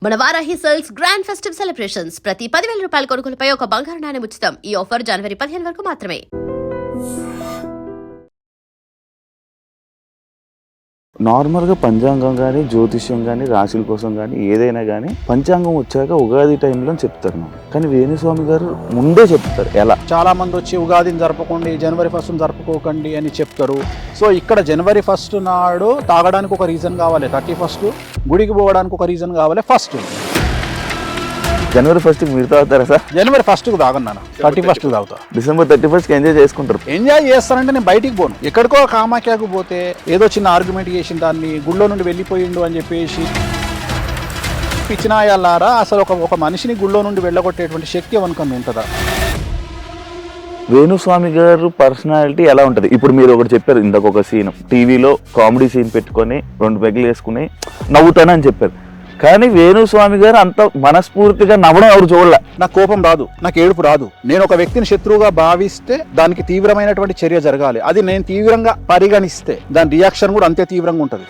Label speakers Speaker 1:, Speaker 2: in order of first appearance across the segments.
Speaker 1: మన Varahi sales grand festive celebrations ప్రతి 10,000 రూపాయల కొనుగోలుపై ఒక బంగారు నాణెం ఉచితం. ఈ ఆఫర్ జనవరి 15 వరకు మాత్రమే.
Speaker 2: నార్మల్గా పంచాంగం కానీ జ్యోతిష్యం కానీ రాశుల కోసం కానీ ఏదైనా కానీ పంచాంగం వచ్చాక ఉగాది టైంలో చెప్తారు మనం, కానీ వేణుస్వామి గారు ముందే చెప్తారు. ఎలా
Speaker 3: చాలా మంది వచ్చి ఉగాదిని జరపకండి, జనవరి 1 జరుపుకోకండి అని చెప్తారు. సో ఇక్కడ జనవరి 1 నాడు తాగడానికి ఒక రీజన్ కావాలి, 31 గుడికి పోవడానికి ఒక రీజన్ కావాలి. ఫస్ట్
Speaker 2: జనవరి 1 మీరు తాగుతారా సార్?
Speaker 3: జనవరి 1 తాగన్నాను, 31 తాగుతా.
Speaker 2: డిసెంబర్ 31 ఎంజాయ్ చేసుకుంటారు.
Speaker 3: ఎంజాయ్ చేస్తానంటే నేను బయటికి పోను. ఎక్కడికో కామాఖ్యకు పోతే ఏదో చిన్న ఆర్గ్యుమెంట్ చేసిన దాన్ని గుళ్ళో నుండి వెళ్ళిపోయిండు అని చెప్పేసి పిచ్చినాయాలారా, అసలు ఒక మనిషిని గుళ్ళో నుండి వెళ్ళగొట్టేటువంటి శక్తి ఎవరికన్నా ఉంటుందా?
Speaker 2: వేణుస్వామి గారు పర్సనాలిటీ ఎలా ఉంటుంది? ఇప్పుడు మీరు ఒకటి చెప్పారు, ఇందాక ఒక సీన్ టీవీలో కామెడీ సీన్ పెట్టుకొని 2 పెగ్గులు వేసుకుని నవ్వుతానని చెప్పారు, కానీ వేణుస్వామి గారు అంత మనస్ఫూర్తిగా నవ్వడం ఎవరు చూడలే.
Speaker 3: నాకు కోపం రాదు, నాకు ఏడుపు రాదు. నేను ఒక వ్యక్తిని శత్రువుగా భావిస్తే దానికి తీవ్రమైనటువంటి చర్య జరగాలి. అది నేను తీవ్రంగా పరిగణిస్తే దాని రియాక్షన్ కూడా అంతే తీవ్రంగా ఉంటుంది.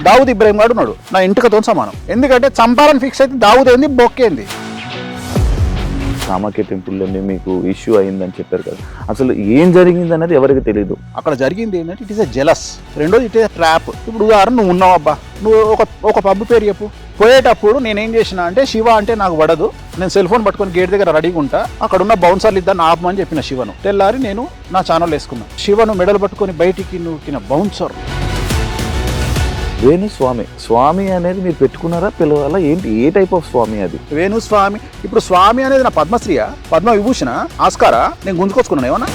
Speaker 3: దావుద్ ఇబ్రాహిం గారు ఉన్నాడు, నా ఇంటికతో సమానం. ఎందుకంటే చంపాలని ఫిక్స్ అయితే దావుద్ ఏంది, బొక్కేంది.
Speaker 2: కామాఖ్య టెంపుల్లోనే మీకు ఇష్యూ అయిందని చెప్పారు కదా, అసలు ఏం జరిగింది అనేది ఎవరికి తెలియదు.
Speaker 3: అక్కడ జరిగింది ఏంటంటే ఇట్ ఈస్ ఎ జెలస్, రెండోది ఇట్ ఈస్ ఎ ట్రాప్. ఇప్పుడు ఉదాహరణ నువ్వు ఉన్నావు అబ్బా, నువ్వు ఒక పబ్బు పేరు చెప్పు. పోయేటప్పుడు నేనేం చేసిన అంటే శివ అంటే నాకు పడదు, నేను సెల్ ఫోన్ పట్టుకొని గేట్ దగ్గర రెడీగా ఉంటా, అక్కడ ఉన్న బౌన్సర్లు ఇద్దరు ఆపమని చెప్పిన శివను. తెల్లారి నేను నా ఛానల్ వేసుకున్నాను. శివను మెడలు పట్టుకొని బయటికి నువ్వు బౌన్సర్.
Speaker 2: వేణుస్వామి స్వామి అనేది మీరు పెట్టుకున్నారా, పిలవాలా ఏంటి? ఏ టైప్ ఆఫ్ స్వామి అది?
Speaker 3: వేణుస్వామి. ఇప్పుడు స్వామి అనేది నా పద్మశ్రీయా, పద్మ విభూషణ, ఆస్కారా? నేను గుంజుకొచ్చుకున్నాను ఏమన్నా?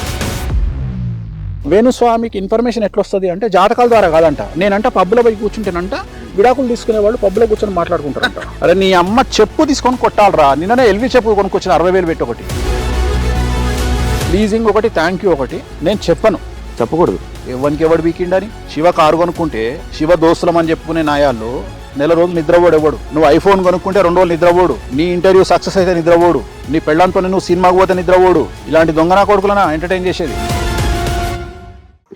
Speaker 3: వేణుస్వామికి ఇన్ఫర్మేషన్ ఎట్లా వస్తుంది అంటే జాతకాల ద్వారా కాదంట. నేనంట పబ్బులో పోయి కూర్చుంటేనంట విడాకులు తీసుకునే వాళ్ళు పబ్బులో కూర్చొని మాట్లాడుకుంటారంట. అరే నీ అమ్మ చెప్పు తీసుకొని కొట్టాలరా, నిన్ననే ఎల్వి చెప్పు కొనుక్కొచ్చిన 60,000 పెట్టి ఒకటి, లీజింగ్ ఒకటి, థ్యాంక్ యూ ఒకటి. నేను చెప్పను,
Speaker 2: చెప్పకూడదు.
Speaker 3: ఎవరికి ఎవడు వీకిండని. శివ కారు కొనుక్కుంటే శివ దోస్తులం అని చెప్పుకునే నాయాళ్ళు నెల రోజులు నిద్రపోడు ఎవడు. నువ్వు ఐఫోన్ కొనుక్కుంటే 2 రోజులు నిద్రపోడు. నీ ఇంటర్వ్యూ సక్సెస్ అయితే నిద్రపోడు. నీ పెళ్ళంతో నువ్వు సినిమాకు పోతే నిద్రపోడు. ఇలాంటి దొంగనా కొడుకులనా ఎంటర్టైన్ చేసేది.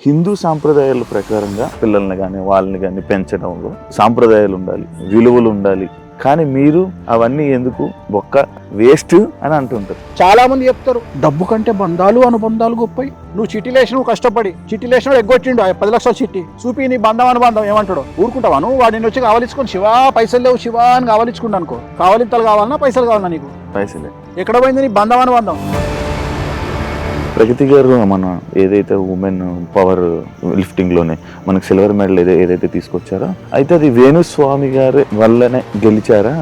Speaker 2: హిందూ సాంప్రదాయాల ప్రకారంగా పిల్లల్ని కానీ వాళ్ళని కానీ పెంచడంలో సాంప్రదాయాలు ఉండాలి, విలువలు ఉండాలి, కానీ మీరు అవన్నీ ఎందుకు బొక్క వేస్ట్ అని అంటుంటారు.
Speaker 3: చాలా మంది చెప్తారు డబ్బు కంటే బంధాలు అనుబంధాలు గొప్పయి. నువ్వు చిట్టి లేచిన కష్టపడి చిట్టి లేచిన ఎగ్గొట్టిండు 10 లక్షల చిట్టి చూపి నీ బంధం అనుబంధం ఏమంటాడు? ఊరుకుంటావా నువ్వు? వాడిని వచ్చి కావలించుకొని శివా పైసలు లేవు శివా అని కావలించుకుంటా అనుకో. కావలింతలు కావాలన్నా పైసలు కావాలన్నా నీకు?
Speaker 2: పైసలే.
Speaker 3: ఎక్కడ పోయింది నీ బంధం అనుబంధం?
Speaker 2: ప్రగతి గారు మన ఏదైతే ఉమెన్ పవర్ లిఫ్టింగ్ లోనే మనకు సిల్వర్ మెడల్ ఏదైతే తీసుకొచ్చారో, అయితే అది వేణుస్వామి గారి వల్లనే గెలిచారా?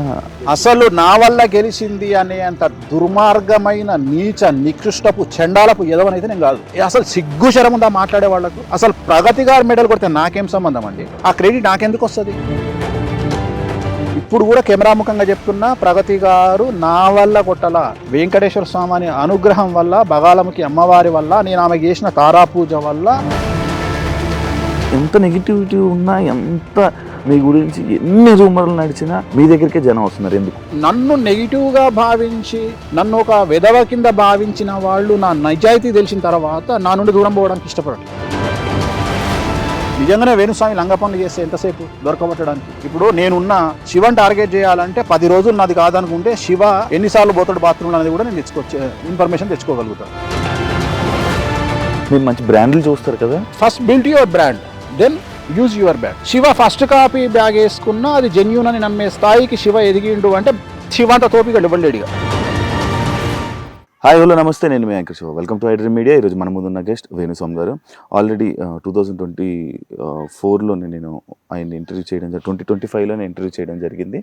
Speaker 3: అసలు నా వల్ల గెలిచింది అనే అంత దుర్మార్గమైన నీచ నికృష్టపు చండాలపు ఎదవనైతే నేను కాదు. అసలు సిగ్గు శరం ఉందా మాట్లాడే వాళ్ళకు? అసలు ప్రగతి గారు మెడల్ కొడితే నాకేం సంబంధం అండి? ఆ క్రెడిట్ నాకెందుకు వస్తుంది? ఇప్పుడు కూడా కెమెరాముఖంగా చెప్తున్నా, ప్రగతి గారు నా వల్ల కొట్టలా, వెంకటేశ్వర స్వామి అనుగ్రహం వల్ల, బగాలముఖి అమ్మవారి వల్ల, నేను ఆమె చేసిన తారాపూజ వల్ల.
Speaker 2: ఎంత నెగిటివిటీ ఉన్నా, ఎంత మీ గురించి ఎన్ని రూమర్లు నడిచినా మీ దగ్గరికే జనం వస్తున్నారు. ఎందుకు? నన్ను నెగిటివ్గా భావించి నన్ను ఒక వెధవ కింద భావించిన వాళ్ళు నా నిజాయితీ తెలిసిన తర్వాత నా నుండి దూరం పోవడానికి ఇష్టపడరు. నిజంగానే వేణుస్వామి లంగ పనులు చేస్తే ఎంతసేపు దొరకబట్టడానికి? ఇప్పుడు నేనున్న శివని టార్గెట్ చేయాలంటే 10 రోజులు నాది కాదనుకుంటే శివ ఎన్నిసార్లు పోతాడు బాత్రూమ్లో అనేది కూడా నేను ఇన్ఫర్మేషన్ తెచ్చుకోగలుగుతాను. మీరు మంచి బ్రాండ్లు చూస్తారు కదా.
Speaker 3: First build your brand, then use your bag. Shiva first copy bag వేసుకున్నా అది జెన్యూన్ అని నమ్మే స్థాయికి శివ ఎదిగిండు అంటే శివ అంత తోపిగా ఇవ్వలేడుగా.
Speaker 2: హాయ్ హలో నమస్తే, నేను మీ anchor Shiva. Welcome to iDream media. ఈరోజు మన ముందున్న గెస్ట్ వేణుస్వామి గారు. ఆల్రెడీ 2024లోనే నేను ఆయన ఇంటర్వ్యూ చేయడం 2025లోనే ఇంటర్వ్యూ చేయడం జరిగింది.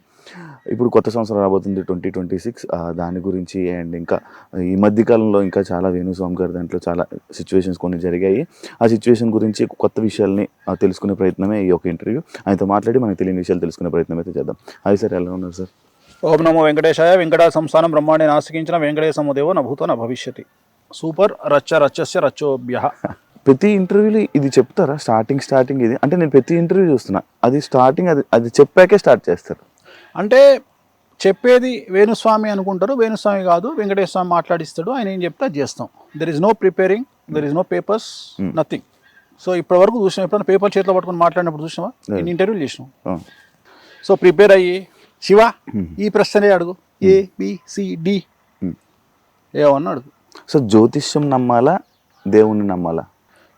Speaker 2: ఇప్పుడు కొత్త సంవత్సరం రాబోతుంది 2026, దాని గురించి అండ్ ఇంకా ఈ మధ్యకాలంలో ఇంకా చాలా వేణుస్వామి గారు దాంట్లో చాలా సిచ్యువేషన్స్ కొన్ని జరిగాయి. ఆ సిచ్యువేషన్ గురించి కొత్త విషయాల్ని తెలుసుకునే ప్రయత్నమే ఈ యొక్క ఇంటర్వ్యూ. ఆయనతో మాట్లాడి మనకు తెలియని విషయాలు తెలుసుకునే ప్రయత్నం అయితే చేద్దాం. హాయ్ సార్, ఎలా ఉన్నారు సార్?
Speaker 3: ఓం నమో వెంకటేశాయ. వెంకట సంస్థానం బ్రహ్మాండే నాస్తికించిన వెంకటేశమో దేవో నభూతో న భవిష్యతి. సూపర్. రచ్చస్య రచ్చోభ్యః.
Speaker 2: ప్రతి ఇంటర్వ్యూలో ఇది చెప్తారా? స్టార్టింగ్ ఇది అంటే నేను ప్రతి ఇంటర్వ్యూ చూస్తున్నా, అది స్టార్టింగ్ అది చెప్పాకే స్టార్ట్ చేస్తారు.
Speaker 3: అంటే చెప్పేది వేణుస్వామి అనుకుంటారు, వేణుస్వామి కాదు, వెంకటేశ్వర స్వామి మాట్లాడిస్తాడు, ఆయన ఏం చెప్తే అది చేస్తాం. There is no preparing, there is no papers, nothing. So ఇప్పటి వరకు చూసినాం, ఎప్పుడైనా పేపర్ చేతిలో పట్టుకొని మాట్లాడినప్పుడు చూసినావా? ఎన్ని ఇంటర్వ్యూలు చేసినాం. సో ప్రిపేర్ అయ్యి శివ ఈ ప్రశ్నే అడుగు ABCD ఏమన్నా అడుగు.
Speaker 2: సో జ్యోతిష్యం నమ్మాలా, దేవుణ్ణి నమ్మాలా?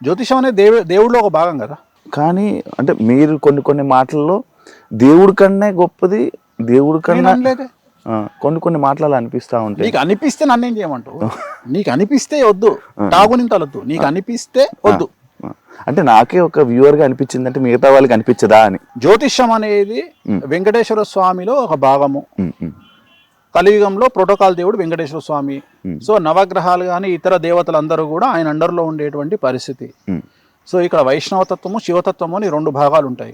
Speaker 3: జ్యోతిషం అనేది దేవుడిలో ఒక భాగం కదా.
Speaker 2: కానీ అంటే మీరు కొన్ని మాటల్లో దేవుడి కన్నా గొప్పది, దేవుడి కన్నా
Speaker 3: అనలేదే.
Speaker 2: కొన్ని మాటలు అనిపిస్తా ఉంటాయి.
Speaker 3: నీకు అనిపిస్తే నన్నేం చేయమంటావు? నీకు అనిపిస్తే వద్దు, తాగునింతలొద్దు, నీకు అనిపిస్తే వద్దు.
Speaker 2: అంటే నాకే ఒక వ్యూవర్ గా అనిపించింది, అంటే మిగతా వాళ్ళకి అనిపించదా అని.
Speaker 3: జ్యోతిష్యం అనేది వెంకటేశ్వర స్వామిలో ఒక భాగము. కలియుగంలో ప్రోటోకాల్ దేవుడు వెంకటేశ్వర స్వామి. సో నవగ్రహాలు కానీ ఇతర దేవతలందరూ కూడా ఆయన అండర్లో ఉండేటువంటి పరిస్థితి. సో ఇక్కడ వైష్ణవతత్వము, శివతత్వము అని 2 భాగాలు ఉంటాయి.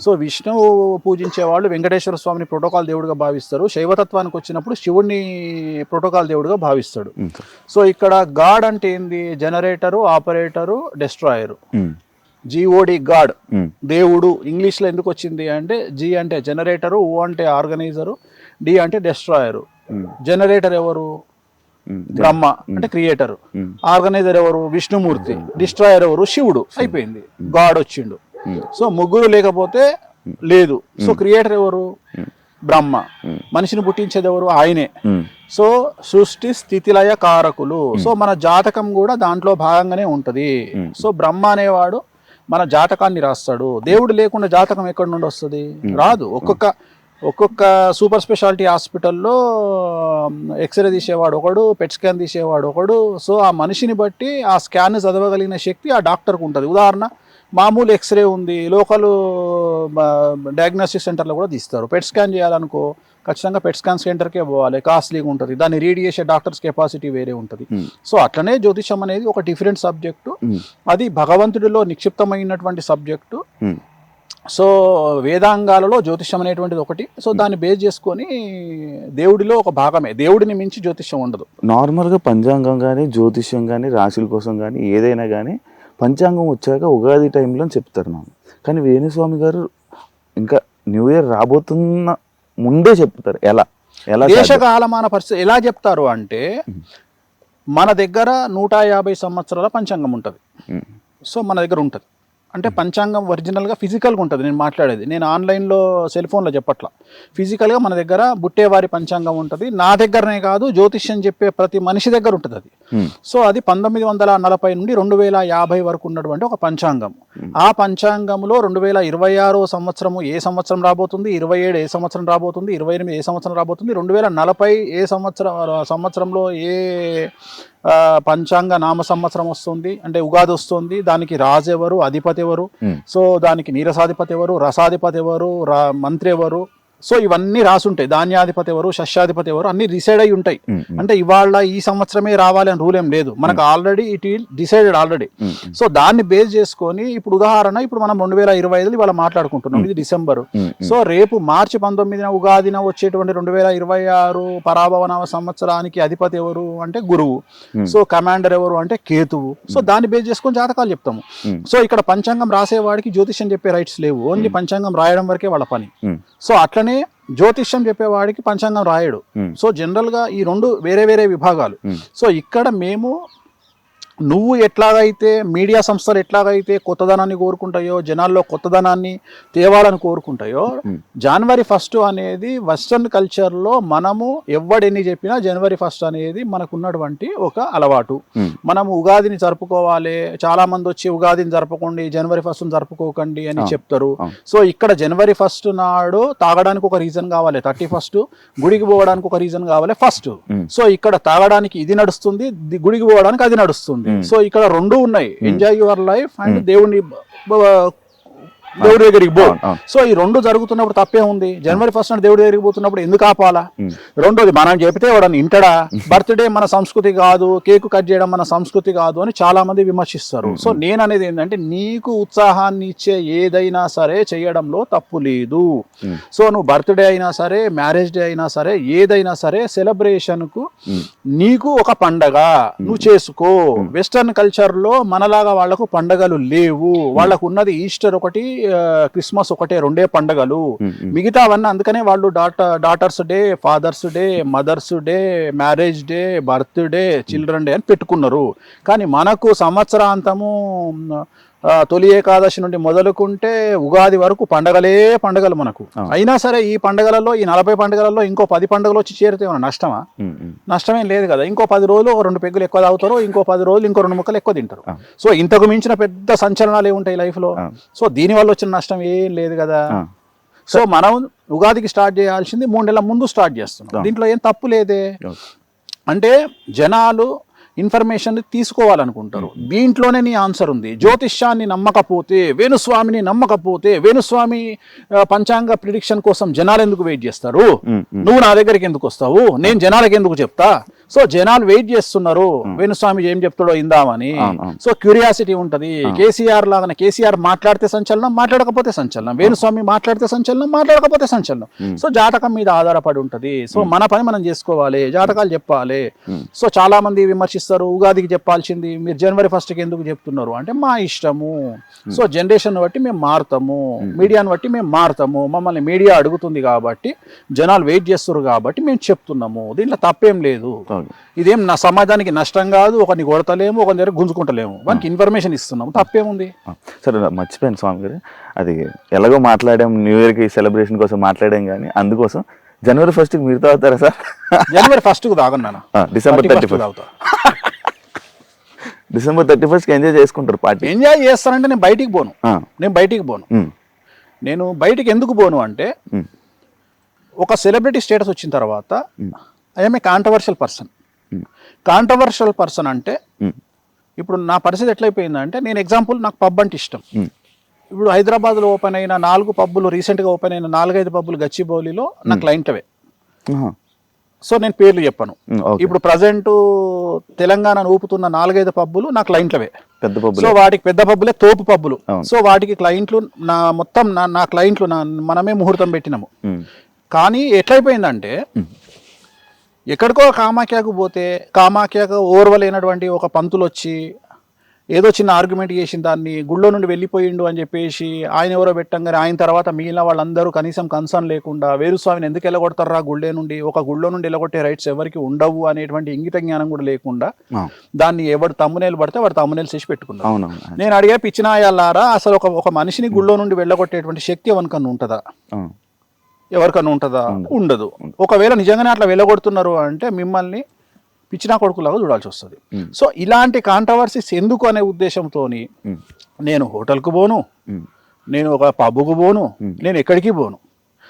Speaker 3: సో విష్ణువు పూజించే వాళ్ళు వెంకటేశ్వర స్వామిని ప్రోటోకాల్ దేవుడిగా భావిస్తారు. శైవతత్వానికి వచ్చినప్పుడు శివుడిని ప్రోటోకాల్ దేవుడిగా భావిస్తాడు. సో ఇక్కడ గాడ్ అంటే ఏంది? Generator, operator, destroyer. GOD god, దేవుడు. ఇంగ్లీష్లో ఎందుకు వచ్చింది అంటే G అంటే జనరేటరు, O అంటే ఆర్గనైజరు, D అంటే డెస్ట్రాయరు. జనరేటర్ ఎవరు? బ్రహ్మ అంటే క్రియేటర్. ఆర్గనైజర్ ఎవరు? విష్ణుమూర్తి. డిస్ట్రాయర్ ఎవరు? శివుడు. అయిపోయింది, గాడ్ వచ్చిండు. సో ముగ్గురు లేకపోతే లేదు. సో క్రియేటర్ ఎవరు? బ్రహ్మ. మనిషిని పుట్టించేది ఎవరు? ఆయనే. సో సృష్టి స్థితిలయ కారకులు. సో మన జాతకం కూడా దాంట్లో భాగంగానే ఉంటది. సో బ్రహ్మ అనేవాడు మన జాతకాన్ని రాస్తాడు. దేవుడు లేకుండా జాతకం ఎక్కడి నుండి వస్తుంది? రాదు. ఒక్కొక్క సూపర్ స్పెషాలిటీ హాస్పిటల్లో ఎక్స్రే తీసేవాడు ఒకడు, పెట్ స్కాన్ తీసేవాడు ఒకడు. సో ఆ మనిషిని బట్టి ఆ స్కాన్ చదవగలిగిన శక్తి ఆ డాక్టర్కు ఉంటుంది. ఉదాహరణ, మామూలు ఎక్స్రే ఉంది, లోకల్ డయాగ్నోస్టిక్ సెంటర్లో కూడా తీస్తారు. పెట్ స్కాన్ చేయాలనుకో ఖచ్చితంగా పెట్ స్కాన్ సెంటర్కే పోవాలి, కాస్ట్లీగా ఉంటుంది. దాన్ని రీడ్ చేసే డాక్టర్స్ కెపాసిటీ వేరే ఉంటుంది. సో అట్లనే జ్యోతిషం అనేది ఒక డిఫరెంట్ సబ్జెక్టు. అది భగవంతుడిలో నిక్షిప్తమైనటువంటి సబ్జెక్టు. సో వేదాంగాలలో జ్యోతిష్యం అనేటువంటిది ఒకటి. సో దాన్ని బేస్ చేసుకొని దేవుడిలో ఒక భాగమే. దేవుడిని మించి జ్యోతిష్యం ఉండదు.
Speaker 2: నార్మల్గా పంచాంగం కానీ, జ్యోతిష్యం కానీ, రాశుల కోసం కానీ ఏదైనా కానీ పంచాంగం వచ్చాక ఉగాది టైంలో చెప్తారు నాకు. కానీ వేణుస్వామి గారు ఇంకా న్యూ ఇయర్ రాబోతున్న ముందే చెప్తారు. ఎలా
Speaker 3: దేశకాలమాన పరిస్థితి ఎలా చెప్తారు అంటే, మన దగ్గర 150 సంవత్సరాల పంచాంగం ఉంటుంది. సో మన దగ్గర ఉంటుంది అంటే పంచాంగం ఒరిజినల్గా ఫిజికల్గా ఉంటుంది. నేను మాట్లాడేది, నేను ఆన్లైన్లో సెల్ ఫోన్లో చెప్పట్లా. ఫిజికల్గా మన దగ్గర బుట్టేవారి పంచాంగం ఉంటుంది. నా దగ్గరనే కాదు, జ్యోతిష్యం చెప్పే ప్రతి మనిషి దగ్గర ఉంటుంది అది. సో అది 1940 నుండి 2050 వరకు ఉన్నటువంటి ఒక పంచాంగం. ఆ పంచాంగంలో 2026 సంవత్సరము ఏ సంవత్సరం రాబోతుంది, 27 ఏ సంవత్సరం రాబోతుంది, 28 ఏ సంవత్సరం రాబోతుంది, 2040 ఏ సంవత్సరంలో ఏ పంచాంగ నామ సంవత్సరం వస్తుంది అంటే ఉగాది వస్తుంది, దానికి రాజు ఎవరు, అధిపతి ఎవరు, సో దానికి నీరసాధిపతి ఎవరు, రసాధిపతి ఎవరు, మంత్రి ఎవరు, సో ఇవన్నీ రాసుంటాయి. ధాన్యాధిపతి ఎవరు, శస్యాధిపతి ఎవరు, అన్ని డిసైడ్ అయి ఉంటాయి. అంటే ఇవాళ ఈ సంవత్సరమే రావాలి అని రూల్ ఏం లేదు, మనకు already it will decided already. So దాన్ని బేస్ చేసుకొని ఇప్పుడు ఉదాహరణ, ఇప్పుడు మనం 2025 ఇవాళ మాట్లాడుకుంటున్నాం, ఇది డిసెంబర్. సో రేపు మార్చి 19న ఉగాదిన వచ్చేటువంటి 2026 పరాభవనవ సంవత్సరానికి అధిపతి ఎవరు అంటే గురువు. సో కమాండర్ ఎవరు అంటే కేతువు. సో దాన్ని బేస్ చేసుకొని జాతకాలు చెప్తాము. సో ఇక్కడ పంచాంగం రాసేవాడికి జ్యోతిష్యం చెప్పే రైట్స్ లేవు, ఓన్లీ పంచాంగం రాయడం వరకే వాళ్ళ పని. సో అట్లనే జ్యోతిష్యం చెప్పేవాడికి పంచాంగం రాయడు. సో జనరల్ గా ఈ 2 వేరే వేరే విభాగాలు. సో ఇక్కడ మేము నువ్వు ఎట్లాగైతే మీడియా సంస్థలు ఎట్లాగైతే కొత్తదనాన్ని కోరుకుంటాయో, జనాల్లో కొత్తదనాన్ని తేవాలని కోరుకుంటాయో, జనవరి 1 అనేది వెస్ట్రన్ కల్చర్లో మనము ఎవ్వడెన్ని చెప్పినా జనవరి 1 అనేది మనకున్నటువంటి ఒక అలవాటు. మనము ఉగాదిని జరుపుకోవాలి, చాలా మంది వచ్చి ఉగాదిని జరపకండి, జనవరి 1 జరుపుకోకండి అని చెప్తారు. సో ఇక్కడ జనవరి 1 నాడు తాగడానికి ఒక రీజన్ కావాలి, 31 గుడికి పోవడానికి ఒక రీజన్ కావాలి 1. సో ఇక్కడ తాగడానికి ఇది నడుస్తుంది, గుడికి పోవడానికి అది నడుస్తుంది. సో ఇక్కడ 2 ఉన్నాయి, ఎంజాయ్ యువర్ లైఫ్ అండ్ దేవుడి దగ్గరికి పో. సో ఈ 2 జరుగుతున్నప్పుడు తప్పే ఉంది. జనవరి 1 నాడు దేవుడి దగ్గరికి పోతున్నప్పుడు ఎందుకు ఆపాలా? రెండోది, మనం చెప్తే వాడని ఇంటడా? బర్త్డే మన సంస్కృతి కాదు, కేకు కట్ చేయడం మన సంస్కృతి కాదు అని చాలా మంది విమర్శిస్తారు. సో నేను అనేది ఏంటంటే, నీకు ఉత్సాహాన్ని ఇచ్చే ఏదైనా సరే చేయడంలో తప్పు లేదు. సో నువ్వు బర్త్డే అయినా సరే, మ్యారేజ్ డే అయినా సరే, ఏదైనా సరే సెలబ్రేషన్ కు నీకు ఒక పండగ నువ్వు చేసుకో. వెస్టర్న్ కల్చర్ లో మనలాగా వాళ్లకు పండగలు లేవు. వాళ్ళకు ఉన్నది ఈస్టర్ ఒకటి, క్రిస్మస్ ఒకటే, 2 పండుగలు. మిగతావన్నీ అందుకనే వాళ్ళు daughters day, fathers day, mothers day, marriage day, birthday, children day అని పెట్టుకున్నారు. కానీ మనకు సంవత్సరాంతము తొలి ఏకాదశి నుండి మొదలుకుంటే ఉగాది వరకు పండగలు మనకు. అయినా సరే ఈ పండగలలో, ఈ 40 పండుగలలో ఇంకో 10 పండుగలు వచ్చి చేరితే ఏమన్నా నష్టమా? నష్టమేం లేదు కదా. ఇంకో 10 రోజులు 2 పెగ్గులు ఎక్కువ తాగుతారు, ఇంకో 10 రోజులు ఇంకో 2 ముక్కలు ఎక్కువ తింటారు. సో ఇంతకు మించిన పెద్ద సంచలనాలు ఏముంటాయి లైఫ్లో? సో దీనివల్ల వచ్చిన నష్టం ఏం లేదు కదా. సో మనం ఉగాదికి స్టార్ట్ చేయాల్సింది 3 నెలల ముందు స్టార్ట్ చేస్తున్నాం. దీంట్లో ఏం తప్పు లేదే. అంటే జనాలు ఇన్ఫర్మేషన్ తీసుకోవాలనుకుంటారు. దీంట్లోనే నీ ఆన్సర్ ఉంది. జ్యోతిష్యాన్ని నమ్మకపోతే, వేణుస్వామిని నమ్మకపోతే, వేణుస్వామి పంచాంగ ప్రిడిక్షన్ కోసం జనాలు ఎందుకు వెయిట్ చేస్తారు? నువ్వు నా దగ్గరికి ఎందుకు వస్తావు? నేను జనాలకు ఎందుకు చెప్తా? సో జనాలు వెయిట్ చేస్తున్నారు వేణుస్వామి ఏం చెప్తాడో ఇందామని. సో క్యూరియాసిటీ ఉంటది. కేసీఆర్ లాగానే, కేసీఆర్ మాట్లాడితే సంచలనం, మాట్లాడకపోతే సంచలనం. వేణుస్వామి మాట్లాడితే సంచలనం, మాట్లాడకపోతే సంచలనం. సో జాతకం మీద ఆధారపడి ఉంటది. సో మన పని మనం చేసుకోవాలి, జాతకాలు చెప్పాలి. సో చాలా మంది విమర్శిస్తారు, ఉగాదికి చెప్పాల్సింది మీరు జనవరి 1st ఎందుకు చెప్తున్నారు అంటే మా ఇష్టము. సో జనరేషన్ బట్టి మేము మారుతాము, మీడియాను బట్టి మేము మారుతాము. మమ్మల్ని మీడియా అడుగుతుంది కాబట్టి, జనాలు వెయిట్ చేస్తారు కాబట్టి మేము చెప్తున్నాము. దీంట్లో తప్పేం లేదు. ఇదేం నా సమాజానికి నష్టం కాదు. ఒకరిని కొడతలేము, ఒకరి దగ్గర గుంజుకుంటలేము. మనకి ఇన్ఫర్మేషన్ ఇస్తున్నాము, తప్పేముంది?
Speaker 2: సరే మర్చిపోయాను స్వామి గారు, అది ఎలాగో మాట్లాడాం, న్యూ ఇయర్కి సెలబ్రేషన్ కోసం మాట్లాడాం, కానీ అందుకోసం జనవరి 1st మీరు తాగుతారా సార్?
Speaker 3: జనవరి 1st తాగను,
Speaker 2: డిసెంబర్ 31 డిసెంబర్ 31st ఎంజాయ్ చేసుకుంటారు పార్టీ.
Speaker 3: ఎంజాయ్ చేస్తానంటే నేను బయటికి పోను. నేను బయటికి ఎందుకు పోను అంటే, ఒక సెలబ్రిటీ స్టేటస్ వచ్చిన తర్వాత ఐఎమ్ ఏ కాంట్రవర్షియల్ పర్సన్ అంటే, ఇప్పుడు నా పరిస్థితి ఎట్లయిపోయిందంటే, నేను ఎగ్జాంపుల్, నాకు పబ్ అంటే ఇష్టం. ఇప్పుడు హైదరాబాద్లో ఓపెన్ అయిన 4 పబ్బులు, రీసెంట్గా ఓపెన్ అయిన 4-5 పబ్బులు గచ్చిబౌలిలో నా క్లయింట్వే. సో నేను పేర్లు చెప్పను. ఇప్పుడు ప్రజెంట్ తెలంగాణ ఊపుతున్న 4-5 పబ్బులు నా క్లయింట్లవే. సో వాటికి పెద్ద పబ్బులే తోపు పబ్బులు. సో వాటికి క్లయింట్లు నా క్లయింట్లు మనమే ముహూర్తం పెట్టినాము. కానీ ఎట్లయిపోయిందంటే, ఎక్కడికో కామాఖ్యకు పోతే, కామాఖ్యకు ఓర్వలేనటువంటి ఒక పంతులు వచ్చి ఏదో చిన్న ఆర్గ్యుమెంట్ చేసిన దాన్ని గుళ్ళో నుండి వెళ్ళిపోయిండు అని చెప్పేసి ఆయన ఎవరో పెట్టంగానే, ఆయన తర్వాత మిగిలిన వాళ్ళందరూ కనీసం కన్సర్న్ లేకుండా వేణుస్వామిని ఎందుకు వెళ్ళగొడతారా గుళ్ళే నుండి, ఒక గుళ్ళో నుండి వెళ్ళగొట్టే రైట్స్ ఎవరికి ఉండవు అనేటువంటి ఇంగిత జ్ఞానం కూడా లేకుండా దాన్ని ఎవరు తమ్మునేలు పడితే వాడు తమ్మునేలు చేసి పెట్టుకున్నారు. నేను అడిగే పిచ్చినాయాలారా, అసలు ఒక మనిషిని గుళ్ళో నుండి వెళ్ళగొట్టేటువంటి శక్తి ఎవరికన్నా ఉంటుందా? ఎవరికన్నా ఉంటుందా? ఉండదు. ఒకవేళ నిజంగానే అట్లా వెళ్ళగొడుతున్నారు అంటే మిమ్మల్ని పిచ్చినా కొడుకులాగా చూడాల్సి వస్తుంది. సో ఇలాంటి కాంట్రవర్సీస్ ఎందుకు అనే ఉద్దేశంతో నేను హోటల్కు పోను, నేను ఒక పబ్కు పోను, నేను ఎక్కడికి పోను.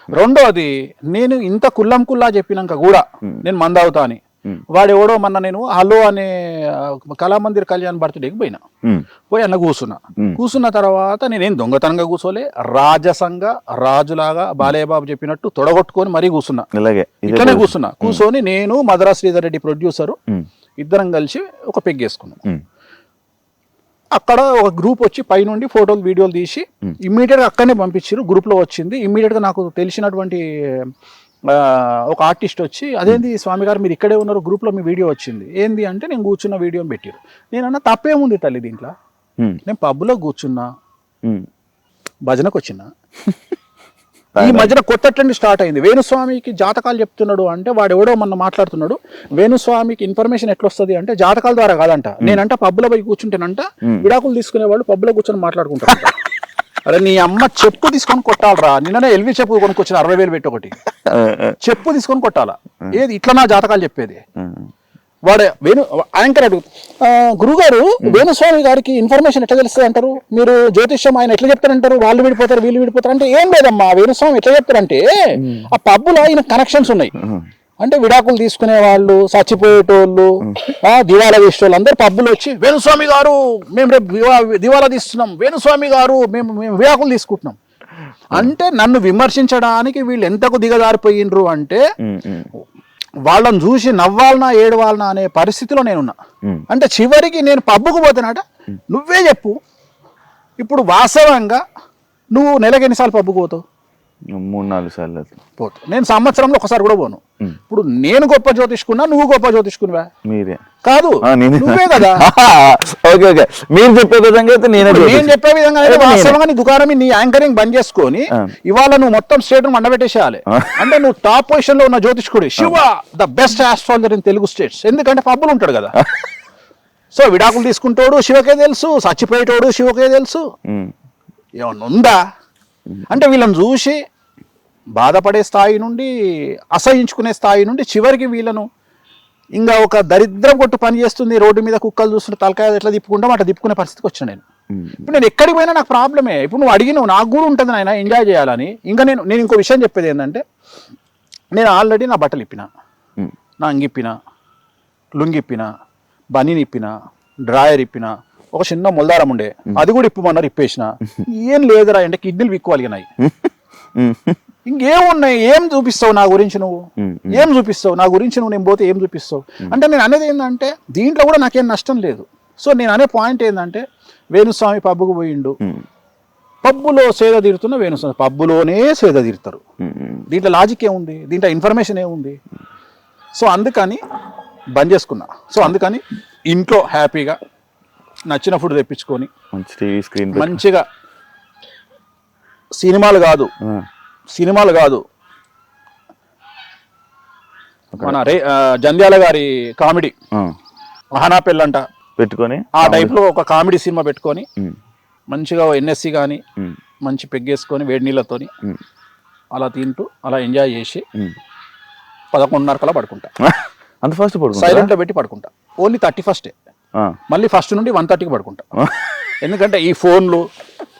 Speaker 3: రెండోది, నేను ఇంత కుల్లా చెప్పినాక కూడా నేను మందావుతా అని వాడెవడో మొన్న నేను హలో అనే కళామందిర్ కళ్యాణ్ బర్త్డేకి పోయి అన్న కూర్చున్న తర్వాత నేనేం దొంగతనంగా కూర్చోలే, రాజసంగా రాజులాగా బాలయ్యబాబు చెప్పినట్టు తొడగొట్టుకొని మరీ కూర్చున్నా. ఇట్లనే కూర్చొని నేను మధురా శ్రీధర్ రెడ్డి ప్రొడ్యూసరు ఇద్దరం కలిసి ఒక పెగ్గేసుకున్నాం. అక్కడ ఒక గ్రూప్ వచ్చి పైనుండి ఫోటోలు వీడియోలు తీసి ఇమ్మీడియట్గా అక్కడనే పంపించారు. గ్రూప్లో వచ్చింది. ఇమ్మీడియట్గా నాకు తెలిసినటువంటి ఒక ఆర్టిస్ట్ వచ్చి, అదేంది స్వామి గారు మీరు ఇక్కడే ఉన్నారు, గ్రూప్లో మీ వీడియో వచ్చింది ఏంది అంటే, నేను కూర్చున్న వీడియోని పెట్టారు. నేనన్నా తప్పేముంది తల్లి దీంట్లో, నేను పబ్లో కూర్చున్నా, భజనకు వచ్చినా. ఈ మధ్యన కొత్త ట్రెండ్ స్టార్ట్ అయింది. వేణుస్వామికి జాతకాలు చెప్తున్నాడు అంటే వాడు ఎవడో మొన్న మాట్లాడుతున్నాడు, వేణుస్వామికి ఇన్ఫర్మేషన్ ఎట్లా వస్తుంది అంటే జాతకాల ద్వారా కాదంట. నేనంట పబ్లో పోయి కూర్చుంటేనంట విడాకులు తీసుకునే వాళ్ళు పబ్లో కూర్చొని మాట్లాడుకుంటారు. అరే నీ అమ్మ చెప్పు తీసుకొని కొట్టాలరా, నిన్ననే ఎల్వి చెప్పు కొనుక్కొచ్చిన 60,000 పెట్టి ఒకటి చెప్పు తీసుకొని కొట్టాలా. ఏది ఇట్లా నా జాతకాలు చెప్పేది? వాడే యాంకర్ అడుగు, గురుగారు వేణుస్వామి గారికి ఇన్ఫర్మేషన్ ఎట్లా తెలుస్తుంది అంటారు, మీరు జ్యోతిష్యం ఆయన ఎట్లా చెప్తారంటారు, వాళ్ళు విడిపోతారు వీళ్ళు విడిపోతారు అంటే, ఏం లేదమ్మా వేణుస్వామి ఎట్లా చెప్తారంటే, ఆ పబ్బులో ఆయన కనెక్షన్స్ ఉన్నాయి. అంటే విడాకులు తీసుకునే వాళ్ళు, చచ్చిపోయేటోళ్ళు, దివాలా తీసేటోళ్ళు అందరు పబ్బులు వచ్చి, వేణుస్వామి గారు మేము రేపు దివాలా తీస్తున్నాం, వేణుస్వామి గారు మేము విడాకులు తీసుకుంటున్నాం అంటే, నన్ను విమర్శించడానికి వీళ్ళు ఎంతకు దిగజారిపోయినరు అంటే, వాళ్ళని చూసి నవ్వాలనా ఏడవాలనా అనే పరిస్థితిలో నేనున్నా. అంటే చివరికి నేను పబ్బుకు పోతానట, నువ్వే చెప్పు ఇప్పుడు వాస్తవంగా నువ్వు నెలకి ఎన్నిసార్లు పబ్బుకు పోతావు?
Speaker 2: 3-4 సార్లు
Speaker 3: పోతా. నేను సంవత్సరంలో ఒకసారి కూడా పోను. ఇప్పుడు నేను గొప్ప జ్యోతిష్కున్నా, నువ్వు గొప్ప జ్యోతిష్కునివా?
Speaker 2: మీరే
Speaker 3: కాదు, నువ్వే కదా.
Speaker 2: ఓకే, మీరు చెప్పే విధంగా అయితే
Speaker 3: నేను చెప్పే విధంగా అయితే వాస్తవంగా నీ దుకాణం నీ యాంకరింగ్ బంద్ చేసుకొని ఇవాళ నువ్వు మొత్తం స్టేట్ మండబెట్టేసేయాలి. అంటే నువ్వు టాప్ పొజిషన్ లో ఉన్న జ్యోతిష్కుడు, Shiva the best astrologer in Telugu states. ఎందుకంటే పబ్బులు ఉంటాడు కదా. సో విడాకులు తీసుకుంటాడు శివకే తెలుసు, చచ్చిపోయేటోడు శివకే తెలుసు. ఏమన్నా ఉందా అంటే వీళ్ళని చూసి బాధపడే స్థాయి నుండి అసహించుకునే స్థాయి నుండి చివరికి వీళ్ళను ఇంకా ఒక దరిద్రం కొట్టు పని చేస్తుంది, రోడ్డు మీద కుక్కలు చూస్తుంటే తలకాయ ఎట్లా తిప్పుకుంటాం అట్లా తిప్పుకునే పరిస్థితికి వచ్చాను నేను. ఇప్పుడు నేను ఎక్కడికి పోయినా నాకు ప్రాబ్లమే. ఇప్పుడు నువ్వు అడిగినావు, నాకు కూడా ఉంటుంది నాయన ఎంజాయ్ చేయాలని. ఇంకా నేను ఇంకో విషయం చెప్పేది ఏంటంటే, నేను ఆల్రెడీ నా బట్టలు ఇప్పిన, నా అంగిప్పిన, లుంగిప్పిన, బనీని ఇప్పిన, డ్రాయర్ ఇప్పిన, ఒక చిన్న మొల్దారం ఉండే అది కూడా ఇప్పమన్నారు, ఇప్పేసిన. ఏం లేదురా అంటే కిడ్నీలు విక్కువలిగినాయి. ఇంకేమున్నాయి? ఏం చూపిస్తావు నా గురించి నువ్వు? ఏం చూపిస్తావు నా గురించి నువ్వు? నేను పోతే ఏం చూపిస్తావు అంటే నేను అనేది ఏంటంటే దీంట్లో కూడా నాకేం నష్టం లేదు. సో నేను అనే పాయింట్ ఏంటంటే, వేణుస్వామి పబ్బుకు పోయిండు, పబ్బులో సేద తీరుతున్న వేణుస్వామి పబ్బులోనే సేద తీరుతారు. దీంట్లో లాజిక్ ఏముంది? దీంట్లో ఇన్ఫర్మేషన్ ఏముంది? సో అందుకని బంద్ చేసుకున్నా. సో అందుకని ఇంట్లో హ్యాపీగా నచ్చిన ఫుడ్ తెప్పించుకొని మంచిగా సినిమాలు కాదు మన జంధ్యాల గారి కామెడీ మహానా పెళ్ళంట
Speaker 2: పెట్టుకొని
Speaker 3: ఆ టైప్లో ఒక కామెడీ సినిమా పెట్టుకొని మంచిగా ఎన్ఎస్సి కానీ మంచి పెగ్గేసుకొని వేడి నీళ్ళతోని అలా తింటూ అలా ఎంజాయ్ చేసి 11:30 కల్లా పడుకుంటా.
Speaker 2: అంత ఫస్ట్
Speaker 3: సైలెంట్లో పెట్టి పడుకుంటా. ఓన్లీ 31st మళ్ళీ 1st నుండి 1:30కి పడుకుంటా. ఎందుకంటే ఈ ఫోన్లు,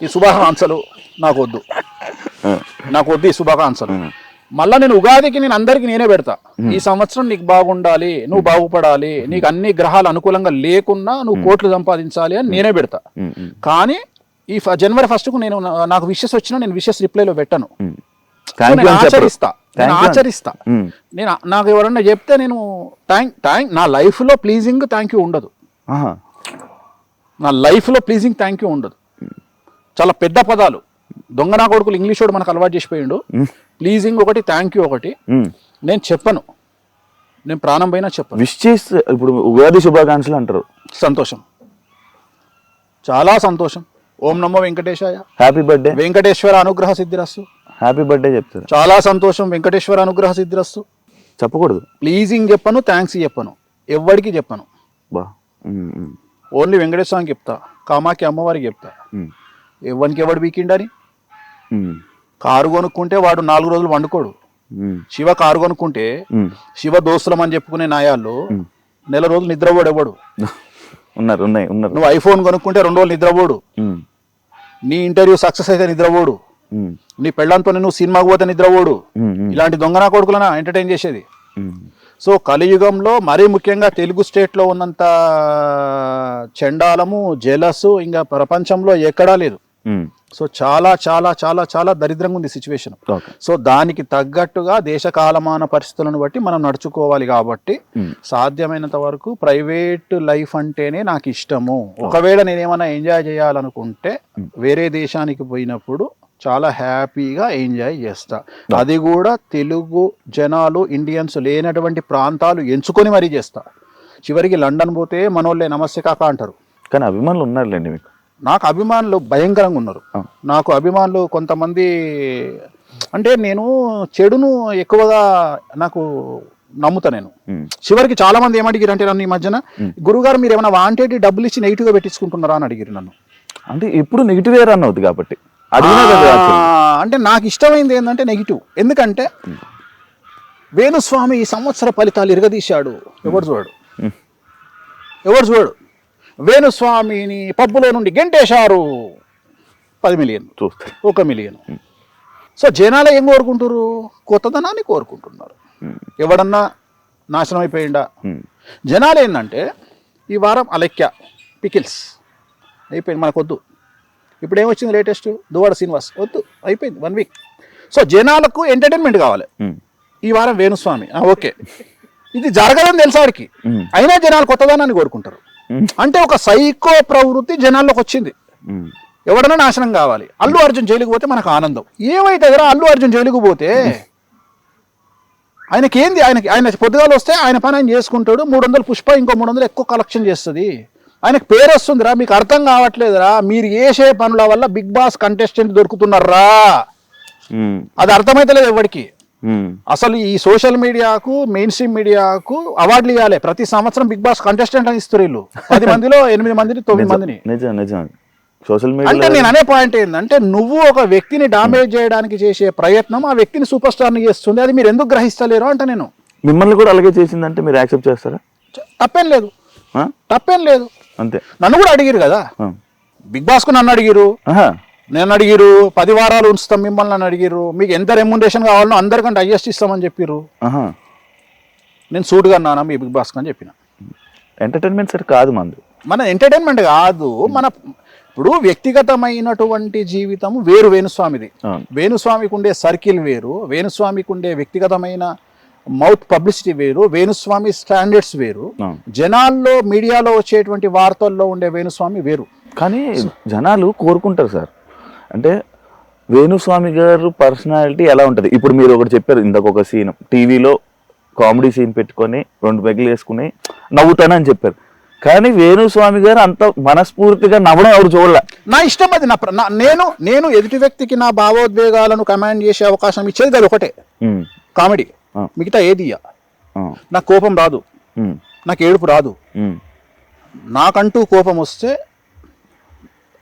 Speaker 3: ఈ శుభాకాంక్షలు నాకు వద్దు ఈ శుభాకాంక్షలు. మళ్ళీ నేను ఉగాదికి నేను అందరికి నేనే పెడతా, ఈ సంవత్సరం నీకు బాగుండాలి, నువ్వు బాగుపడాలి, నీకు అన్ని గ్రహాలు అనుకూలంగా లేకున్నా నువ్వు కోట్లు సంపాదించాలి అని నేనే పెడతా. కానీ ఈ జనవరి 1కు నేను నాకు విషెస్ వచ్చినా నేను విషెస్ రిప్లైలో పెట్టను. ఆచరిస్తా. నేను నాకు ఎవరన్నా చెప్తే నేను థ్యాంక్ నా లైఫ్లో ప్లీజింగ్ థ్యాంక్ యూ ఉండదు. నా లైఫ్లో ప్లీజింగ్ థ్యాంక్ యూ ఉండదు. చాలా పెద్ద పదాలు దొంగ నా కొడుకులు ఇంగ్లీష్ వాడు మనకు అలవాటు చేసిపోయిండు. ప్లీజింగ్ ఒకటి, థ్యాంక్ యూ ఒకటి నేను చెప్పను. నేను ప్రాణం పైన చెప్పను.
Speaker 2: విష్ చేస్తే ఇప్పుడు ఉగాది శుభాకాంక్షలు అంటారు.
Speaker 3: సంతోషం, చాలా సంతోషం. ఓం నమో వెంకటేశాయ,
Speaker 2: హ్యాపీ బర్త్డే,
Speaker 3: వెంకటేశ్వర అనుగ్రహ సిద్ధిరస్సు.
Speaker 2: హ్యాపీ బర్త్డే చెప్తారు.
Speaker 3: చాలా సంతోషం, వెంకటేశ్వర అనుగ్రహ సిద్ధిరస్సు.
Speaker 2: చెప్పకూడదు.
Speaker 3: ప్లీజింగ్ చెప్పను, థ్యాంక్స్ చెప్పను, ఎవ్వడికి చెప్పను. ఓన్లీ వెంకటేశ్వరానికి చెప్తా, కామాకి అమ్మవారికి చెప్తా. ఎవరికి ఎవడు వీకిండని. కారు కొనుక్కుంటే వాడు 4 రోజులు వండుకోడు. శివ కారు కొనుక్కుంటే శివ దోస్తులం అని చెప్పుకునే నాయాళ్ళు 4 రోజులు నిద్రపోడు ఎవడు.
Speaker 2: ఉన్నాయి.
Speaker 3: నువ్వు ఐఫోన్ కొనుక్కుంటే 2 రోజులు నిద్రపోడు. నీ ఇంటర్వ్యూ సక్సెస్ అయితే నిద్రపోడు. నీ పెళ్ళంతో నువ్వు సినిమాకు పోతే నిద్రపోడు. ఇలాంటి దొంగనా కొడుకులనా ఎంటర్టైన్ చేసేది. సో కలియుగంలో మరీ ముఖ్యంగా తెలుగు స్టేట్లో ఉన్నంత చండాలము, జెలస్ ఇంకా ప్రపంచంలో ఎక్కడా లేదు. సో చాలా చాలా చాలా చాలా దరిద్రంగా ఉంది సిచ్యువేషన్. సో దానికి తగ్గట్టుగా దేశ కాలమాన పరిస్థితులను బట్టి మనం నడుచుకోవాలి. కాబట్టి సాధ్యమైనంత వరకు ప్రైవేట్ లైఫ్ అంటేనే నాకు ఇష్టము. ఒకవేళ నేనేమన్నా ఎంజాయ్ చేయాలనుకుంటే వేరే దేశానికి పోయినప్పుడు చాలా హ్యాపీగా ఎంజాయ్ చేస్తా. అది కూడా తెలుగు జనాలు, ఇండియన్స్ లేనటువంటి ప్రాంతాలు ఎంచుకొని మరీ చేస్తా. చివరికి లండన్ పోతే మనోళ్ళే నమస్తే కాక అంటారు.
Speaker 2: కానీ అభిమానులు ఉన్నారులేండి మీకు.
Speaker 3: నాకు అభిమానులు భయంకరంగా ఉన్నారు. నాకు అభిమానులు కొంతమంది అంటే నేను చెడును ఎక్కువగా నాకు నమ్ముతా. నేను చివరికి చాలా మంది ఏమడిగిరు అంటే నన్ను ఈ మధ్యన, గురుగారు మీరు ఏమైనా వాంటెడ్ డబ్బులు ఇచ్చి నెగిటివ్గా పెట్టించుకుంటున్నారా అని అడిగిరు నన్ను.
Speaker 2: అంటే ఎప్పుడు నెగిటివ్ రన్ అవుతుంది కాబట్టి
Speaker 3: అంటే నాకు ఇష్టమైంది ఏంటంటే నెగిటివ్. ఎందుకంటే వేణుస్వామి ఈ సంవత్సర ఫలితాలు ఇరగదీశాడు, ఎవడు చూడు. వేణుస్వామిని పబ్బులో నుండి గెంటేశారు, 10 మిలియన్, 1 మిలియన్. సో జనాలు ఏం కోరుకుంటారు? కొత్తదనాన్ని కోరుకుంటున్నారు. ఎవడన్నా నాశనం అయిపోయిందా? జనాలు ఏంటంటే ఈ వారం అలెక్య పికిల్స్ అయిపోయింది, మనకు వద్దు. ఇప్పుడు ఏమొచ్చింది లేటెస్ట్? దువ్వాడ శ్రీనివాస్ వద్దు, అయిపోయింది 1 వీక్. సో జనాలకు ఎంటర్టైన్మెంట్ కావాలి. ఈ వారం వేణుస్వామి, ఓకే, ఇది జరగదని తెలుసు వాడికి, అయినా జనాలు కొత్తదనాన్ని కోరుకుంటారు. అంటే ఒక సైకో ప్రవృత్తి జనాల్లోకి వచ్చింది. ఎవడన్నా నాశనం కావాలి. అల్లు అర్జున్ జైలుకు పోతే మనకు ఆనందం. ఏమైతే అల్లు అర్జున్ జైలుకు పోతే ఆయనకేంది? ఆయన పొద్దుగాలు వస్తే ఆయన పని ఆయన చేసుకుంటాడు. 300 పుష్ప, ఇంకో 300 ఎక్కువ కలెక్షన్ చేస్తుంది. ఆయనకు పేరు వస్తుందిరా. మీకు అర్థం కావట్లేదురా, మీరు చేసే పనుల వల్ల బిగ్ బాస్ కంటెస్టెంట్ దొరుకుతున్నారా? అది అర్థమైతలేదు ఎవరికి. అసలు ఈ సోషల్ మీడియాకు మెయిన్ స్ట్రీమ్ మీడియాకు అవార్డులు ఇవ్వాలి. ప్రతి సంవత్సరం బిగ్ బాస్ కంటెస్టెంట్ అని ఇస్తారు వీళ్ళు. 10 మందిలో 8 మందిని 9 మందిని.
Speaker 2: నిజం సోషల్ మీడియా
Speaker 3: అంటే నేను అనే పాయింట్ ఏంటంటే నువ్వు ఒక వ్యక్తిని డామేజ్ చేయడానికి చేసే ప్రయత్నం ఆ వ్యక్తిని సూపర్ స్టార్ని చేస్తుంది. అది మీరు ఎందుకు గ్రహిస్తలేరు అంటే నేను
Speaker 2: మిమ్మల్ని కూడా అలాగే చేసిందంటే మీరు యాక్సెప్ట్ చేస్తారా?
Speaker 3: తప్పేం లేదు
Speaker 2: అంతే.
Speaker 3: నన్ను కూడా అడిగిరు కదా బిగ్ బాస్ కు, నన్ను అడిగిరు, నేను అడిగిరు 10 వారాలు ఉంచుతాం మిమ్మల్ని నన్ను అడిగిరు, మీకు ఎంత రెమ్యునరేషన్ కావాలనో అందరికంటే హైయెస్ట్ ఇస్తామని చెప్పిర్రు. నేను సూట్గా అన్నానా మీ బిగ్ బాస్ అని చెప్పిన.
Speaker 2: ఎంటర్టైన్మెంట్ సార్ కాదు మన
Speaker 3: ఎంటర్టైన్మెంట్ కాదు, మన ఇప్పుడు వ్యక్తిగతమైనటువంటి జీవితం వేరు వేణుస్వామిది. వేణుస్వామికి ఉండే సర్కిల్ వేరు, వేణుస్వామికి ఉండే వ్యక్తిగతమైన మౌత్ పబ్లిసిటీ వేరు, వేణుస్వామి స్టాండర్డ్స్ వేరు, జనాల్లో మీడియాలో వచ్చేటువంటి వార్తల్లో ఉండే వేణుస్వామి వేరు.
Speaker 2: కానీ జనాలు కోరుకుంటారు సార్, అంటే వేణుస్వామి గారు పర్సనాలిటీ ఎలా ఉంటుంది. ఇప్పుడు మీరు ఒకటి చెప్పారు ఇందాక, ఒక సీన్ టీవీలో కామెడీ సీన్ పెట్టుకొని 2 పెగ్గులు వేసుకుని నవ్వుతానని చెప్పారు. కానీ వేణుస్వామి గారు అంత మనస్ఫూర్తిగా నవ్వడం ఎవరు చూడలే.
Speaker 3: నా ఇష్టం అది. నేను ఎదుటి వ్యక్తికి నా భావోద్వేగాలను కమాండ్ చేసే అవకాశం ఇచ్చేది అది ఒకటే, కామెడీ. మిగతా ఏది నాకు కోపం రాదు, నాకు ఏడుపు రాదు. నాకంటూ కోపం వస్తే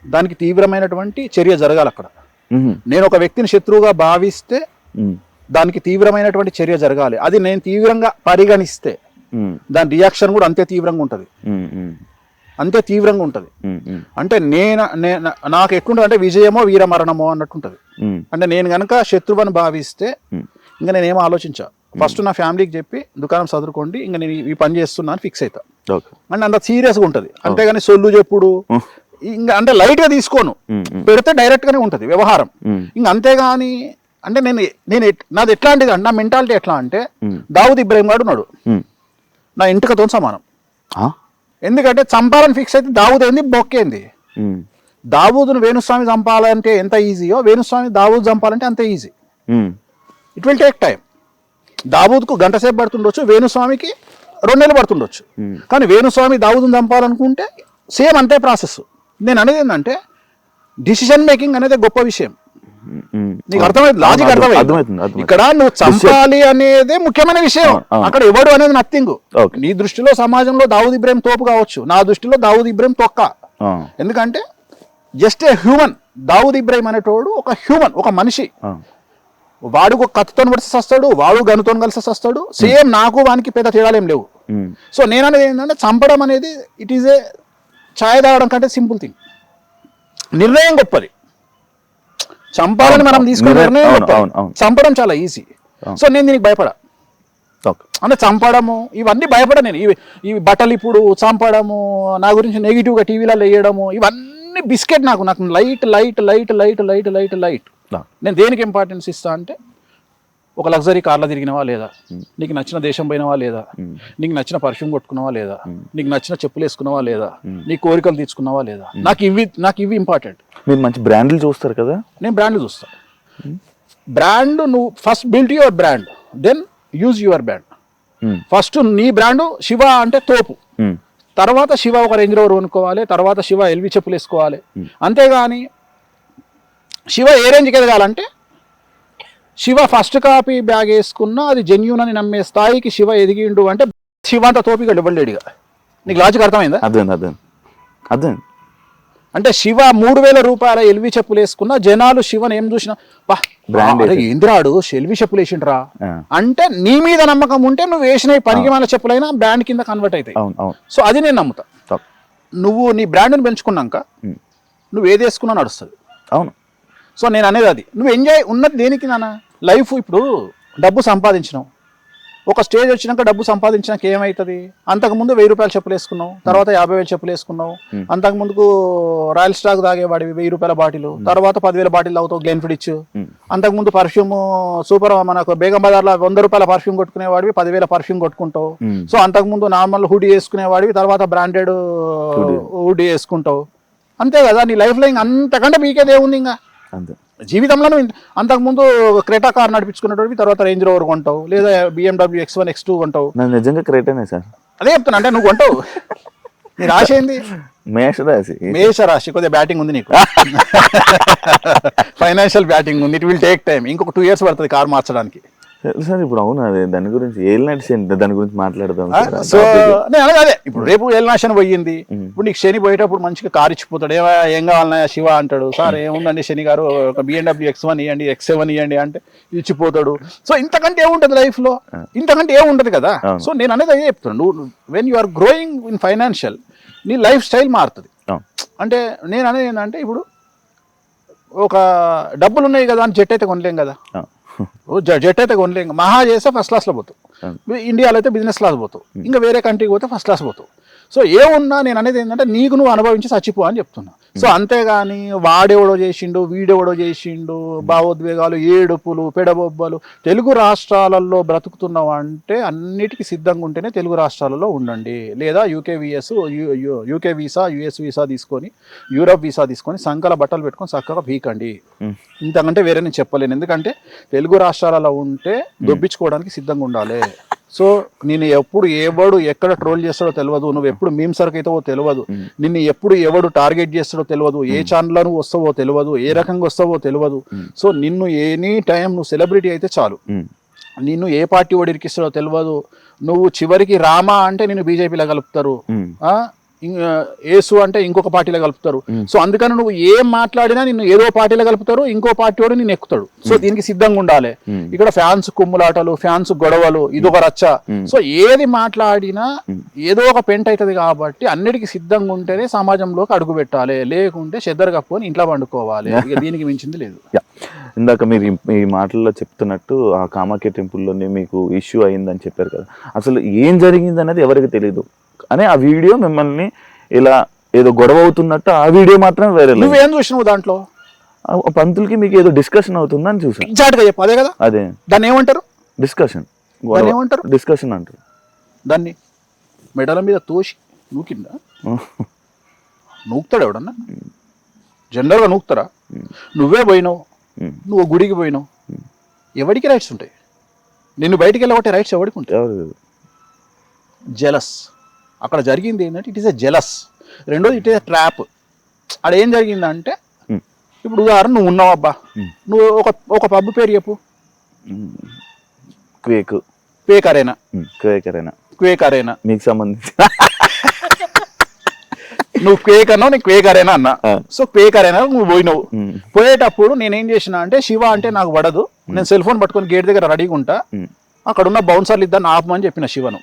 Speaker 3: దానికి తీవ్రమైనటువంటి చర్య జరగాలి అక్కడ. నేను ఒక వ్యక్తిని శత్రువుగా భావిస్తే దానికి తీవ్రమైనటువంటి చర్య జరగాలి. అది నేను తీవ్రంగా పరిగణిస్తే దాని రియాక్షన్ కూడా అంతే తీవ్రంగా ఉంటుంది. అంటే నాకు ఎట్లుంటుంది అంటే విజయమో వీరమరణమో అన్నట్టుంటది. అంటే నేను గనక శత్రువుని భావిస్తే ఇంకా నేనేమో ఆలోచించా, ఫస్ట్ నా ఫ్యామిలీకి చెప్పి దుకాణం చదువుకోండి, ఇంకా నేను ఈ పని చేస్తున్నాను ఫిక్స్ అవుతా. అంటే అంత సీరియస్గా ఉంటుంది. అంతేగాని సొల్లు చెప్పుడు ఇంకా అంటే లైట్ గా తీసుకోను, పెడితే డైరెక్ట్ గానే ఉంటది వ్యవహారం. ఇంకా అంతేగాని అంటే నేను నాది ఎట్లాంటిది అంటే, నా మెంటాలిటీ ఎట్లా అంటే దావుద్ ఇబ్రాహిం గారు ఉన్నాడు, నా ఇంటికతో సమానం. ఎందుకంటే చంపాలని ఫిక్స్ అయితే దావుద్ ఏంది బొక్కేంది. దావూదును వేణుస్వామి చంపాలంటే ఎంత ఈజీయో వేణుస్వామి దావూద్ చంపాలంటే అంతే easy. It will take time. దావూద్కు గంట సేపు పడుతుండొచ్చు, వేణుస్వామికి 2 నెలలు పడుతుండొచ్చు. కానీ వేణుస్వామి దావూదును చంపాలనుకుంటే సేమ్ అంతే ప్రాసెస్. నేను అనేది ఏంటంటే డిసిషన్ మేకింగ్ అనేది గొప్ప విషయం. నీకు అర్థమైంది, లాజిక్ అర్థమైంది. ఇక్కడ నువ్వు చంపాలి అనేది ముఖ్యమైన విషయం, అక్కడ ఎవడు అనేది నథింగ్. నీ దృష్టిలో సమాజంలో దావూద్ ఇబ్రాహిం తోపు కావచ్చు, నా దృష్టిలో దావూద్ ఇబ్రాహిం తొక్క. ఎందుకంటే just a human. Dawood Ibrahim అనేటోడు ఒక హ్యూమన్, ఒక మనిషి. వాడు ఒక కత్తితో కలిసి వస్తాడు, వాడు గనుతో కలిసి వస్తాడు. సేమ్ నాకు వానికి పెద్ద తేడాలు ఏం లేవు. సో నేను అనేది ఏంటంటే చంపడం అనేది ఇట్ ఈజ్ ఏ ఛాయ్ తాగడం కంటే సింపుల్ థింగ్. నిర్ణయం గొప్పది, చంపాలని మనం తీసుకునే నిర్ణయం గొప్పది, చంపడం చాలా ఈజీ. సో నేను దీనికి భయపడా. అంటే చంపడము ఇవన్నీ భయపడా నేను. ఇవి బట్టలు ఇప్పుడు చంపడము, నా గురించి నెగిటివ్గా టీవీలలో వేయడము, ఇవన్నీ బిస్కెట్. నాకు light light light light light light light. నేను దేనికి ఇంపార్టెన్స్ ఇస్తా అంటే, ఒక లగ్జరీ కార్లో తిరిగినవా లేదా, నీకు నచ్చిన దేశం పోయినవా లేదా, నీకు నచ్చిన పర్ఫ్యూమ్ కొట్టుకున్నావా లేదా, నీకు నచ్చిన చెప్పులు వేసుకున్నావా లేదా, నీ కోరికలు తీర్చుకున్నావా లేదా, నాకు ఇవి ఇంపార్టెంట్.
Speaker 2: మీరు మంచి బ్రాండ్లు చూస్తారు కదా.
Speaker 3: నేను బ్రాండ్లు చూస్తా. బ్రాండ్ నువ్వు first build your brand, then use your brand. First నీ బ్రాండ్ శివ అంటే తోపు, తర్వాత శివ ఒక రేంజ్ రోవర్ కొనుక్కోవాలి, తర్వాత శివ ఎల్వి చెప్పులు వేసుకోవాలి. అంతేగాని శివ ఏ రేంజ్కి ఎదగాలంటే శివ ఫస్ట్ కాపీ బ్యాగ్ వేసుకున్నా అది జెన్యూన్ అని నమ్మే స్థాయికి శివ ఎదిగిండు అంటే శివ అంత తోపిగా ఇవ్వలేడుగా. నీకు లాజిక్ అర్థమైందా?
Speaker 2: అర్థం.
Speaker 3: అంటే శివ 3,000 రూపాయల ఎల్వి చెప్పులు వేసుకున్నా జనాలు శివని ఏం చూసినా ఇంద్రాడు ఎల్వి చెప్పులు వేసిండ్రా అంటే నీ మీద నమ్మకం ఉంటే నువ్వు వేసిన పనికి మన చెప్పులైనా బ్రాండ్ కింద కన్వర్ట్ అవుతాయి. సో అది నేను నమ్ముతా. నువ్వు నీ బ్రాండ్ని పెంచుకున్నాక నువ్వు ఏది వేసుకున్నా నడుస్తుంది.
Speaker 2: అవును.
Speaker 3: సో నేను అనేది అది. నువ్వు ఎంజాయ్ ఉన్నది దేనికి నాన్న? లైఫ్ ఇప్పుడు డబ్బు సంపాదించినావు, ఒక స్టేజ్ వచ్చినాక డబ్బు సంపాదించినాక ఏమవుతుంది? అంతకుముందు 1,000 రూపాయల చెప్పులు వేసుకున్నావు, తర్వాత 50,000 చెప్పులు వేసుకున్నావు. అంతకుముందుకు రాయల్ స్టాక్ తాగేవాడివి 1,000 రూపాయల బాటిల్, తర్వాత 10,000 బాటిల్ తాగుతావు గ్లెన్ఫిడిచ్. అంతకుముందు పర్ఫ్యూమ్ సూపర్ మనకు బేగం బజార్లో 100 రూపాయల పర్ఫ్యూమ్ కొట్టుకునేవాడివి 10,000 పర్ఫ్యూమ్ కొట్టుకుంటావు. సో అంతకుముందు నార్మల్ హుడీ వేసుకునేవాడివి, తర్వాత బ్రాండెడ్ హుడీ వేసుకుంటావు. అంతే కదా నీ లైఫ్లో. ఇంకా అంతకంటే మీకేది ఏముంది ఇంకా జీవితంలో? అంతకుముందు క్రెటా కార్ నడిపించుకునేటోడివి, తర్వాత రేంజ్ రోవర్ కొంటావు, లేదా BMW X1 X2 కొంటావు.
Speaker 2: నిజంగా క్రెటానే సార్.
Speaker 3: అదే చెప్తున్నా, అంటే నువ్వు కొంటావు. నీ రాశి ఏంది? మేషరాశి. కొద్దిగా బ్యాటింగ్ ఉంది నీకు, ఫైనాన్షియల్ బ్యాటింగ్ ఉంది. It will take time. ఇంకొక 2 years పడుతుంది కార్ మార్చడానికి.
Speaker 2: సార్ ఇప్పుడు అవును అదే దాని గురించి ఏలినాటి దాని గురించి మాట్లాడదాం సార్.
Speaker 3: సో నేను అదే ఇప్పుడు రేపు ఏలినాశనం పోయింది, ఇప్పుడు నీకు శని పోయేటప్పుడు మంచిగా కారు ఇచ్చిపోతాడు, ఏం కావాలన్నా శివ అంటాడు, సార్ ఏముందండి శని గారు ఒక BMW X1 ఇవ్వండి, X7 ఇవ్వండి అంటే ఇచ్చిపోతాడు. సో ఇంతకంటే ఏముంటది లైఫ్ లో, ఇంతకంటే ఏముంటది కదా. సో నేను అనేది అదే చెప్తాను, నువ్వు when you are growing in financial నీ లైఫ్ స్టైల్ మారుతుంది. అంటే నేను అనేది ఏంటంటే ఇప్పుడు ఒక డబ్బులు ఉన్నాయి కదా అని జెట్ అయితే కొనలేం కదా, జెట్ అయితే కొనలేం, మహా చేస్తే ఫస్ట్ క్లాస్లో పోతావు, ఇండియాలో అయితే బిజినెస్ క్లాస్ పోతావు, ఇంకా వేరే కంట్రీకి పోతే ఫస్ట్ క్లాస్ పోతావు. సో ఏమున్నా నేను అనేది ఏంటంటే నీకు నువ్వు అనుభవించి చచ్చిపో అని చెప్తున్నా. సో అంతేగాని వాడెవడో చేసిండు వీడెవడో చేసిండు భావోద్వేగాలు ఏడుపులు పెడబొబ్బలు. తెలుగు రాష్ట్రాలలో బ్రతుకుతున్నావు అంటే అన్నిటికీ సిద్ధంగా ఉంటేనే తెలుగు రాష్ట్రాలలో ఉండండి, లేదా యూకే వీసా US వీసా తీసుకొని యూరప్ వీసా తీసుకొని సంకల బట్టలు పెట్టుకొని చక్కగా పీకండి. ఇంతకంటే వేరే నేను చెప్పలేను, ఎందుకంటే తెలుగు రాష్ట్రాలలో ఉంటే దొబ్బించుకోవడానికి సిద్ధంగా ఉండాలి. సో నేను ఎప్పుడు ఎవడు ఎక్కడ ట్రోల్ చేస్తాడో తెలియదు, నువ్వు ఎప్పుడు మీమ్ సర్క్ అవుతావో తెలియదు, నిన్ను ఎప్పుడు ఎవడు టార్గెట్ చేస్తాడో తెలియదు, ఏ ఛానల్లో నువ్వు వస్తావో తెలియదు, ఏ రకంగా వస్తావో తెలియదు. సో నిన్ను ఎనీ టైం నువ్వు సెలబ్రిటీ అయితే చాలు, నిన్ను ఏ పార్టీ వాడు ఇరికిస్తాడో తెలియదు. నువ్వు చివరికి రామా అంటే నిన్ను బీజేపీలో కలుపుతారు, ఏసు అంటే ఇంకొక పార్టీలో కలుపుతారు. సో అందుకని నువ్వు ఏం మాట్లాడినా నిన్ను ఏదో పార్టీలో కలుపుతారు, ఇంకో పార్టీ వాడు నిన్ను ఎక్కుతాడు. సో దీనికి సిద్ధంగా ఉండాలి. ఇక్కడ ఫ్యాన్స్ కుమ్ములాటలు, ఫ్యాన్స్ గొడవలు, ఇదొక రచ్చ. సో ఏది మాట్లాడినా ఏదో ఒక పెంట్ అవుతుంది కాబట్టి అన్నిటికీ సిద్ధంగా ఉంటేనే సమాజంలోకి అడుగు పెట్టాలి, లేకుంటే చెద్దరు కప్పుకొని ఇంట్లో పండుకోవాలి. ఇక దీనికి మించింది లేదు.
Speaker 2: ఇందాక మీరు ఈ మాటల్లో చెప్తున్నట్టు ఆ కామాఖ్య టెంపుల్లోనే మీకు ఇష్యూ అయిందని చెప్పారు కదా, అసలు ఏం జరిగింది అనేది ఎవరికి తెలియదు అని ఆ వీడియో మిమ్మల్ని ఇలా ఏదో గొడవ అవుతున్నట్టు ఆ వీడియో మాత్రం వేరే.
Speaker 3: నువ్వేం చూసినావు దాంట్లో?
Speaker 2: పంతులకి మీకు ఏదో డిస్కషన్ అవుతుందని చూసాను.
Speaker 3: ఎగ్జాక్ట్గా చెప్పు, అదే కదా.
Speaker 2: అదే
Speaker 3: దాన్ని ఏమంటారు?
Speaker 2: డిస్కషన్.
Speaker 3: ఏమంటారు?
Speaker 2: డిస్కషన్ అంటారు.
Speaker 3: దాన్ని మెడల మీద తోసి నూకిందా? నూకుతాడు ఎవడన్నా? జనరల్గా నూకుతారా? నువ్వే పోయినావు, నువ్వు గుడికి పోయినావు, ఎవరికి రైట్స్ ఉంటాయి? నిన్ను బయటికి వెళ్ళబట్టే రైట్స్ ఎవరికి ఉంటాయి? జెలస్. అక్కడ జరిగింది ఏంటంటే ఇట్ ఈస్ ఎ జెలస్. రెండోది ఇట్ ఈస్ ఎ ట్రాప్. అక్కడ ఏం జరిగిందంటే ఇప్పుడు ఉదాహరణ నువ్వు ఉన్నావు అబ్బా, నువ్వు ఒక పబ్ పేరు చెప్పు. క్వేక్ అరేనా
Speaker 2: మీకు సంబంధించి
Speaker 3: నువ్వు క్వేక్ అన్నావు, నేను క్వేక్ అరేనా అన్నా. సో క్వేక్ అరేనా నువ్వు పోయినావు. పోయేటప్పుడు నేనేం చేసిన అంటే శివ అంటే నాకు పడదు, నేను సెల్ ఫోన్ పట్టుకొని గేట్ దగ్గర రెడీగా ఉంటా, అక్కడ ఉన్న బౌన్సర్లు ఇద్దరు ఆపమని చెప్పిన శివను,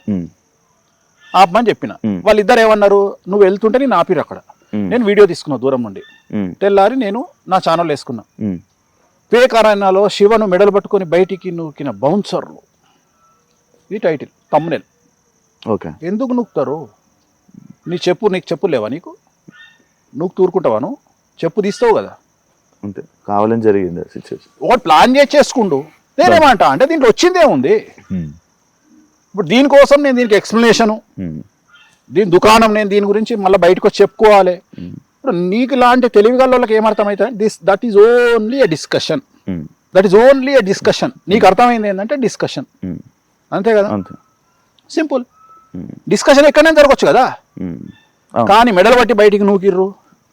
Speaker 3: ఆపమని చెప్పిన. వాళ్ళిద్దరు ఏమన్నారు, నువ్వు వెళ్తుంటే నేను ఆపిరు అక్కడ, నేను వీడియో తీసుకున్నా దూరం నుండి. తెల్లారి నేను నా ఛానల్ వేసుకున్నా, క్వేక్ అరేనాలో శివను మెడలు పట్టుకొని బయటికి నూకిన బౌన్సర్లు, ఇది టైటిల్ థంబ్నెయిల్.
Speaker 2: ఓకే.
Speaker 3: ఎందుకు నూకుతారు? నీకు చెప్పు లేవా? నీకు నువ్వు తూరుకుంటావా? నువ్వు చెప్పు తీస్తావు కదా,
Speaker 2: అంతే. కావాలని జరిగింది సిచ్యువేషన్.
Speaker 3: ఒకటి ప్లాన్ చేసుకుంటూ నేనేమంటా అంటే దీంట్లో వచ్చిందే ఉంది. ఇప్పుడు దీనికోసం నేను దీనికి ఎక్స్ప్లెనేషను, దీని దుకాణం, నేను దీని గురించి మళ్ళీ బయటకు వచ్చి చెప్పుకోవాలి. ఇప్పుడు నీకు లాంటి తెలివిగల వాళ్ళకి ఏమర్థమవుతుంది? That is only a discussion. నీకు అర్థమైంది ఏంటంటే డిస్కషన్, అంతే కదా, సింపుల్. డిస్కషన్ ఎక్కడైనా జరగవచ్చు కదా. కానీ మెడలు పట్టి బయటికి నూకిర్రు,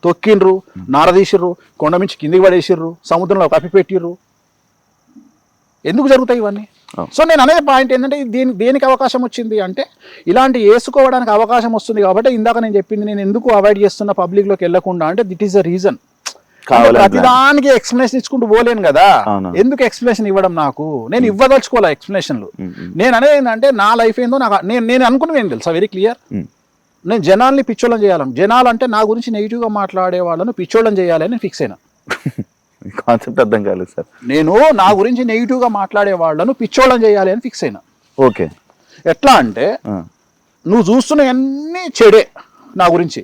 Speaker 3: తొక్కిండ్రు, నారదీసిర్రు, కొండ మించి కిందికి పడేసిర్రు, సముద్రంలో కప్పిపెట్టిర్రు. ఎందుకు జరుగుతాయి ఇవన్నీ? సో నేను అనే పాయింట్ ఏంటంటే దేనికి అవకాశం వచ్చింది అంటే ఇలాంటి వేసుకోవడానికి అవకాశం వస్తుంది కాబట్టి ఇందాక నేను చెప్పింది, నేను ఎందుకు అవాయిడ్ చేస్తున్న పబ్లిక్లోకి వెళ్ళకుండా అంటే దిట్ ఈస్ ద రీజన్. ప్రతిదానికి ఎక్స్ప్లెనేషన్ ఇచ్చుకుంటూ పోలేను కదా. ఎందుకు ఎక్స్ప్లెనేషన్ ఇవ్వడం? నాకు నేను ఇవ్వదలుచుకోవాలి ఎక్స్ప్లెనేషన్లు. నేను అనేది ఏంటంటే నా లైఫ్ ఏందో నాకు నేను అనుకున్నది ఏం తెలుసా, వెరీ క్లియర్. నేను జనాల్ని పిచ్చోళ్ళని చేయాలని, జనాలు అంటే నా గురించి నెగిటివ్గా మాట్లాడే వాళ్ళను పిచ్చోళ్ళని చేయాలని ఫిక్స్ అయినా.
Speaker 2: కాన్సెప్ట్ అర్థం కాలేదు సార్.
Speaker 3: నేను నా గురించి నెగిటివ్గా మాట్లాడే వాళ్ళను పిచ్చోళ్ళని చేయాలి అని ఫిక్స్ అయినా.
Speaker 2: ఓకే.
Speaker 3: ఎట్లా అంటే నువ్వు చూస్తున్నవన్నీ చెడే నా గురించి,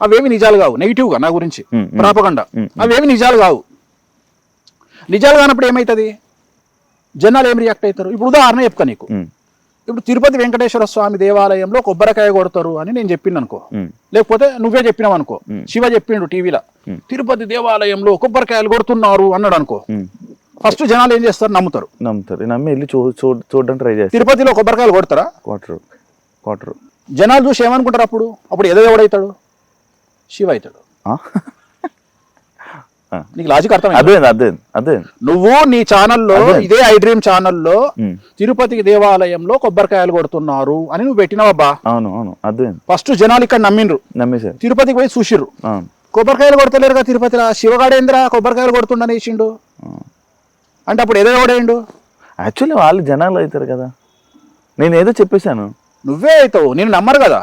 Speaker 3: అవేమి నిజాలు కావు. నెగిటివ్గా నా గురించి ప్రాపగండా, అవేమి నిజాలు కావు. నిజాలు కానప్పుడు ఏమవుతుంది? జనాలు ఏం రియాక్ట్ అవుతారు? ఇప్పుడు ఉదాహరణ చెప్తా నీకు. ఇప్పుడు తిరుపతి వెంకటేశ్వర స్వామి దేవాలయంలో కొబ్బరికాయ కొడతారు అని నేను చెప్పింది అనుకో, లేకపోతే నువ్వే చెప్పినావు అనుకో, శివ చెప్పిండు టీవీలో తిరుపతి దేవాలయంలో కొబ్బరికాయలు కొడుతున్నారు అన్నాడు అనుకో, ఫస్ట్ జనాలు ఏం చేస్తారు? నమ్ముతారు.
Speaker 2: నమ్మి వెళ్ళి చూడడానికి ట్రై చేస్తారు.
Speaker 3: తిరుపతిలో కొబ్బరికాయలు కొడతారా?
Speaker 2: కొట్టరు.
Speaker 3: జనాలు చూసి ఏమనుకుంటారు? అప్పుడు ఏదో ఎవడవుతాడు? శివ అవుతాడు. నీకు లాజిక్ అర్థమైంది?
Speaker 2: అదే అదే అదే
Speaker 3: నువ్వు నీ ఛానల్లో
Speaker 2: అదే.
Speaker 3: ఇదే ఐ డ్రీమ్ ఛానల్లో తిరుపతి దేవాలయంలో కొబ్బరికాయలు కొడుతున్నారు అని నువ్వు పెట్టినావబ్బా.
Speaker 2: అవును అవును అదే
Speaker 3: ఫస్ట్ జనాలు ఇక్కడ నమ్మిండ్రు,
Speaker 2: నమ్మేశారు.
Speaker 3: తిరుపతికి పోయి చూసిర్రు.
Speaker 2: అవును
Speaker 3: కొబ్బరికాయలు కొడతలేరుగా తిరుపతిలో, శివగాడేంద్ర కొబ్బరికాయలు కొడుతుండని వేసిండు అంటే అప్పుడు ఏదో ఎవడేండు?
Speaker 2: యాక్చువల్లీ వాళ్ళు జనాలు అవుతారు కదా. నేను ఏదో చెప్పేశాను,
Speaker 3: నువ్వే అవుతావు, నేను నమ్మరు కదా.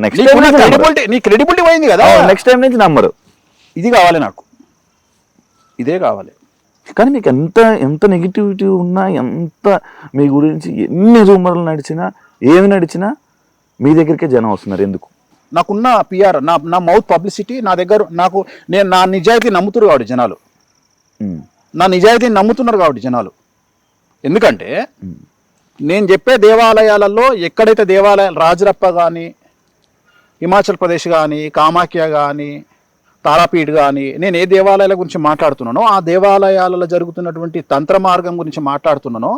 Speaker 2: నెక్స్ట్
Speaker 3: నీకు
Speaker 2: టైం
Speaker 3: నీ క్రెడిబిలిటీ పోయింది కదా.
Speaker 2: నెక్స్ట్ టైం నుంచి నమ్మరు.
Speaker 3: ఇది కావాలి నాకు, ఇదే కావాలి.
Speaker 2: కానీ మీకు ఎంత నెగిటివిటీ ఉన్నా, ఎంత మీ గురించి ఎన్ని రూమర్లు నడిచినా ఏమి నడిచినా మీ దగ్గరికే జనం వస్తున్నారు. ఎందుకు?
Speaker 3: నాకున్న పిఆర్, నా మౌత్ పబ్లిసిటీ నా దగ్గర, నేను నా నిజాయితీ నమ్ముతున్నారు కాబట్టి జనాలు, నా నిజాయితీని నమ్ముతున్నారు కాబట్టి జనాలు. ఎందుకంటే నేను చెప్పే దేవాలయాలలో ఎక్కడైతే దేవాలయాలు, రాజరప్ప కానీ, హిమాచల్ ప్రదేశ్ కానీ, కామాఖ్య కానీ, తారాపీఠ్ కానీ, నేను ఏ దేవాలయాల గురించి మాట్లాడుతున్నానో ఆ దేవాలయాలలో జరుగుతున్నటువంటి తంత్ర మార్గం గురించి మాట్లాడుతున్నానో,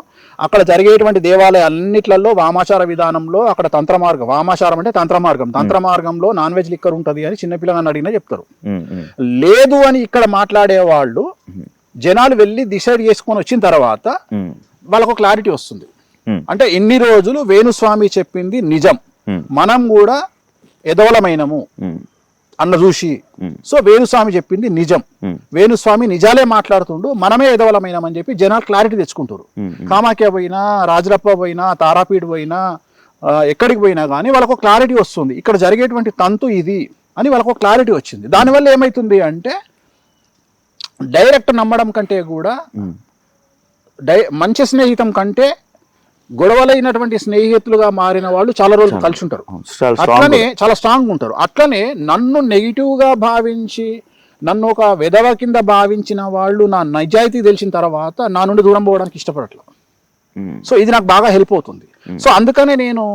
Speaker 3: అక్కడ జరిగేటువంటి దేవాలయాలన్నిట్లలో వామాచార విధానంలో అక్కడ తంత్ర మార్గం, వామాచారం అంటే తంత్ర మార్గం, తంత్ర మార్గంలో నాన్ వెజ్ లిక్కర్ ఉంటుంది అని చిన్నపిల్లగాన్ని అడిగినా చెప్తారు. లేదు అని ఇక్కడ మాట్లాడే వాళ్ళు జనాలు వెళ్ళి డిసైడ్ చేసుకొని వచ్చిన తర్వాత వాళ్ళకు క్లారిటీ వస్తుంది. అంటే ఇన్ని రోజులు వేణుస్వామి చెప్పింది నిజం, మనం కూడా ఎదవలమైనము అన్న చూసి, సో వేణుస్వామి చెప్పింది నిజం, వేణుస్వామి నిజాలే మాట్లాడుతుండు, మనమే ఎదవలమైనామని చెప్పి జనాలు క్లారిటీ తెచ్చుకుంటారు. కామాఖ్య పోయినా, రాజరప్ప పోయినా, తారాపీఠ్ పోయినా, ఎక్కడికి పోయినా కానీ వాళ్ళకు క్లారిటీ వస్తుంది, ఇక్కడ జరిగేటువంటి తంతు ఇది అని వాళ్ళకు క్లారిటీ వచ్చింది. దానివల్ల ఏమవుతుంది అంటే డైరెక్ట్ నమ్మడం కంటే కూడా మంచి స్నేహితం కంటే గొడవలైనటువంటి స్నేహితులుగా మారిన వాళ్ళు చాలా రోజులు కలిసి ఉంటారు, అట్లనే చాలా స్ట్రాంగ్ ఉంటారు. అట్లనే నన్ను నెగిటివ్ గా భావించి, నన్ను ఒక వెధవ కింద భావించిన వాళ్ళు నా నిజాయితీ తెలిసిన తర్వాత నా నుండి దూరం పోవడానికి ఇష్టపడట్లేదు. సో ఇది నాకు బాగా హెల్ప్ అవుతుంది. సో అందుకనే నేను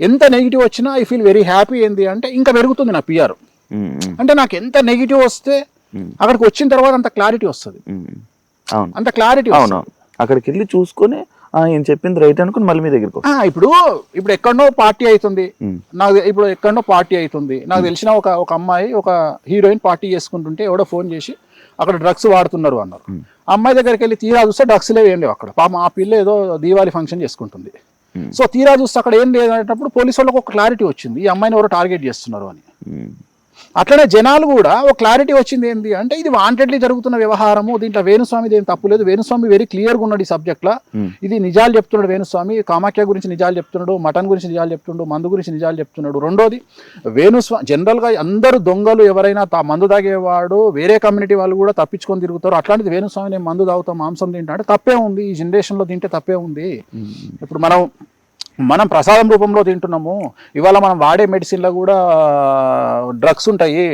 Speaker 3: ఎంత నెగిటివ్ వచ్చినా ఐ ఫీల్ వెరీ హ్యాపీ. ఏంది అంటే ఇంకా పెరుగుతుంది నా పిఆర్. అంటే నాకు ఎంత నెగిటివ్ వస్తే అక్కడికి వచ్చిన తర్వాత అంత క్లారిటీ వస్తుంది, అంత క్లారిటీ.
Speaker 2: అవును, అక్కడికి వెళ్ళి చూసుకొని ఏం చెప్పింది రైట్ అనుకుని మళ్ళీ మీ దగ్గరికి.
Speaker 3: ఇప్పుడు ఎక్కడో పార్టీ అవుతుంది నాకు, ఇప్పుడు ఎక్కడో పార్టీ అవుతుంది నాకు తెలిసిన ఒక అమ్మాయి, ఒక హీరోయిన్ పార్టీ చేసుకుంటుంటే ఎవడో ఫోన్ చేసి అక్కడ డ్రగ్స్ వాడుతున్నారు అన్నారు. అమ్మాయి దగ్గరికి వెళ్ళి తీరా చూస్తే డ్రగ్స్ లేవు, ఏం లేవు అక్కడ. పాపం ఆ పిల్ల ఏదో దీవాళి ఫంక్షన్ చేసుకుంటుంది. సో తీరా చూస్తే అక్కడ ఏం లేదనేటప్పుడు పోలీసు వాళ్ళకి ఒక క్లారిటీ వచ్చింది, ఈ అమ్మాయిని ఎవరో టార్గెట్ చేస్తున్నారు అని. అట్లనే జనాలు కూడా ఒక క్లారిటీ వచ్చింది, ఏంటి అంటే ఇది వాంటెడ్లీ జరుగుతున్న వ్యవహారము, దీంట్లో వేణుస్వామిది ఏం తప్పు లేదు, వేణుస్వామి వెరీ క్లియర్గా ఉన్నాడు ఈ సబ్జెక్ట్లో, ఇది నిజాలు చెప్తున్నాడు వేణుస్వామి, కామాఖ్య గురించి నిజాలు చెప్తున్నాడు, మటన్ గురించి నిజాలు చెప్తున్నాడు, మందు గురించి నిజాలు చెప్తున్నాడు. రెండోది వేణుస్వామి జనరల్గా అందరూ దొంగలు, ఎవరైనా మందు తాగేవాడు వేరే కమ్యూనిటీ వాళ్ళు కూడా తప్పించుకొని తిరుగుతారు. అట్లాంటిది వేణుస్వామి నేను మందు తాగుతాం, మాంసం తింటా అంటే తప్పే ఉంది, ఈ జనరేషన్లో తింటే తప్పే ఉంది. ఇప్పుడు మనం ప్రసాదం రూపంలో తింటున్నాము, ఇవాళ మనం వాడే మెడిసిన్లో కూడా డ్రగ్స్ ఉంటాయి,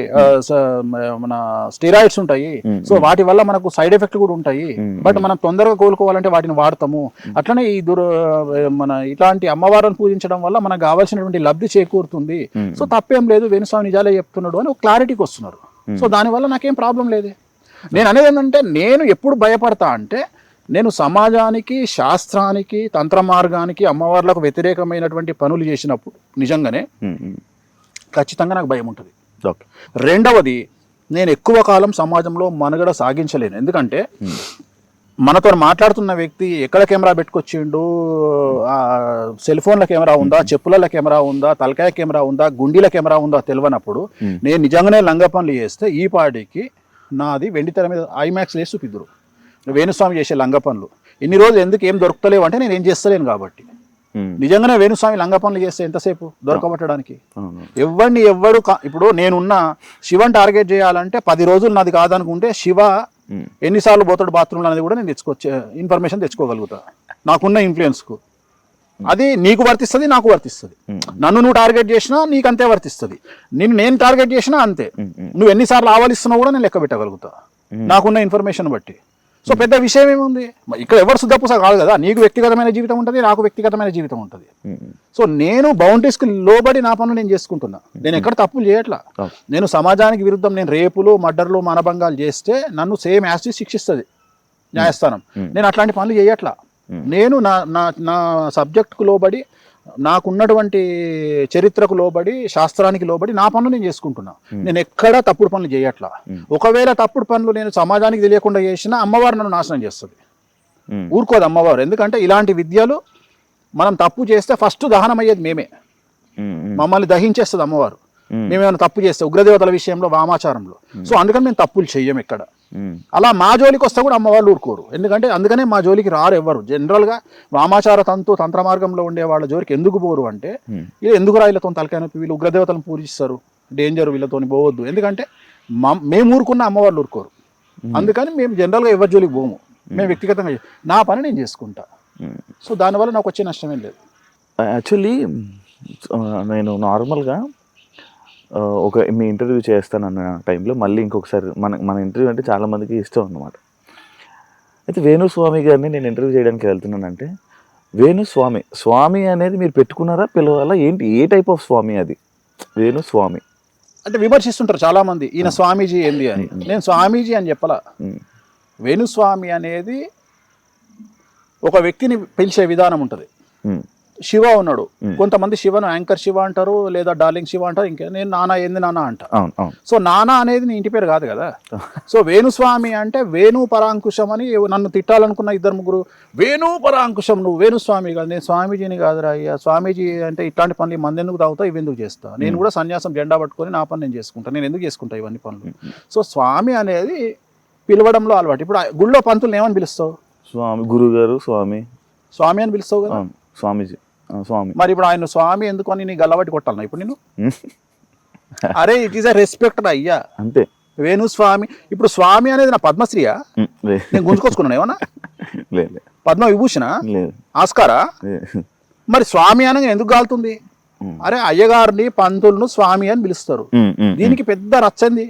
Speaker 3: మన స్టెరాయిడ్స్ ఉంటాయి. సో వాటి వల్ల మనకు సైడ్ ఎఫెక్ట్ కూడా ఉంటాయి, బట్ మనం తొందరగా కోలుకోవాలంటే వాటిని వాడతాము. అట్లనే ఈ మన ఇట్లాంటి అమ్మవారిని పూజించడం వల్ల మనకు కావాల్సినటువంటి లబ్ధి చేకూరుతుంది. సో తప్పేం లేదు, వేణుస్వామి నిజాలే చెప్తున్నాడు అని ఒక క్లారిటీకి వస్తున్నారు. సో దానివల్ల నాకేం ప్రాబ్లం లేదు. నేను అనేది ఏంటంటే, నేను ఎప్పుడు భయపడతా అంటే, నేను సమాజానికి, శాస్త్రానికి, తంత్ర మార్గానికి, అమ్మవార్లకు వ్యతిరేకమైనటువంటి పనులు చేసినప్పుడు నిజంగానే ఖచ్చితంగా నాకు భయం ఉంటుంది. రెండవది, నేను ఎక్కువ కాలం సమాజంలో మనుగడ సాగించలేను. ఎందుకంటే మనతో మాట్లాడుతున్న వ్యక్తి ఎక్కడ కెమెరా పెట్టుకొచ్చిండు, సెల్ ఫోన్ల కెమెరా ఉందా, చెప్పుల కెమెరా ఉందా, తలకాయ కెమెరా ఉందా, గుండీల కెమెరా ఉందా తెలియనప్పుడు నేను నిజంగానే లంగ పనులు చేస్తే ఈ పార్టీకి నాది వెండి తెర మీద ఐమాక్స్ వేసి చూపిద్దురు. వేణుస్వామి చేసే లంగ పనులు ఇన్ని రోజులు ఎందుకు ఏం దొరుకుతలేవు అంటే నేను ఏం చేస్తలేను కాబట్టి. నిజంగానే వేణుస్వామి లంగ పనులు చేస్తే ఎంతసేపు దొరకబట్టడానికి? ఎవడు ఇప్పుడు నేనున్న శివని టార్గెట్ చేయాలంటే 10 రోజులు నాది కాదనుకుంటే శివ ఎన్నిసార్లు పోతాడు బాత్రూంలో అనేది కూడా నేను ఇన్ఫర్మేషన్ తెచ్చుకోగలుగుతా నాకున్న ఇన్ఫ్లుయెన్స్కు. అది నీకు వర్తిస్తుంది, నాకు వర్తిస్తుంది. నన్ను నువ్వు టార్గెట్ చేసినా నీకు అంతే వర్తిస్తుంది, నేను టార్గెట్ చేసినా అంతే. నువ్వు ఎన్నిసార్లు ఆవలిస్తున్నావు కూడా నేను లెక్క పెట్టగలుగుతా నాకున్న ఇన్ఫర్మేషన్ బట్టి. సో పెద్ద విషయం ఏముంది, ఇక్కడ ఎవరు శుద్ధపూస కాదు కదా. నీకు వ్యక్తిగతమైన జీవితం ఉంటుంది, నాకు వ్యక్తిగతమైన జీవితం ఉంటుంది. సో నేను బౌండరీస్కి లోబడి నా పనులు నేను చేసుకుంటున్నా, నేను ఎక్కడ తప్పులు చేయట్లా. నేను సమాజానికి విరుద్ధం నేను రేపులు, మర్డర్లు, మానభంగాలు చేస్తే నన్ను సేమ్ యాసిడ్ శిక్షిస్తుంది న్యాయస్థానం. నేను అట్లాంటి పనులు చేయట్లా. నేను నా సబ్జెక్ట్కు లోబడి నాకున్నటువంటి చరిత్రకు లోబడి శాస్త్రానికి లోబడి నా పనులు నేను చేసుకుంటున్నా. నేను ఎక్కడా తప్పుడు పనులు చేయట్లా. ఒకవేళ తప్పుడు పనులు నేను సమాజానికి తెలియకుండా చేసినా అమ్మవారు నన్ను నాశనం చేస్తుంది, ఊరుకోదు అమ్మవారు. ఎందుకంటే ఇలాంటి విద్యలు మనం తప్పు చేస్తే ఫస్ట్ దహనం అయ్యేది మేమే, మమ్మల్ని దహించేస్తుంది అమ్మవారు. మేమేమైనా తప్పు చేస్తే ఉగ్రదేవతల విషయంలో వామాచారంలో. సో అందుకని మేము తప్పులు చెయ్యం ఎక్కడ. అలా మా జోలికి వస్తే కూడా అమ్మవాళ్ళు ఊరుకోరు. అందుకనే మా జోలికి రారు ఎవ్వరు. జనరల్గా వామాచార తంత్ర మార్గంలో ఉండే వాళ్ళ జోలికి ఎందుకు పోరు అంటే, ఎందుకు రా వీళ్ళతో తలకాయ నొప్పి, వీళ్ళు ఉగ్రదేవతలను పూజిస్తారు, డేంజర్, వీళ్ళతో పోవద్దు. ఎందుకంటే మేము ఊరుకున్న అమ్మవాళ్ళు ఊరుకోరు. అందుకని మేము జనరల్గా ఎవరి జోలికి పోము. మేము వ్యక్తిగతంగా నా పని నేను చేసుకుంటా. సో దానివల్ల నాకు వచ్చే నష్టమేం లేదు.
Speaker 2: యాక్చువల్లీ నేను నార్మల్గా మీ ఇంటర్వ్యూ చేస్తానన్న టైంలో మళ్ళీ ఇంకొకసారి మన ఇంటర్వ్యూ అంటే చాలామందికి ఇష్టం అన్నమాట. అయితే వేణుస్వామి గారిని నేను ఇంటర్వ్యూ చేయడానికి వెళ్తున్నానంటే, స్వామి అనేది మీరు పెట్టుకున్నారా, పిలవాలా, ఏంటి, ఏ టైప్ ఆఫ్ స్వామి అది వేణుస్వామి?
Speaker 3: అంటే విమర్శిస్తుంటారు చాలామంది, ఈయన స్వామీజీ ఏంది అని. నేను స్వామీజీ అని చెప్పలా. వేణుస్వామి అనేది ఒక వ్యక్తిని పిలిచే విధానం ఉంటుంది. శివ ఉన్నాడు, కొంతమంది శివను యాంకర్ శివ అంటారు, లేదా డార్లింగ్ శివ అంటారు. ఇంకా నేను నానా ఏంది నానా అంట. సో నానా అనేది నీ ఇంటి పేరు కాదు కదా. సో వేణుస్వామి అంటే వేణు పరాంకుశం అని నన్ను తిట్టాలనుకున్న 2-3 వేణు పరాంకుశం, నువ్వు వేణుస్వామి కాదు, నేను స్వామీజీని కాదురా అయ్యా. స్వామీజీ అంటే ఇట్లాంటి పనులు మంది ఎందుకు తాగుతా, ఇవి ఎందుకు చేస్తా, నేను కూడా సన్యాసం జెండా పట్టుకొని నా పని నేను చేసుకుంటా, నేను ఎందుకు చేసుకుంటా ఇవన్నీ పనులు. సో స్వామి అనేది పిలవడంలో అలవాటు. ఇప్పుడు గుళ్ళో పంతులు ఏమని పిలుస్తావు?
Speaker 2: స్వామి, గురుగారు, స్వామి
Speaker 3: అని పిలుస్తావు కదా.
Speaker 2: స్వామీజీ, స్వామి.
Speaker 3: మరి ఇప్పుడు ఆయన స్వామి ఎందుకు అని నీ గల్లబట్టి కొట్టాలన్నా ఇప్పుడు నేను? అరే ఇట్ ఈస్ అ రెస్పెక్ట్ అయ్యా, అంతే. వేణుస్వామి, ఇప్పుడు స్వామి అనేది నా పద్మశ్రీయా? నేను గుంజుకొచ్చుకున్నాను ఏమన్నా? పద్మ విభూషణ, ఆస్కారా? మరి స్వామి అనగా ఎందుకు గాలుతుంది? అరే అయ్యగారిని పంతులను స్వామి అని పిలుస్తారు, దీనికి పెద్ద రచ్చంది.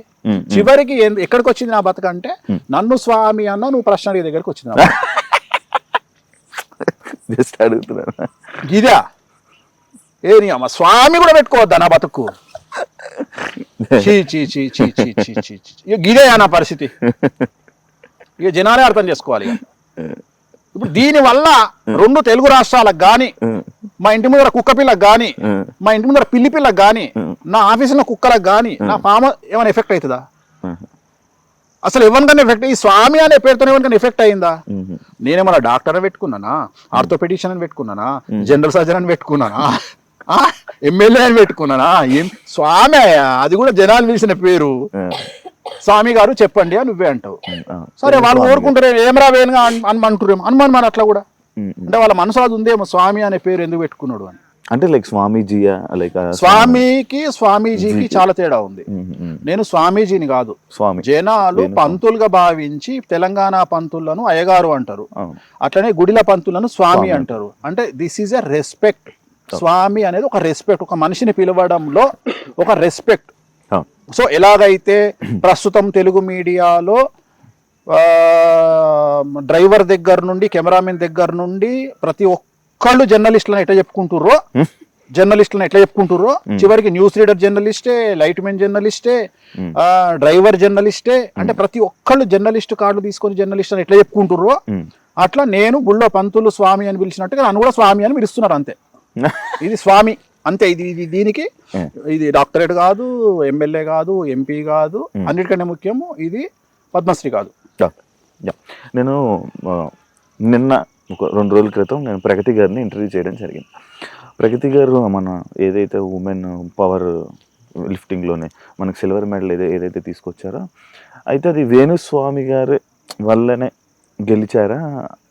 Speaker 3: చివరికి ఎక్కడికి వచ్చింది నా బతకంటే, నన్ను స్వామి అన్న నువ్వు ప్రశ్న అడిగే దగ్గరికి వచ్చింది.
Speaker 2: జస్ట్ అడుగుతున్నాను,
Speaker 3: గిదా ఏ నీ అమ్మ స్వామి కూడా పెట్టుకోవద్దా నా బతుకు? ఇక గిదే నా పరిస్థితి. ఇక జనాలే అర్థం చేసుకోవాలి. ఇప్పుడు దీని వల్ల 2 తెలుగు రాష్ట్రాలకు గాని, మా ఇంటి ముందర కుక్క పిల్లకు గాని, మా ఇంటి ముందర పిల్లి పిల్లకు గాని, నా ఆఫీసులో కుక్కలకు గాని, నా ఫామ్ ఏమైనా ఎఫెక్ట్ అవుతుందా? అసలు ఎవరికైనా ఎఫెక్ట్, ఈ స్వామి అనే పేరుతో ఎవరికైనా ఎఫెక్ట్ అయిందా? నేనేమన్నా డాక్టర్ అని పెట్టుకున్నానా, ఆర్థోపెడిషియన్ అని పెట్టుకున్నానా, జనరల్ సర్జన్ అని పెట్టుకున్నానా, ఎమ్మెల్యే అని పెట్టుకున్నానా? ఏం స్వామి, అది కూడా జనాలు పిలిచిన పేరు. స్వామి గారు చెప్పండి అని నువ్వే అంటావు. సరే వాళ్ళు కోరుకుంటారు, ఏమరా వేనుగా అనుమంటారు, అనుమానం మరి అట్లా కూడా. అంటే వాళ్ళ మనసు అది ఉందేమో, స్వామి అనే పేరు ఎందుకు పెట్టుకున్నాడు అని.
Speaker 2: అంటే లైక్ స్వామీజీయా, లైక్
Speaker 3: స్వామికి స్వామీజీకి చాలా తేడా ఉంది. నేను స్వామీజీని కాదు, జనాలు పంతులుగా భావించి తెలంగాణ పంతులను అయ్యగారు అంటారు, అట్లనే గుడిల పంతులను స్వామి అంటారు. అంటే దిస్ ఈజ్ ఎ రెస్పెక్ట్. స్వామి అనేది ఒక రెస్పెక్ట్, ఒక మనిషిని పిలవడంలో ఒక రెస్పెక్ట్. సో ఎలాగైతే ప్రస్తుతం తెలుగు మీడియాలో డ్రైవర్ దగ్గర నుండి కెమెరామెన్ దగ్గర నుండి ప్రతి ఒక్కళ్ళు జర్నలిస్టులను ఎట్లా చెప్పుకుంటుర్రో, చివరికి న్యూస్ రీడర్ జర్నలిస్టే, లైట్ మెన్ జర్నలిస్టే, డ్రైవర్ జర్నలిస్టే, అంటే ప్రతి ఒక్కళ్ళు జర్నలిస్ట్ కార్డు తీసుకొని జర్నలిస్ట్ అని ఎట్లా చెప్పుకుంటుర్రో, అట్లా నేను గుళ్ళో పంతులు స్వామి అని పిలిచినట్టుగా నన్ను కూడా స్వామి అని పిలుస్తున్నారు అంతే. ఇది స్వామి అంతే. ఇది దీనికి ఇది డాక్టరేట్ కాదు, ఎమ్మెల్యే కాదు, ఎంపీ కాదు, అన్నిటికంటే ముఖ్యము ఇది పద్మశ్రీ కాదు.
Speaker 2: నేను నిన్న ఒక 2 రోజుల క్రితం నేను ప్రగతి గారిని ఇంటర్వ్యూ చేయడం జరిగింది. ప్రగతి గారు మన ఏదైతే ఉమెన్ పవర్ లిఫ్టింగ్లోనే మనకు సిల్వర్ మెడల్ ఏదైతే తీసుకొచ్చారో, అయితే అది వేణుస్వామి గారి వల్లనే గెలిచారా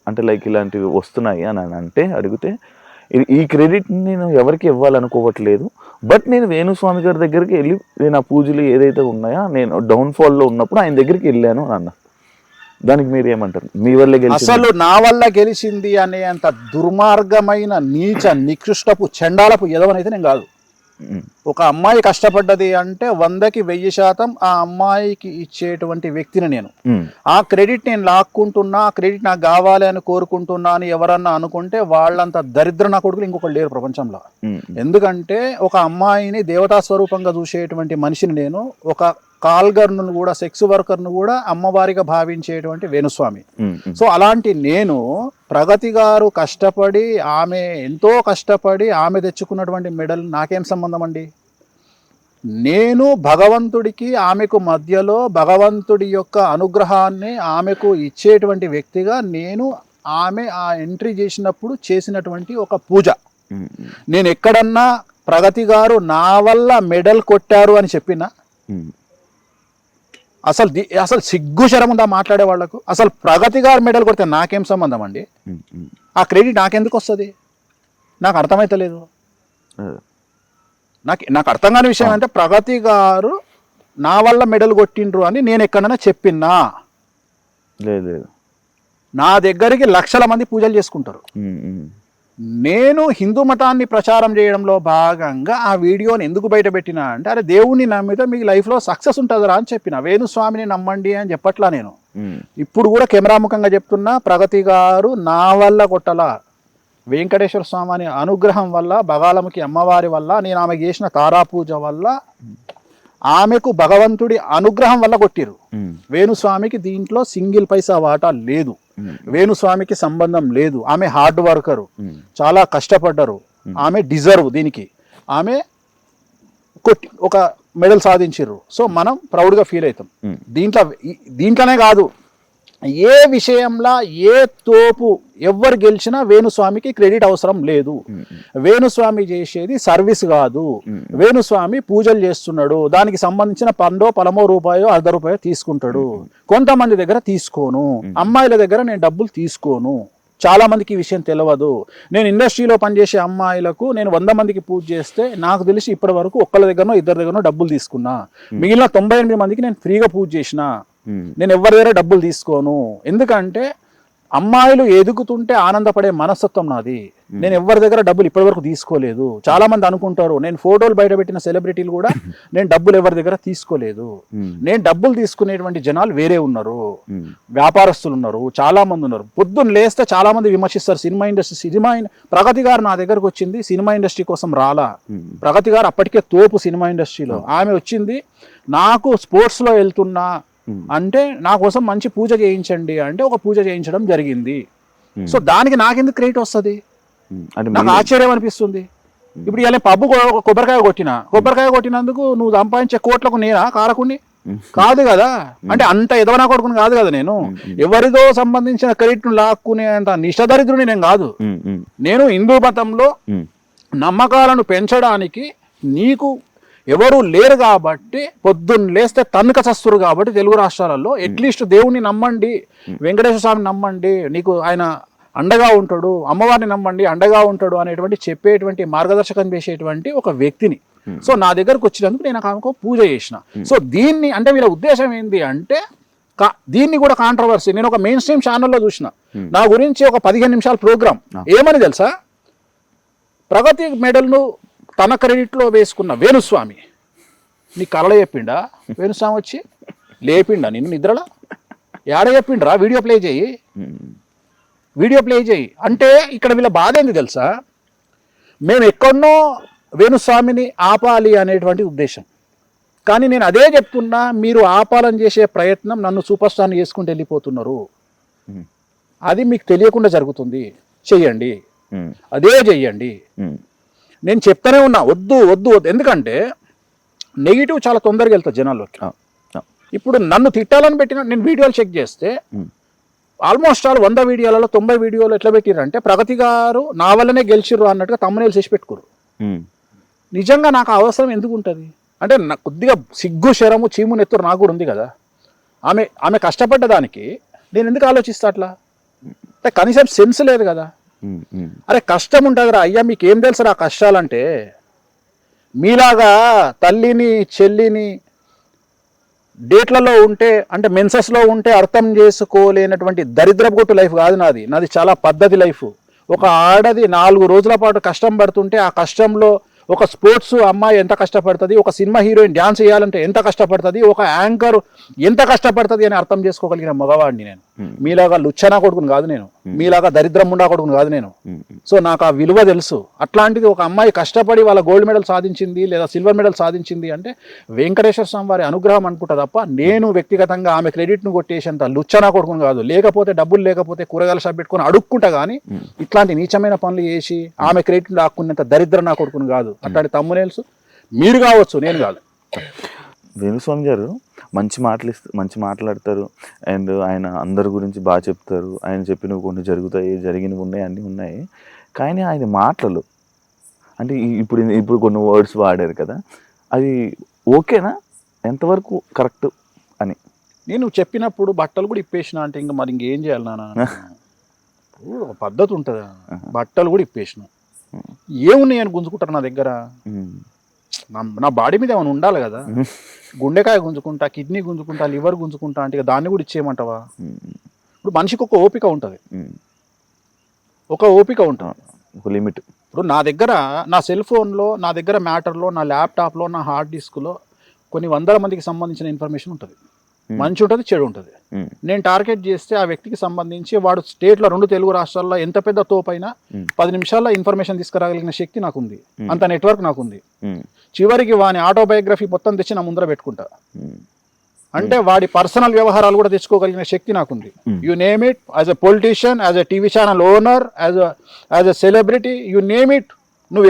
Speaker 2: అంటే లైక్ ఇలాంటివి వస్తున్నాయి అని అంటే అడిగితే, ఈ క్రెడిట్ నేను ఎవరికి ఇవ్వాలనుకోవట్లేదు, బట్ నేను వేణుస్వామి గారి దగ్గరికి వెళ్ళి నా పూజలు ఏదైతే ఉన్నాయో నేను డౌన్ఫాల్లో ఉన్నప్పుడు ఆయన దగ్గరికి వెళ్ళాను అన్న. దానికి మీరు ఏమంటారు? మీ వల్లే గెలిచింది,
Speaker 3: అసలు నా వల్ల గెలిచింది అనే అంత దుర్మార్గమైన నీచ నికృష్టపు చండాలపు ఎదవనైతే నేను కాదు. ఒక అమ్మాయి కష్టపడ్డది అంటే 100కి 1000% ఆ అమ్మాయికి ఇచ్చేటువంటి వ్యక్తిని నేను. ఆ క్రెడిట్ నేను లాక్కుంటున్నా, ఆ క్రెడిట్ నాకు కావాలి అని కోరుకుంటున్నా అని ఎవరన్నా అనుకుంటే వాళ్ళంత దరిద్ర నా కొడుకులు ఇంకొకరు లేరు ప్రపంచంలో. ఎందుకంటే ఒక అమ్మాయిని దేవతా స్వరూపంగా చూసేటువంటి మనిషిని నేను, ఒక కాల్ గర్ల్ను కూడా సెక్స్ వర్కర్ను కూడా అమ్మవారిగా భావించేటువంటి వేణుస్వామి. సో అలాంటి నేను ప్రగతి గారు కష్టపడి ఆమె ఎంతో కష్టపడి ఆమె తెచ్చుకున్నటువంటి మెడల్ నాకేం సంబంధం అండి? నేను భగవంతుడికి ఆమెకు మధ్యలో భగవంతుడి యొక్క అనుగ్రహాన్ని ఆమెకు ఇచ్చేటువంటి వ్యక్తిగా నేను ఆమె ఆ ఎంట్రీ చేసినప్పుడు చేసినటువంటి ఒక పూజ. నేను ఎక్కడన్నా ప్రగతి గారు నా వల్ల మెడల్ కొట్టారు అని చెప్పినా అసలు సిగ్గు శరం ఉందా మాట్లాడే వాళ్ళకు? అసలు ప్రగతి గారు మెడల్ కొడితే నాకేం సంబంధం అండి? ఆ క్రెడిట్ నాకెందుకు వస్తుంది? నాకు అర్థమైతలేదు. నాకు అర్థం కాని విషయం అంటే ప్రగతి గారు నా వల్ల మెడల్ కొట్టిండ్రు అని నేను ఎక్కడైనా చెప్పినా?
Speaker 2: లేదు.
Speaker 3: నా దగ్గరికి లక్షల మంది పూజలు చేసుకుంటారు. నేను హిందూ మతాన్ని ప్రచారం చేయడంలో భాగంగా ఆ వీడియోని ఎందుకు బయటపెట్టినా అంటే, అరే దేవుణ్ణి నమ్మితే మీకు లైఫ్లో సక్సెస్ ఉంటుందిరా అని చెప్పిన. వేణుస్వామిని నమ్మండి అని చెప్పట్లా నేను. ఇప్పుడు కూడా కెమెరాముఖంగా చెప్తున్నా, ప్రగతి గారు నా వల్ల కొట్టలా, వెంకటేశ్వర స్వామి అనుగ్రహం వల్ల, బగాలముఖి అమ్మవారి వల్ల, నేను ఆమె చేసిన తారా పూజ వల్ల, ఆమెకు భగవంతుడి అనుగ్రహం వల్ల కొట్టిరు. వేణుస్వామికి దీంట్లో సింగిల్ పైసా వాటా లేదు. వేణుస్వామికి సంబంధం లేదు. ఆమె హార్డ్ వర్కరు, చాలా కష్టపడ్డారు. ఆమె డిజర్వ్ దీనికి. ఆమె కొట్టి ఒక మెడల్ సాధించారు. సో మనం ప్రౌడ్గా ఫీల్ అవుతాం. దీంట్లోనే కాదు, ఏ విషయంలో ఏ తోపు ఎవ్వరు గెలిచినా వేణుస్వామికి క్రెడిట్ అవసరం లేదు. వేణుస్వామి చేసేది సర్వీస్ కాదు. వేణుస్వామి పూజలు చేస్తున్నాడు, దానికి సంబంధించిన పలమో రూపాయో ₹1 తీసుకుంటాడు. కొంతమంది దగ్గర తీసుకోను, అమ్మాయిల దగ్గర నేను డబ్బులు తీసుకోను. చాలా మందికి ఈ విషయం తెలియదు. నేను ఇండస్ట్రీలో పనిచేసే అమ్మాయిలకు నేను 100 మందికి పూజ చేస్తే నాకు తెలిసి ఇప్పటి వరకు ఒక్కళ్ళ దగ్గరనో ఇద్దరి దగ్గరనో డబ్బులు తీసుకున్నా. మిగిలిన 98 మందికి నేను ఫ్రీగా పూజ చేసిన. నేను ఎవరి దగ్గర డబ్బులు తీసుకోను. ఎందుకంటే అమ్మాయిలు ఎదుగుతుంటే ఆనందపడే మనస్తత్వం నాది. నేను ఎవరి దగ్గర డబ్బులు ఇప్పటి వరకు తీసుకోలేదు. చాలా మంది అనుకుంటారు నేను ఫోటోలు బయట పెట్టిన సెలబ్రిటీలు కూడా నేను డబ్బులు ఎవరి దగ్గర తీసుకోలేదు. నేను డబ్బులు తీసుకునేటువంటి జనాలు వేరే ఉన్నారు, వ్యాపారస్తులు ఉన్నారు, చాలా మంది ఉన్నారు. పొద్దున్న లేస్తే చాలా మంది విమర్శిస్తారు సినిమా ఇండస్ట్రీ. ప్రగతి గారు నా దగ్గరకు వచ్చింది సినిమా ఇండస్ట్రీ కోసం రాలా. ప్రగతి గారు అప్పటికే తోపు సినిమా ఇండస్ట్రీలో. ఆమె వచ్చింది నాకు స్పోర్ట్స్లో వెళ్తున్నా అంటే నా కోసం మంచి పూజ చేయించండి అంటే ఒక పూజ చేయించడం జరిగింది. సో దానికి నాకెందుకు క్రెడిట్ వస్తుంది? నాకు ఆశ్చర్యం అనిపిస్తుంది. ఇప్పుడు ఇలా పబ్బు కొబ్బరికాయ కొట్టినందుకు నువ్వు సంపాదించే కోట్లకు నేనా కారకుని? కాదు కదా. అంటే అంత ఎదవనా కొడుకుని కాదు కదా నేను. ఎవరిదో సంబంధించిన క్రెడిట్ లాక్కునే అంత నిష్టదరిద్రుని నేను కాదు. నేను హిందూ మతంలో నమ్మకాలను పెంచడానికి నీకు ఎవరు లేరు కాబట్టి, పొద్దున్న లేస్తే తన్నుక చస్తురు కాబట్టి తెలుగు రాష్ట్రాలలో అట్లీస్ట్ దేవుణ్ణి నమ్మండి, వెంకటేశ్వర స్వామిని నమ్మండి, నీకు ఆయన అండగా ఉంటాడు, అమ్మవారిని నమ్మండి అండగా ఉంటాడు అనేటువంటి చెప్పేటువంటి మార్గదర్శకం చేసేటువంటి ఒక వ్యక్తిని. సో నా దగ్గరకు వచ్చినందుకు నేను ఆమెకు పూజ చేసిన. సో దీన్ని అంటే వీళ్ళ ఉద్దేశం ఏంటి అంటే, దీన్ని కూడా కాంట్రవర్సీ. నేను ఒక మెయిన్ స్ట్రీమ్ ఛానల్లో చూసిన, నా గురించి ఒక 15 నిమిషాల ప్రోగ్రామ్. ఏమని తెలుసా? ప్రగతి మెడల్ను తన క్రెడిట్లో వేసుకున్న వేణుస్వామి నీ కళ చెప్పిండా? వేణుస్వామి వచ్చి లేపిండా నిన్ను నిద్రలా? ఏడ చెప్పిండ్రా? వీడియో ప్లే చేయి అంటే ఇక్కడ వీళ్ళ బాధ ఏంది తెలుసా? మేము ఎక్కడనో వేణుస్వామిని ఆపాలి అనేటువంటి ఉద్దేశం. కానీ నేను అదే చెప్తున్నా, మీరు ఆపాలని చేసే ప్రయత్నం నన్ను సూపర్ స్టార్ని చేసుకుంటూ వెళ్ళిపోతున్నారు. అది మీకు తెలియకుండా జరుగుతుంది. చెయ్యండి, అదే చెయ్యండి. నేను చెప్తానే ఉన్నా, వద్దు వద్దు వద్దు. ఎందుకంటే నెగిటివ్ చాలా తొందరగా వెళ్తా జనాల్లోకి. ఇప్పుడు నన్ను తిట్టాలని పెట్టిన నేను వీడియోలు చెక్ చేస్తే ఆల్మోస్ట్ 100 వీడియోలలో 90 వీడియోలు ఎట్లా పెట్టిరంటే ప్రగతి గారు నా వల్లనే గెలిచిర్రు అన్నట్టుగా తమ్మునేలు చేసి పెట్టుకోరు. నిజంగా నాకు అవసరం ఎందుకు ఉంటుంది అంటే, నాకు కొద్దిగా సిగ్గు శరము చీము నెత్తురు నాకు కూడా ఉంది కదా. ఆమె కష్టపడ్డ దానికి నేను ఎందుకు ఆలోచిస్తా అట్లా? అంటే కనీసం సెన్స్ లేదు కదా. అరే కష్టం ఉంటుందిరా అయ్యా, మీకేం తెలుసు రా కష్టాలంటే? మీలాగా తల్లిని చెల్లిని డేట్లలో ఉంటే అంటే మెన్సెస్లో ఉంటే అర్థం చేసుకోలేనటువంటి దరిద్రపుగొట్టు లైఫ్ కాదు నాది. చాలా పద్ధతి లైఫ్. ఒక ఆడది 4 రోజుల పాటు కష్టం పడుతుంటే ఆ కష్టంలో ఒక స్పోర్ట్స్ అమ్మాయి ఎంత కష్టపడుతుంది, ఒక సినిమా హీరోయిన్ డ్యాన్స్ చేయాలంటే ఎంత కష్టపడుతుంది, ఒక యాంకర్ ఎంత కష్టపడుతుంది అని అర్థం చేసుకోగలిగిన మగవాడిని నేను. మీలాగా లుచ్చనా కొడుకుని కాదు నేను, మీలాగా దరిద్రం ముండా కొడుకుని కాదు నేను. సో నాకు ఆ విలువ తెలుసు. అట్లాంటిది ఒక అమ్మాయి కష్టపడి వాళ్ళ గోల్డ్ మెడల్ సాధించింది లేదా సిల్వర్ మెడల్ సాధించింది అంటే వెంకటేశ్వర స్వామి వారి అనుగ్రహం అనుకుంటా తప్ప నేను వ్యక్తిగతంగా ఆమె క్రెడిట్ను కొట్టేసేంత లుచ్చనా కొడుకుని కాదు. లేకపోతే డబ్బులు లేకపోతే కూరగాయల షాప్ పెట్టుకొని అడుక్కుంటా కానీ ఇట్లాంటి నీచమైన పనులు చేసి ఆమె క్రెడిట్ ఆక్కునేంత దరిద్రం నా కొడుకుని కాదు. అట్లాంటి తమ్మునేల్స్ మీరు కావచ్చు, నేను కాదు.
Speaker 2: వేణుస్వామి గారు మంచి మాట్లాడతారు అండ్ ఆయన అందరి గురించి బాగా చెప్తారు. ఆయన చెప్పినవి కొన్ని జరిగినవి ఉన్నాయి, అన్నీ ఉన్నాయి. కానీ ఆయన మాటలు అంటే ఇప్పుడు కొన్ని వర్డ్స్ వాడారు కదా, అది ఓకేనా, ఎంతవరకు కరెక్ట్ అని?
Speaker 3: నేను చెప్పినప్పుడు బట్టలు కూడా ఇప్పేసిన అంటే ఇంకా మరి ఇంకేం చేయాలి నాన్న? ఒక పద్ధతి ఉంటుంది. బట్టలు కూడా ఇప్పేసిన, ఏమున్నాయి అని గుంజుకుంటారు నా దగ్గర. నా బాడీ మీద ఏమైనా ఉండాలి కదా. గుండెకాయ గుంజుకుంటా, కిడ్నీ గుంజుకుంటా, లివర్ గుంజుకుంటా అంటే దాన్ని కూడా ఇచ్చేయమంటావా? ఇప్పుడు మనిషికి ఒక ఓపిక ఉంటుంది, ఒక ఓపిక ఉంటుంది,
Speaker 2: ఒక లిమిట్.
Speaker 3: ఇప్పుడు నా దగ్గర నా సెల్ ఫోన్లో, నా దగ్గర మ్యాటర్లో, నా ల్యాప్టాప్లో, నా హార్డ్ డిస్క్లో కొన్ని వందల మందికి సంబంధించిన ఇన్ఫర్మేషన్ ఉంటుంది. మంచి ఉంటుంది, చెడు ఉంటుంది. నేను టార్గెట్ చేస్తే ఆ వ్యక్తికి సంబంధించి వాడు స్టేట్లో 2 తెలుగు రాష్ట్రాల్లో ఎంత పెద్ద తోపైనా 10 నిమిషాల్లో ఇన్ఫర్మేషన్ తీసుకురాగలిగిన శక్తి నాకుంది, అంత నెట్వర్క్ నాకుంది. చివరికి వాని ఆటోబయోగ్రఫీ మొత్తం తెచ్చి నా ముందర పెట్టుకుంటా. అంటే వాడి పర్సనల్ వ్యవహారాలు కూడా తెచ్చుకోగలిగిన శక్తి నాకుంది. You name it, as a politician, as a TV channel owner, as a celebrity, you name it. నువ్వు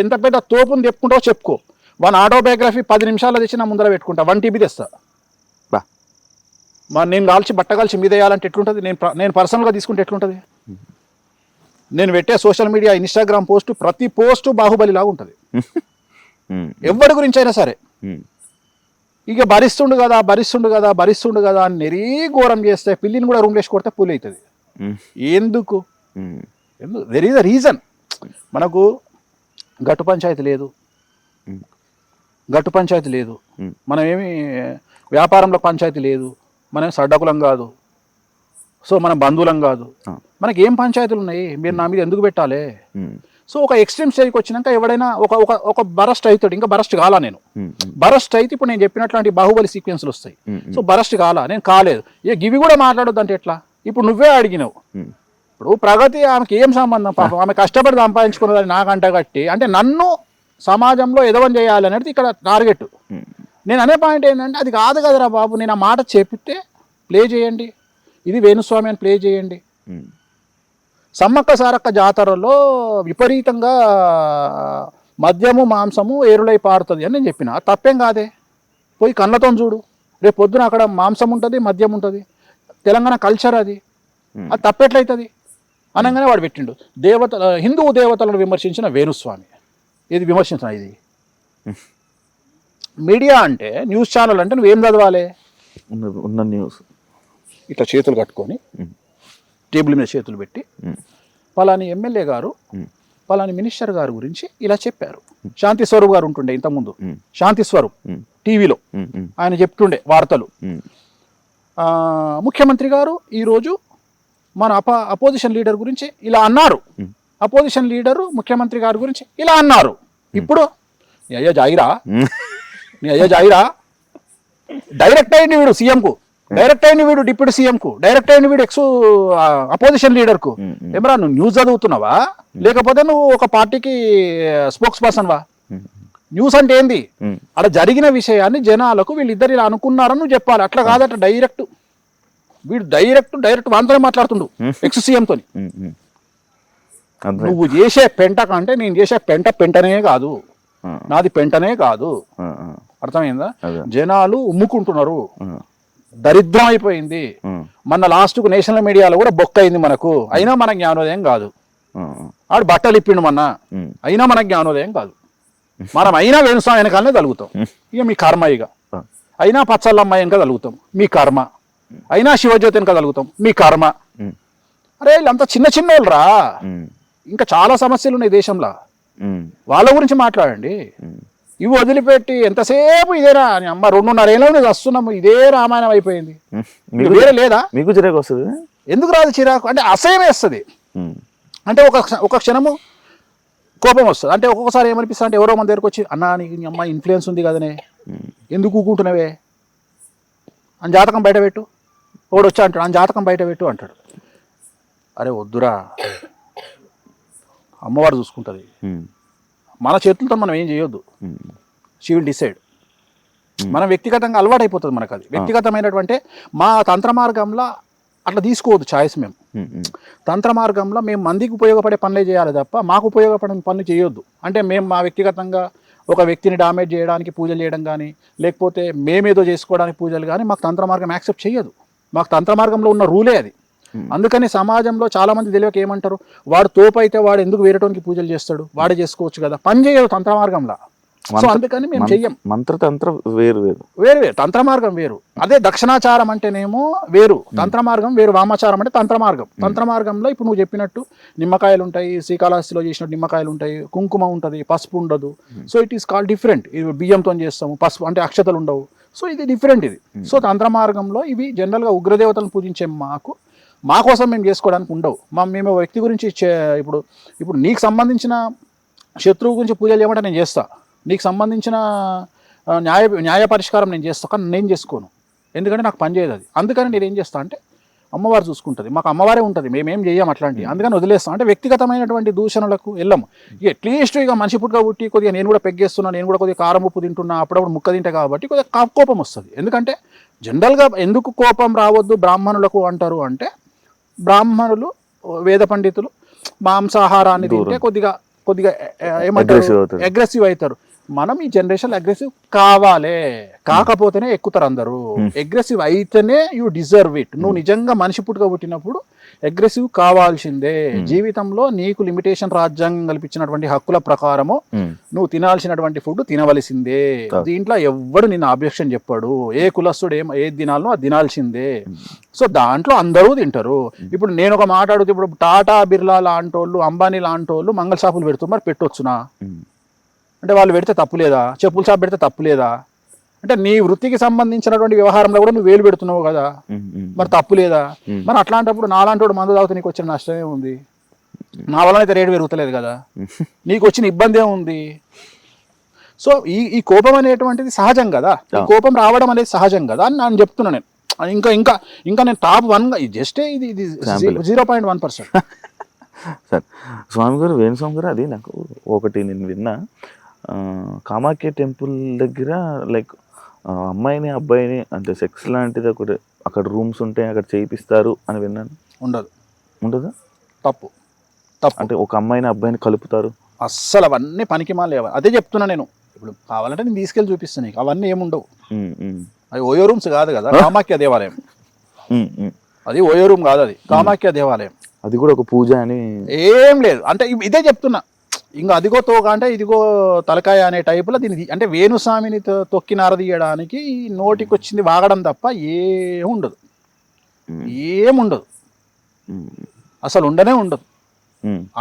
Speaker 3: ఎంత పెద్ద తోపుని చెప్పుకుంటావో చెప్పుకో. వాని ఆటోబయోగ్రఫీ 10 నిమిషాల్లో తెచ్చి నా ముందర పెట్టుకుంటా. 1 TB తెస్తా. మరి నేను బట్ట కాల్చి మీద వేయాలంటే ఎట్లుంటుంది? నేను పర్సనల్గా తీసుకుంటే ఎట్లుంటుంది? నేను పెట్టే సోషల్ మీడియా ఇన్స్టాగ్రామ్ పోస్ట్, ప్రతి పోస్టు బాహుబలి లాగా ఉంటుంది. ఎవరి గురించి అయినా సరే. ఇక భరిస్తుండు కదా అని నెరీ ఘోరం చేస్తే పిల్లిని కూడా రూమ్ వేసి కొడితే పూలు అవుతుంది. ఎందుకు? There is a reason. మనకు గట్టు పంచాయతీ లేదు, మనం ఏమి వ్యాపారంలో పంచాయతీ లేదు, మనం సడ్డకులం కాదు, సో మనం బంధువులం కాదు, మనకి ఏం పంచాయతీలు ఉన్నాయి? మీరు నా మీద ఎందుకు పెట్టాలి? సో ఒక ఎక్స్ట్రీమ్ స్టేజ్కి వచ్చినాక ఎవడైనా ఒక బరస్ట్ అవుతాడు. ఇంకా బరస్ట్ కాలా నేను. బరస్ట్ అయితే ఇప్పుడు నేను చెప్పినట్లాంటి బాహుబలి సీక్వెన్స్లు వస్తాయి. సో బరస్ట్ కాలా, నేను కాలేదు. గివి కూడా మాట్లాడొద్దు అంటే ఎట్లా? ఇప్పుడు నువ్వే అడిగినావు. ఇప్పుడు ప్రగతి ఆమెకి ఏం సంబంధం? పాపం ఆమె కష్టపడి సంపాదించుకున్నదని నాకంట కట్టి అంటే నన్ను సమాజంలో ఎదవని చేయాలి అనేది ఇక్కడ టార్గెట్. నేను అనే పాయింట్ ఏంటంటే అది కాదు కదరా బాబు. నేను ఆ మాట చెప్పితే ప్లే చేయండి, ఇది వేణుస్వామి అని ప్లే చేయండి. సమ్మక్క సారక్క జాతరలో విపరీతంగా మద్యము మాంసము ఏరులై పారుతుంది అని నేను చెప్పిన. తప్పేం కాదే, పోయి కళ్ళతో చూడు. రేపు పొద్దున అక్కడ మాంసం ఉంటుంది, మద్యం ఉంటుంది. తెలంగాణ కల్చర్ అది తప్పెట్లయితుంది అనగానే వాడు పెట్టిండు హిందూ దేవతలను విమర్శించిన వేణుస్వామి. ఇది విమర్శించిన ఇది మీడియా అంటే, న్యూస్ ఛానల్ అంటే నువ్వేం చదవాలి?
Speaker 2: ఉన్న న్యూస్
Speaker 3: ఇట్లా చేతులు కట్టుకొని టేబుల్ మీద చేతులు పెట్టి పలాని ఎమ్మెల్యే గారు పలాని మినిస్టర్ గారి గురించి ఇలా చెప్పారు. శాంతి స్వరూప్ గారు ఉంటుండే ఇంతకుముందు, శాంతి స్వరూప్ టీవీలో ఆయన చెప్తుండే వార్తలు. ముఖ్యమంత్రి గారు ఈరోజు మన అపోజిషన్ లీడర్ గురించి ఇలా అన్నారు, అపోజిషన్ లీడరు ముఖ్యమంత్రి గారి గురించి ఇలా అన్నారు. ఇప్పుడు నీ అయ్యా జాయిరా డైరెక్ట్ అయింది వీడు సీఎంకు, డైరెక్ట్ అయింది వీడు డిప్యూటీ సీఎంకు, డైరెక్ట్ అయింది వీడు అపోజిషన్ లీడర్కు. ఏమరా నువ్వు న్యూస్ చదువుతున్నావా, లేకపోతే నువ్వు ఒక పార్టీకి స్పోక్స్ పర్సన్ వా? న్యూస్ అంటే ఏంది? అక్కడ జరిగిన విషయాన్ని జనాలకు వీళ్ళిద్దరు ఇలా అనుకున్నారని నువ్వు చెప్పాలి. అట్లా కాదట, వీడు డైరెక్ట్ వాంతోనే మాట్లాడుతుండు ఎక్స్ సీఎంతో. నువ్వు చేసే పెంట కంటే నేను చేసే పెంటనే కాదు, నాది పెంటనే కాదు. అర్థమైందా? జనాలు ఉమ్ముకుంటున్నారు, దరిద్రం అయిపోయింది. మన లాస్ట్కు నేషనల్ మీడియాలో కూడా బొక్క అయింది మనకు. అయినా మన జ్ఞానోదయం కాదు. ఆడు బట్టలు ఇప్పిండు మొన్న, అయినా మన జ్ఞానోదయం కాదు. మనం అయినా వేణుస్వామి వెనకాలనే తలుగుతాం, ఇక మీ కర్మ. ఇక అయినా పచ్చళ్ళమ్మాయి వెనక తలుగుతాం, మీ కర్మ. అయినా శివజ్యోతి వెనక తలుగుతాం, మీ కర్మ. అరే వీళ్ళంతా చిన్న వాళ్ళు రా, ఇంకా చాలా సమస్యలు ఉన్నాయి దేశంలో, వాళ్ళ గురించి మాట్లాడండి. ఇవి వదిలిపెట్టి ఎంతసేపు ఇదేనా అని అమ్మ 2.5 ఏళ్ళ వస్తున్నాము, ఇదే రామాయణం అయిపోయింది. వేరే లేదా? మీకు చిరాకు వస్తుంది? ఎందుకు రాదు చిరాకు? అంటే అసహ్యం వేస్తుంది. అంటే ఒక క్షణము కోపం వస్తుంది. అంటే ఒక్కొక్కసారి ఏమనిపిస్తుంది అంటే ఎవరో మన దగ్గరకు వచ్చి అన్నా నీకు నీ అమ్మాయి ఇన్ఫ్లుయెన్స్ ఉంది కదనే, ఎందుకు ఊకుంటున్నావే అని జాతకం బయట పెట్టు. ఒకడు వచ్చి అంటాడు, ఆ జాతకం బయట పెట్టు అంటాడు. అరే వద్దురా, అమ్మవారు చూసుకుంటుంది, మన చేతులతో మనం ఏం చేయొద్దు. She will decide. మనం వ్యక్తిగతంగా అలవాటు అయిపోతుంది మనకు. అది వ్యక్తిగతమైనటువంటి మా తంత్ర మార్గంలో అట్లా తీసుకోవద్దు చాయిస్. మేము తంత్ర మార్గంలో మేము మందికి ఉపయోగపడే పనులే చేయాలి తప్ప మాకు ఉపయోగపడే పనులు చేయొద్దు. అంటే మేము మా వ్యక్తిగతంగా ఒక వ్యక్తిని డామేజ్ చేయడానికి పూజలు చేయడం కానీ, లేకపోతే మేమేదో చేసుకోవడానికి పూజలు కానీ మాకు తంత్ర మార్గం యాక్సెప్ట్ చేయదు. మాకు తంత్ర మార్గంలో ఉన్న రూలే అది. అందుకని సమాజంలో చాలా మంది తెలియక ఏమంటారు, వాడు తోపు అయితే వాడు ఎందుకు వేరేటోనికి పూజలు చేస్తాడు, వాడే చేసుకోవచ్చు కదా. పని చేయదు తంత్ర మార్గంలో. సో అందుకని మేము చెయ్యం.
Speaker 2: మంత్రతంత్ర వేరు వేరు
Speaker 3: వేరు వేరు తంత్ర మార్గం వేరు. అదే దక్షిణాచారం అంటేనేమో వేరు, తంత్ర మార్గం వేరు, వామాచారం అంటే తంత్ర మార్గం. తంత్ర మార్గంలో ఇప్పుడు నువ్వు చెప్పినట్టు నిమ్మకాయలు ఉంటాయి, శ్రీకాళహస్తిలో చేసినట్టు నిమ్మకాయలు ఉంటాయి, కుంకుమ ఉంటుంది, పసుపు ఉండదు. So it is called different. ఇది బియ్యంతో చేస్తాము, పసుపు అంటే అక్షతలు ఉండవు. సో ఇది డిఫరెంట్ ఇది. సో తంత్ర మార్గంలో ఇవి జనరల్గా ఉగ్రదేవతలను పూజించే మా కోసం మేము చేసుకోవడానికి ఉండవు. మేము వ్యక్తి గురించి ఇప్పుడు నీకు సంబంధించిన శత్రువు గురించి పూజలు చేయమంటే నేను చేస్తా, నీకు సంబంధించిన న్యాయ పరిష్కారం నేను చేస్తా, కానీ నేను చేసుకోను. ఎందుకంటే నాకు పని చేయదు అది. అందుకని నేను ఏం చేస్తా అంటే అమ్మవారు చూసుకుంటుంది, మాకు అమ్మవారే ఉంటుంది, మేమేం చేయం అట్లాంటివి. అందుకని వదిలేస్తాం. అంటే వ్యక్తిగతమైనటువంటి దూషణలకు వెళ్ళము. అట్లీస్ట్ ఇక మనిషి పుట్టుగా పుట్టి కొద్దిగా నేను కూడా పెగ్గేస్తున్నా, నేను కూడా కొద్దిగా కారం ఉప్పు తింటున్నా, అప్పుడప్పుడు ముక్క తింటా కాబట్టి కొద్దిగా కోపం వస్తుంది. ఎందుకంటే జనరల్గా ఎందుకు కోపం రావద్దు బ్రాహ్మణులకు అంటారు అంటే, బ్రాహ్మణులు వేద పండితులు మాంసాహారాన్ని తింటే కొద్దిగా ఏమంటారు అగ్రెసివ్ అవుతారు. మనం ఈ జనరేషన్ అగ్రెసివ్ కాకపోతేనే ఎక్కుతారు అందరూ. అగ్రెసివ్ అయితేనే యూ డిజర్వ్ ఇట్. నువ్వు నిజంగా మనిషి పుట్టుక పుట్టినప్పుడు అగ్రెసివ్ కావాల్సిందే. జీవితంలో నీకు లిమిటేషన్ రాజ్యాంగం కల్పించినటువంటి హక్కుల ప్రకారము నువ్వు తినాల్సినటువంటి ఫుడ్ తినవలసిందే. దీంట్లో ఎవ్వడు నిన్ను ఆబ్జెక్షన్ చెప్పాడు. ఏ కులస్తుడు ఏది తినాలో అది తినాల్సిందే. సో దాంట్లో అందరూ తింటారు. ఇప్పుడు నేను ఒక మాట అడుగుతా, ఇప్పుడు టాటా బిర్లా లాంటి వాళ్ళు, అంబానీ లాంటి వాళ్ళు మంగళ షాపులు పెడుతున్నారు, మరి పెట్టొచ్చునా అంటే వాళ్ళు పెడితే తప్పు లేదా? చెప్పుల షాప్ పెడితే తప్పు లేదా? అంటే నీ వృత్తికి సంబంధించినటువంటి వ్యవహారంలో కూడా నువ్వు వేలు పెడుతున్నావు కదా, మరి తప్పు లేదా? మరి అట్లాంటప్పుడు నాలాంటి మందు తాగితే నీకు వచ్చిన నష్టమే ఉంది? నా వల్ల అయితే రేటు పెరుగుతలేదు కదా, నీకు వచ్చిన ఇబ్బంది ఏముంది? సో ఈ కోపం అనేటువంటిది సహజం కదా, ఈ కోపం రావడం అనేది సహజం కదా అని నేను చెప్తున్నా. నేను ఇంకా నేను టాప్ 1 జస్ట్ ఇది 0.1%.
Speaker 2: సార్ స్వామి గారు, వేణుస్వామి గారు, అది నాకు ఒకటి నేను విన్నా, కామాఖ్య టెంపుల్ దగ్గర లైక్ అమ్మాయిని అబ్బాయిని అంటే సెక్స్ లాంటిది ఒకటి అక్కడ రూమ్స్ ఉంటాయి, అక్కడ చేయిస్తారు అని విన్నాను. ఉండదా? తప్పు. అంటే ఒక అమ్మాయిని అబ్బాయిని కలుపుతారు, అస్సలు అవన్నీ పనికి మాలేవు. అదే చెప్తున్నా నేను. ఇప్పుడు కావాలంటే నేను తీసుకెళ్ళి చూపిస్తాను నీకు. అవన్నీ ఏముండవు. అది ఓయో రూమ్స్ కాదు కదా, కామాఖ్య దేవాలయం. అది ఓయో రూమ్ కాదు, అది కామాఖ్య దేవాలయం. అది కూడా ఒక పూజ అని ఏం లేదు. అంటే ఇదే చెప్తున్నా. ఇంకా అదిగో తోక అంటే ఇదిగో తలకాయ అనే టైపులో దీన్ని అంటే వేణుస్వామిని తొక్కి నారదీయడానికి నోటికి వచ్చింది వాగడం తప్ప ఏముండదు. అసలు ఉండనే ఉండదు.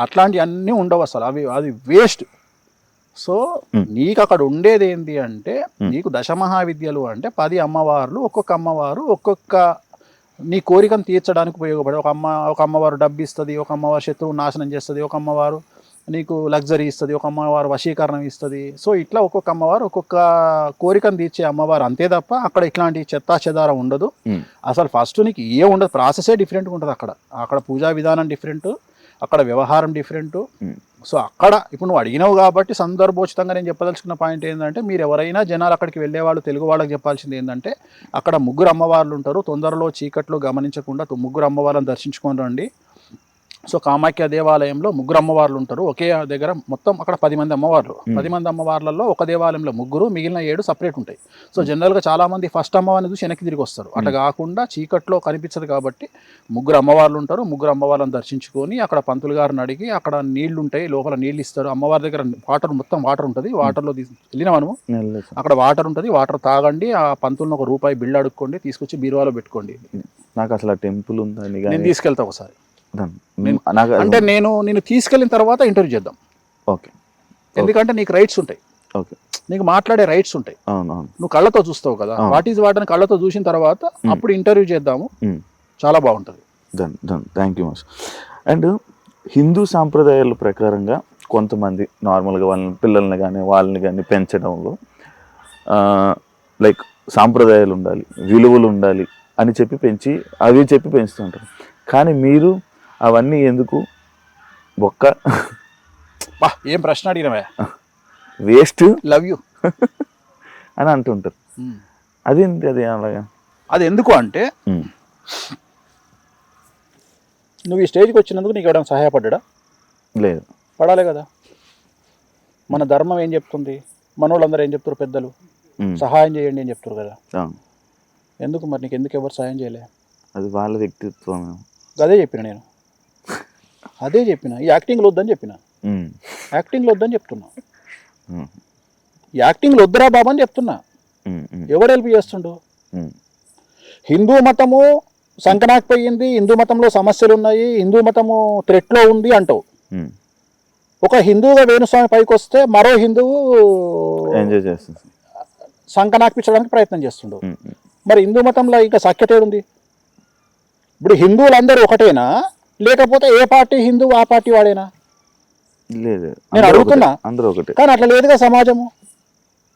Speaker 2: అట్లాంటి అన్నీ ఉండవు అసలు. అది వేస్ట్. సో నీకు అక్కడ ఉండేది ఏంటి అంటే, నీకు దశమహావిద్యలు అంటే 10 అమ్మవార్లు, ఒక్కొక్క అమ్మవారు ఒక్కొక్క నీ కోరికను తీర్చడానికి ఉపయోగపడే. ఒక అమ్మవారు డబ్బు ఇస్తుంది, ఒక అమ్మవారు శత్రువు నాశనం చేస్తుంది, ఒక అమ్మవారు నీకు లగ్జరీ ఇస్తుంది, ఒక అమ్మవారు వశీకరణం ఇస్తుంది. సో ఇట్లా ఒక్కొక్క అమ్మవారు ఒక్కొక్క కోరికను తీర్చే అమ్మవారు, అంతే తప్ప అక్కడ ఇట్లాంటి చెత్తా చెదారం ఉండదు. అసలు ఫస్ట్ నీకు ఉండదు. ప్రాసెసే డిఫరెంట్గా ఉంటుంది. అక్కడ పూజా విధానం డిఫరెంట్, అక్కడ వ్యవహారం డిఫరెంట్. సో అక్కడ ఇప్పుడు నువ్వు అడిగినావు కాబట్టి సందర్భోచితంగా నేను చెప్పదలుచుకున్న పాయింట్ ఏంటంటే, మీరు ఎవరైనా జనాలు అక్కడికి వెళ్ళేవాళ్ళు తెలుగు వాళ్ళకి చెప్పాల్సింది ఏంటంటే, అక్కడ 3 అమ్మవార్లు ఉంటారు. తొందరలో చీకట్లో గమనించకుండా 3 అమ్మవార్లను దర్శించుకొని రండి. సో కామాఖ్య దేవాలయంలో 3 అమ్మవార్లు ఉంటారు. ఒకే దగ్గర మొత్తం అక్కడ 10 మంది అమ్మవార్లు. 10 మంది అమ్మవార్లలో ఒక దేవాలయంలో 3, మిగిలిన 7 సపరేట్ ఉంటాయి. సో జనరల్గా చాలామంది ఫస్ట్ అమ్మవారిని చూసి వెనక్కి తిరిగి వస్తారు. అట్లా కాకుండా చీకట్లో కనిపించదు కాబట్టి 3 అమ్మవార్లు ఉంటారు. 3 అమ్మవార్లను దర్శించుకొని అక్కడ పంతులు గారిని అడిగి, అక్కడ నీళ్లు ఉంటాయి, లోపల నీళ్ళు ఇస్తారు. అమ్మవారి దగ్గర మొత్తం వాటర్ ఉంటుంది. వాటర్లో వెళ్ళిన మనము అక్కడ వాటర్ ఉంటుంది, వాటర్ తాగండి. ఆ పంతులను ₹1 బిల్లు అడుక్కోండి, తీసుకొచ్చి బీరువాలో పెట్టుకోండి. నాకు అసలు టెంపుల్ ఉందని నేను తీసుకెళ్తా ఒకసారి. అంటే నేను తీసుకెళ్ళిన తర్వాత ఇంటర్వ్యూ చేద్దాం. ఓకే. ఎందుకంటే నీకు రైట్స్ ఉంటాయి. ఓకే. నీకు మాట్లాడే రైట్స్ ఉంటాయి. నువ్వు కళ్ళతో చూస్తావు కదా, వాట్ ఈజ్ వాట్ అని కళ్ళతో చూసిన తర్వాత అప్పుడు ఇంటర్వ్యూ చేద్దాము. చాలా బాగుంటుంది. Thank you much. And Hindu సాంప్రదాయాల ప్రకారంగా కొంతమంది నార్మల్గా వాళ్ళని కానీ పెంచడంలో లైక్ సాంప్రదాయాలు ఉండాలి, విలువలు ఉండాలి, అని చెప్పి పెంచి అవి చెప్పి పెంచుతుంటారు. కానీ మీరు అవన్నీ ఎందుకు ఒక్క
Speaker 3: బా ఏం ప్రశ్న అడిగినవే,
Speaker 2: వేస్ట్
Speaker 3: లవ్ యూ
Speaker 2: అని అంటుంటారు. అదేంటి అది అలాగా?
Speaker 3: అది ఎందుకు అంటే నువ్వు ఈ స్టేజ్కి వచ్చినందుకు నీకు ఎవరైనా సహాయపడ్డా?
Speaker 2: లేదు.
Speaker 3: పడాలి కదా. మన ధర్మం ఏం చెప్తుంది, మనోళ్ళందరూ ఏం చెప్తారు, పెద్దలు సహాయం చేయండి అని చెప్తారు కదా. ఎందుకు మరి నీకు ఎందుకు ఎవరు సహాయం చేయలే?
Speaker 2: అది వాళ్ళ వ్యక్తిత్వం.
Speaker 3: అదే చెప్పిన నేను, అదే చెప్పిన. ఈ యాక్టింగ్లో వద్దని చెప్పిన, యాక్టింగ్లో వద్దని చెప్తున్నా, యాక్టింగ్లో వద్దురా బాబా అని చెప్తున్నా. ఎవడు హెల్ప్ చేస్తుండు? హిందూ మతము సంకనాకపోయింది, హిందూ మతంలో సమస్యలు ఉన్నాయి, హిందూ మతము థ్రెట్లో ఉంది అంటావు. ఒక హిందువుగా వేణుస్వామి పైకి వస్తే మరో హిందువు
Speaker 2: ఎంజాయ్ చేస్తుంది,
Speaker 3: సంకనాకిపించడానికి ప్రయత్నం చేస్తుండు. మరి హిందూ మతంలో ఇంకా సఖ్యత ఉంది? ఇప్పుడు హిందువులందరూ ఒకటేనా, లేకపోతే ఏ పార్టీ హిందూ ఆ పార్టీ వాడేనా?
Speaker 2: లేదు,
Speaker 3: నేను అడుగుతున్నా.
Speaker 2: అందరూ ఒకటే.
Speaker 3: కానీ అట్లా లేదుగా సమాజము.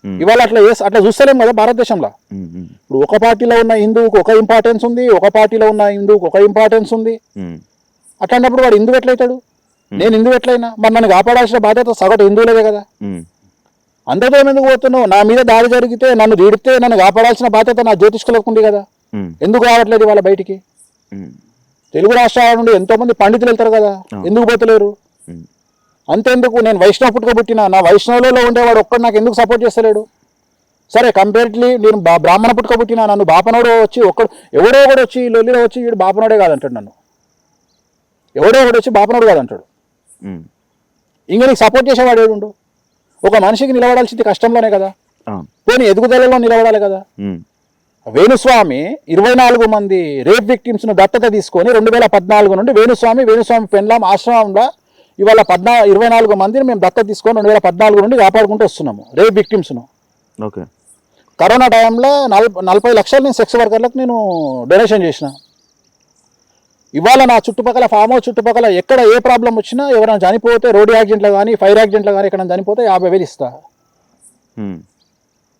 Speaker 3: ఇవాళ అట్లా చూస్తలేం కదా భారతదేశంలో. ఇప్పుడు ఒక పార్టీలో ఉన్న హిందువుకు ఒక ఇంపార్టెన్స్ ఉంది, ఒక పార్టీలో ఉన్న హిందువుకు ఒక ఇంపార్టెన్స్ ఉంది. అట్లాంటప్పుడు వాడు హిందువు ఎట్లయితాడు? నేను హిందువు ఎట్లయినా? మరి నన్ను కాపాడాల్సిన బాధ్యత సగటు హిందువులదే కదా. అందరితో ఎందుకు పోతున్నావు? నా మీద దాడి జరిగితే, నన్ను తీడితే నన్ను కాపాడాల్సిన బాధ్యత నా జ్యోతిష్కులకు ఉంది కదా. ఎందుకు రావట్లేదు వాళ్ళ బయటికి? తెలుగు రాష్ట్రాల నుండి ఎంతో మంది పండితులు వెళ్తారు కదా, ఎందుకు పోతలేరు? అంతేందుకు, నేను వైష్ణవ పుట్టుక పుట్టినా, నా వైష్ణవులలో ఉండేవాడు ఒక్కడు నాకు ఎందుకు సపోర్ట్ చేస్తలేడు? సరే కంపేరిట్లీ నేను బ్రాహ్మణ పుట్టుక పుట్టినా, నన్ను బాపనోడు వచ్చి ఎవడో ఒకడు వచ్చి లొల్లిలో వచ్చి వీడు బాపనోడే కాదంటాడు, నన్ను ఎవడో ఒకడు వచ్చి బాపనోడు కాదంటాడు. ఇంకా నీకు సపోర్ట్ చేసేవాడు ఏడుండు? ఒక మనిషికి నిలబడాల్సింది కష్టంలోనే కదా, పోనీ ఎదుగుదలలో నిలబడాలి కదా. వేణుస్వామి 24 మంది రేప్ విక్టిమ్స్ను దత్తత తీసుకొని 2014 నుండి వేణుస్వామి పెండ్లాం ఆశ్రమంలో ఇవాళ 24 మందిని మేము దత్తత తీసుకొని 2014 నుండి కాపాడుకుంటూ వస్తున్నాము రేప్ విక్టిమ్స్ను.
Speaker 2: ఓకే.
Speaker 3: కరోనా టైంలో 40 లక్షలు నేను సెక్స్ వర్కర్లకు నేను డొనేషన్ చేసిన. ఇవాళ నా చుట్టుపక్కల ఫామ్ హౌస్ చుట్టుపక్కల ఎక్కడ ఏ ప్రాబ్లం వచ్చినా, ఎవరైనా చనిపోతే రోడ్డు యాక్సిడెంట్లో కానీ ఫైర్ యాక్సిడెంట్లో కానీ ఎక్కడైనా చనిపోతే 50,000 ఇస్తా.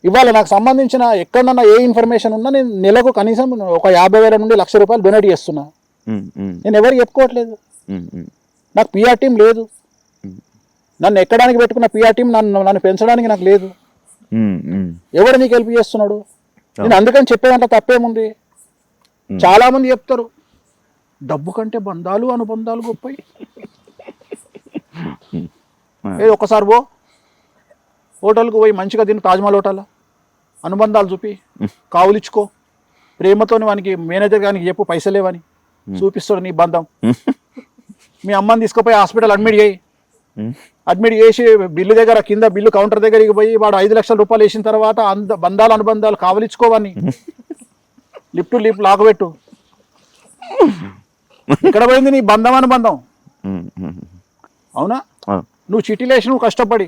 Speaker 3: ఇవాళ నాకు సంబంధించిన ఎక్కడన్నా ఏ ఇన్ఫర్మేషన్ ఉన్నా నేను నెలకు కనీసం ఒక 50,000 నుండి ₹1,00,000 డొనేట్ చేస్తున్నా. నేను ఎవరికి చెప్పుకోవట్లేదు. నాకు పిఆర్ టీం లేదు, నన్ను ఎక్కడానికి పెట్టుకున్న పిఆర్ టీం నన్ను పెంచడానికి నాకు లేదు. ఎవడు నీకు హెల్ప్ చేస్తున్నాడు? నేను అందుకని చెప్పేదంటే తప్పేముంది? చాలా మంది చెప్తారు డబ్బు కంటే బంధాలు అనుబంధాలు గొప్పవి. ఒక్కసారి హోటల్కు పోయి మంచిగా తిని, తాజ్మహల్ హోటల్, అనుబంధాలు చూపి కావులిచ్చుకో, ప్రేమతో వానికి మేనేజర్ గారికి చెప్పు పైసలేవని, చూపిస్తాడు నీ బంధం. మీ అమ్మని తీసుకుపోయి హాస్పిటల్ అడ్మిట్ చేసి బిల్లు దగ్గర కింద బిల్లు కౌంటర్ దగ్గరికి పోయి వాడు 5 లక్షల రూపాయలు వేసిన తర్వాత బంధాలు అనుబంధాలు కావలిచ్చుకోవని లిప్ టు లిప్ లాగబెట్టు. ఇక్కడ పోయింది నీ బంధం అనుబంధం. అవునా? నువ్వు చిట్టిలేసి నువ్వు కష్టపడి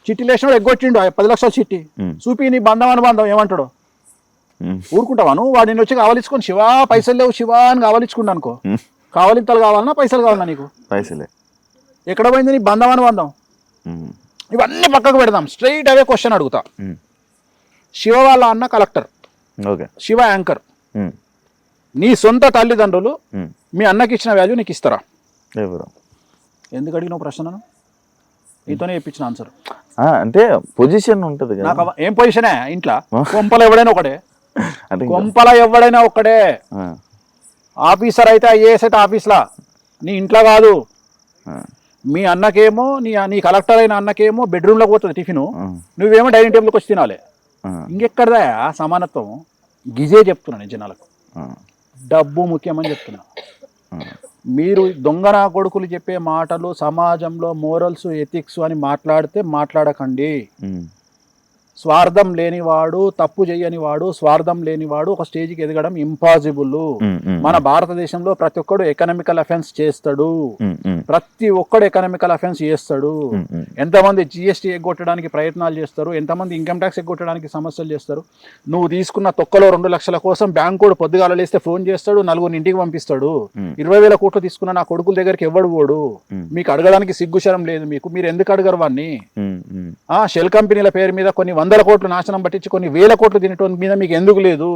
Speaker 3: చిట్టిలేసినాడు ఎగ్గొచ్చిండు 10 లక్షల చిట్టి చూపి నీ బంధం అనుబంధం ఏమంటాడు? ఊరుకుంటావా నువ్వు? వాడు నేను వచ్చి కావలించుకొని శివా పైసలు లేవు శివా అని కావలించుకుంటా అనుకో, కావలింతలు కావాలన్నా పైసలు కావాలన్నా నీకు? పైసలే. ఎక్కడ పోయింది నీ బంధం అనుబంధం? ఇవన్నీ పక్కకు పెడదాం, స్ట్రైట్ అవే క్వశ్చన్ అడుగుతా. శివ వాళ్ళ అన్న కలెక్టర్, శివ యాంకర్, నీ సొంత తల్లిదండ్రులు మీ అన్నకి ఇచ్చిన వాల్యూ నీకు ఇస్తారా? ఎందుకు అడిగినావు ప్రశ్న? నీతోనే చెప్పించిన ఆన్సర్.
Speaker 2: అంటే పొజిషన్ ఉంటుంది కదా.
Speaker 3: నాకు ఏం పొజిషనే? ఇంట్లో కొంపల ఎవడైనా ఒకటే, కొంపల ఎవడైనా ఒక్కడే. ఆఫీసర్ అయితే ఐఏఎస్ అయితే ఆఫీస్లా, నీ ఇంట్లో కాదు. మీ అన్నకేమో నీ కలెక్టర్ అయిన అన్నకేమో బెడ్రూమ్లోకి పోతుంది టిఫిన్, నువ్వేమో డైనింగ్ టేబుల్కి వచ్చి తినాలి. ఇంకెక్కడదా సమానత్వం? గిజే చెప్తున్నా నేను జనాలకు, డబ్బు ముఖ్యమని చెప్తున్నా. మీరు దొంగన కొడుకులు చెప్పే మాటలు సమాజంలో మోరల్స్ ఎథిక్స్ అని మాట్లాడకండి. స్వార్థం లేనివాడు, తప్పు చేయనివాడు, స్వార్థం లేనివాడు ఒక స్టేజ్కి ఎదగడం ఇంపాసిబుల్. మన భారతదేశంలో ప్రతి ఒక్కడు ఎకనామికల్ అఫెన్స్ చేస్తాడు, ప్రతి ఒక్కడు ఎకనామికల్ అఫెన్స్ చేస్తాడు. ఎంతమంది జిఎస్టీ ఎగ్గొట్టడానికి ప్రయత్నాలు చేస్తారు, ఎంతమంది ఇన్కమ్ ట్యాక్స్ ఎగ్గొట్టడానికి సమస్యలు చేస్తారు. నువ్వు తీసుకున్న తొక్కలో 2 లక్షల కోసం బ్యాంకు పొద్దుగాల లేస్తే ఫోన్ చేస్తాడు, 4 ఇంటికి పంపిస్తాడు. 20,000 కోట్లు తీసుకున్న నా కొడుకుల దగ్గరికి ఎవడు పోడు. మీకు అడగడానికి సిగ్గుశరం లేదు మీకు, మీరు ఎందుకు అడగరు వాడిని? షెల్ కంపెనీల పేరు మీద కొన్ని 100 కోట్లు నాశనం పట్టించి కొన్ని 1000 కోట్లు తినటం మీద మీకు ఎందుకు లేదు?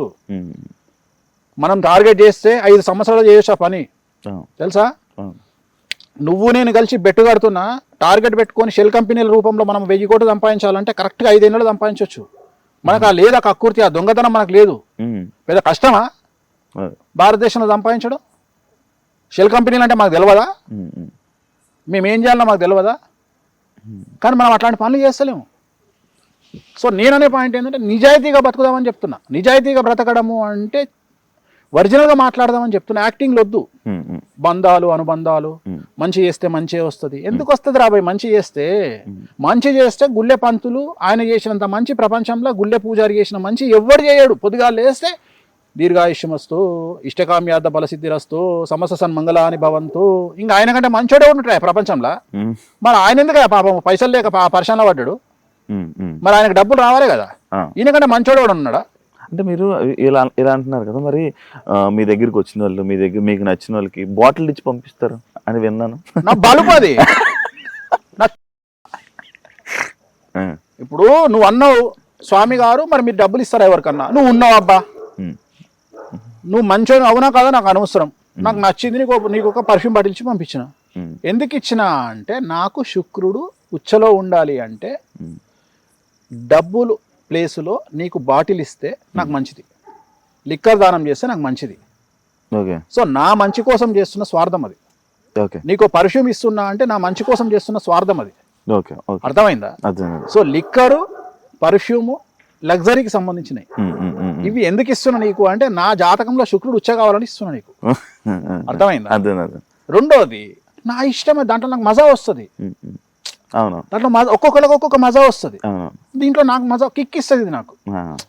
Speaker 3: మనం టార్గెట్ చేస్తే 5 సంవత్సరాలు చేయొచ్చు ఆ పని, తెలుసా? నువ్వు నేను కలిసి బెట్టు కడుతున్నా, టార్గెట్ పెట్టుకొని షెల్ కంపెనీల రూపంలో మనం 1000 కోట్లు సంపాదించాలంటే కరెక్ట్గా 5 ఏళ్ళు సంపాదించవచ్చు. మనకు ఆ లేదు, ఆ కక్కుర్తి, ఆ దొంగతనం మనకు లేదు. పెద్ద కష్టమా భారతదేశంలో సంపాదించడం? షెల్ కంపెనీలు అంటే మాకు తెలియదా? మేమేం చేయాలో మాకు తెలియదా? కానీ మనం అట్లాంటి పనులు చేస్తలేము. సో నేననే పాయింట్ ఏంటంటే నిజాయితీగా బతుకుదామని చెప్తున్నా. నిజాయితీగా బ్రతకడము అంటే ఒరిజినల్గా మాట్లాడదామని చెప్తున్నా. యాక్టింగ్లు వద్దు, బంధాలు అనుబంధాలు. మంచి చేస్తే మంచి వస్తుంది. ఎందుకు వస్తుంది రాబాయ్? మంచి చేస్తే గుళ్ళె పంతులు ఆయన చేసినంత మంచి ప్రపంచంలో గుళ్ళె పూజారి చేసిన మంచి ఎవ్వరు చేయడు. పొద్దుగా లేస్తే దీర్ఘాయుష్యమస్తు, ఇష్టకామ్యార్థ బలసిద్ధిరస్తు, సమస్త సన్మంగళాని భవంతు. ఇంకా ఆయన కంటే మంచోడే ఉంటాయి ప్రపంచంలో. మరి ఆయన ఎందుకు పాపం పైసలు లేక పరిశ్రమలో పడ్డాడు? మరి ఆయనకు డబ్బులు రావాలి కదా. ఈయనకంటే మంచోడు కూడా ఉన్నాడా?
Speaker 2: అంటే మీరు ఇలా అంటున్నారు కదా, మరి మీ దగ్గరికి వచ్చిన వాళ్ళు, మీకు నచ్చిన వాళ్ళకి బాటిల్ ఇచ్చి పంపిస్తారు అని విన్నాను.
Speaker 3: నా బలుపది. ఇప్పుడు నువ్వు అన్నావు స్వామి గారు, మరి మీరు డబ్బులు ఇస్తారా ఎవరికన్నా? నువ్వు ఉన్నావు అబ్బా, నువ్వు మంచోడు అవునా కాదా నాకు అనవసరం, నాకు నచ్చింది, నీకు ఒక పర్ఫ్యూమ్ బాటిల్ ఇచ్చి పంపించిన. ఎందుకు ఇచ్చినా అంటే నాకు శుక్రుడు ఉచ్చలో ఉండాలి అంటే డబ్బులు ప్లేసులో నీకు బాటిల్ ఇస్తే నాకు మంచిది, లిక్కర్ దానం చేస్తే నాకు మంచిది. సో నా మంచి కోసం చేస్తున్న స్వార్థం అది. నీకు పర్ఫ్యూమ్ ఇస్తున్నా అంటే నా మంచి కోసం చేస్తున్న స్వార్థం అది. అర్థమైందా? సో లిక్కరు, పర్ఫ్యూము లగ్జరీకి సంబంధించినవి. ఇవి ఎందుకు ఇస్తున్నా నీకు అంటే నా జాతకంలో శుక్రుడు ఉచ్చ కావాలని ఇస్తున్నా నీకు. అర్థమైందా? రెండోది నా ఇష్టమే, దాంట్లో నాకు మజా వస్తుంది. దాంట్లో ఒక్కొక్కరికి ఒక్కొక్క మజా వస్తుంది. దీంట్లో నాకు మజా కిక్ ఇస్తుంది నాకు.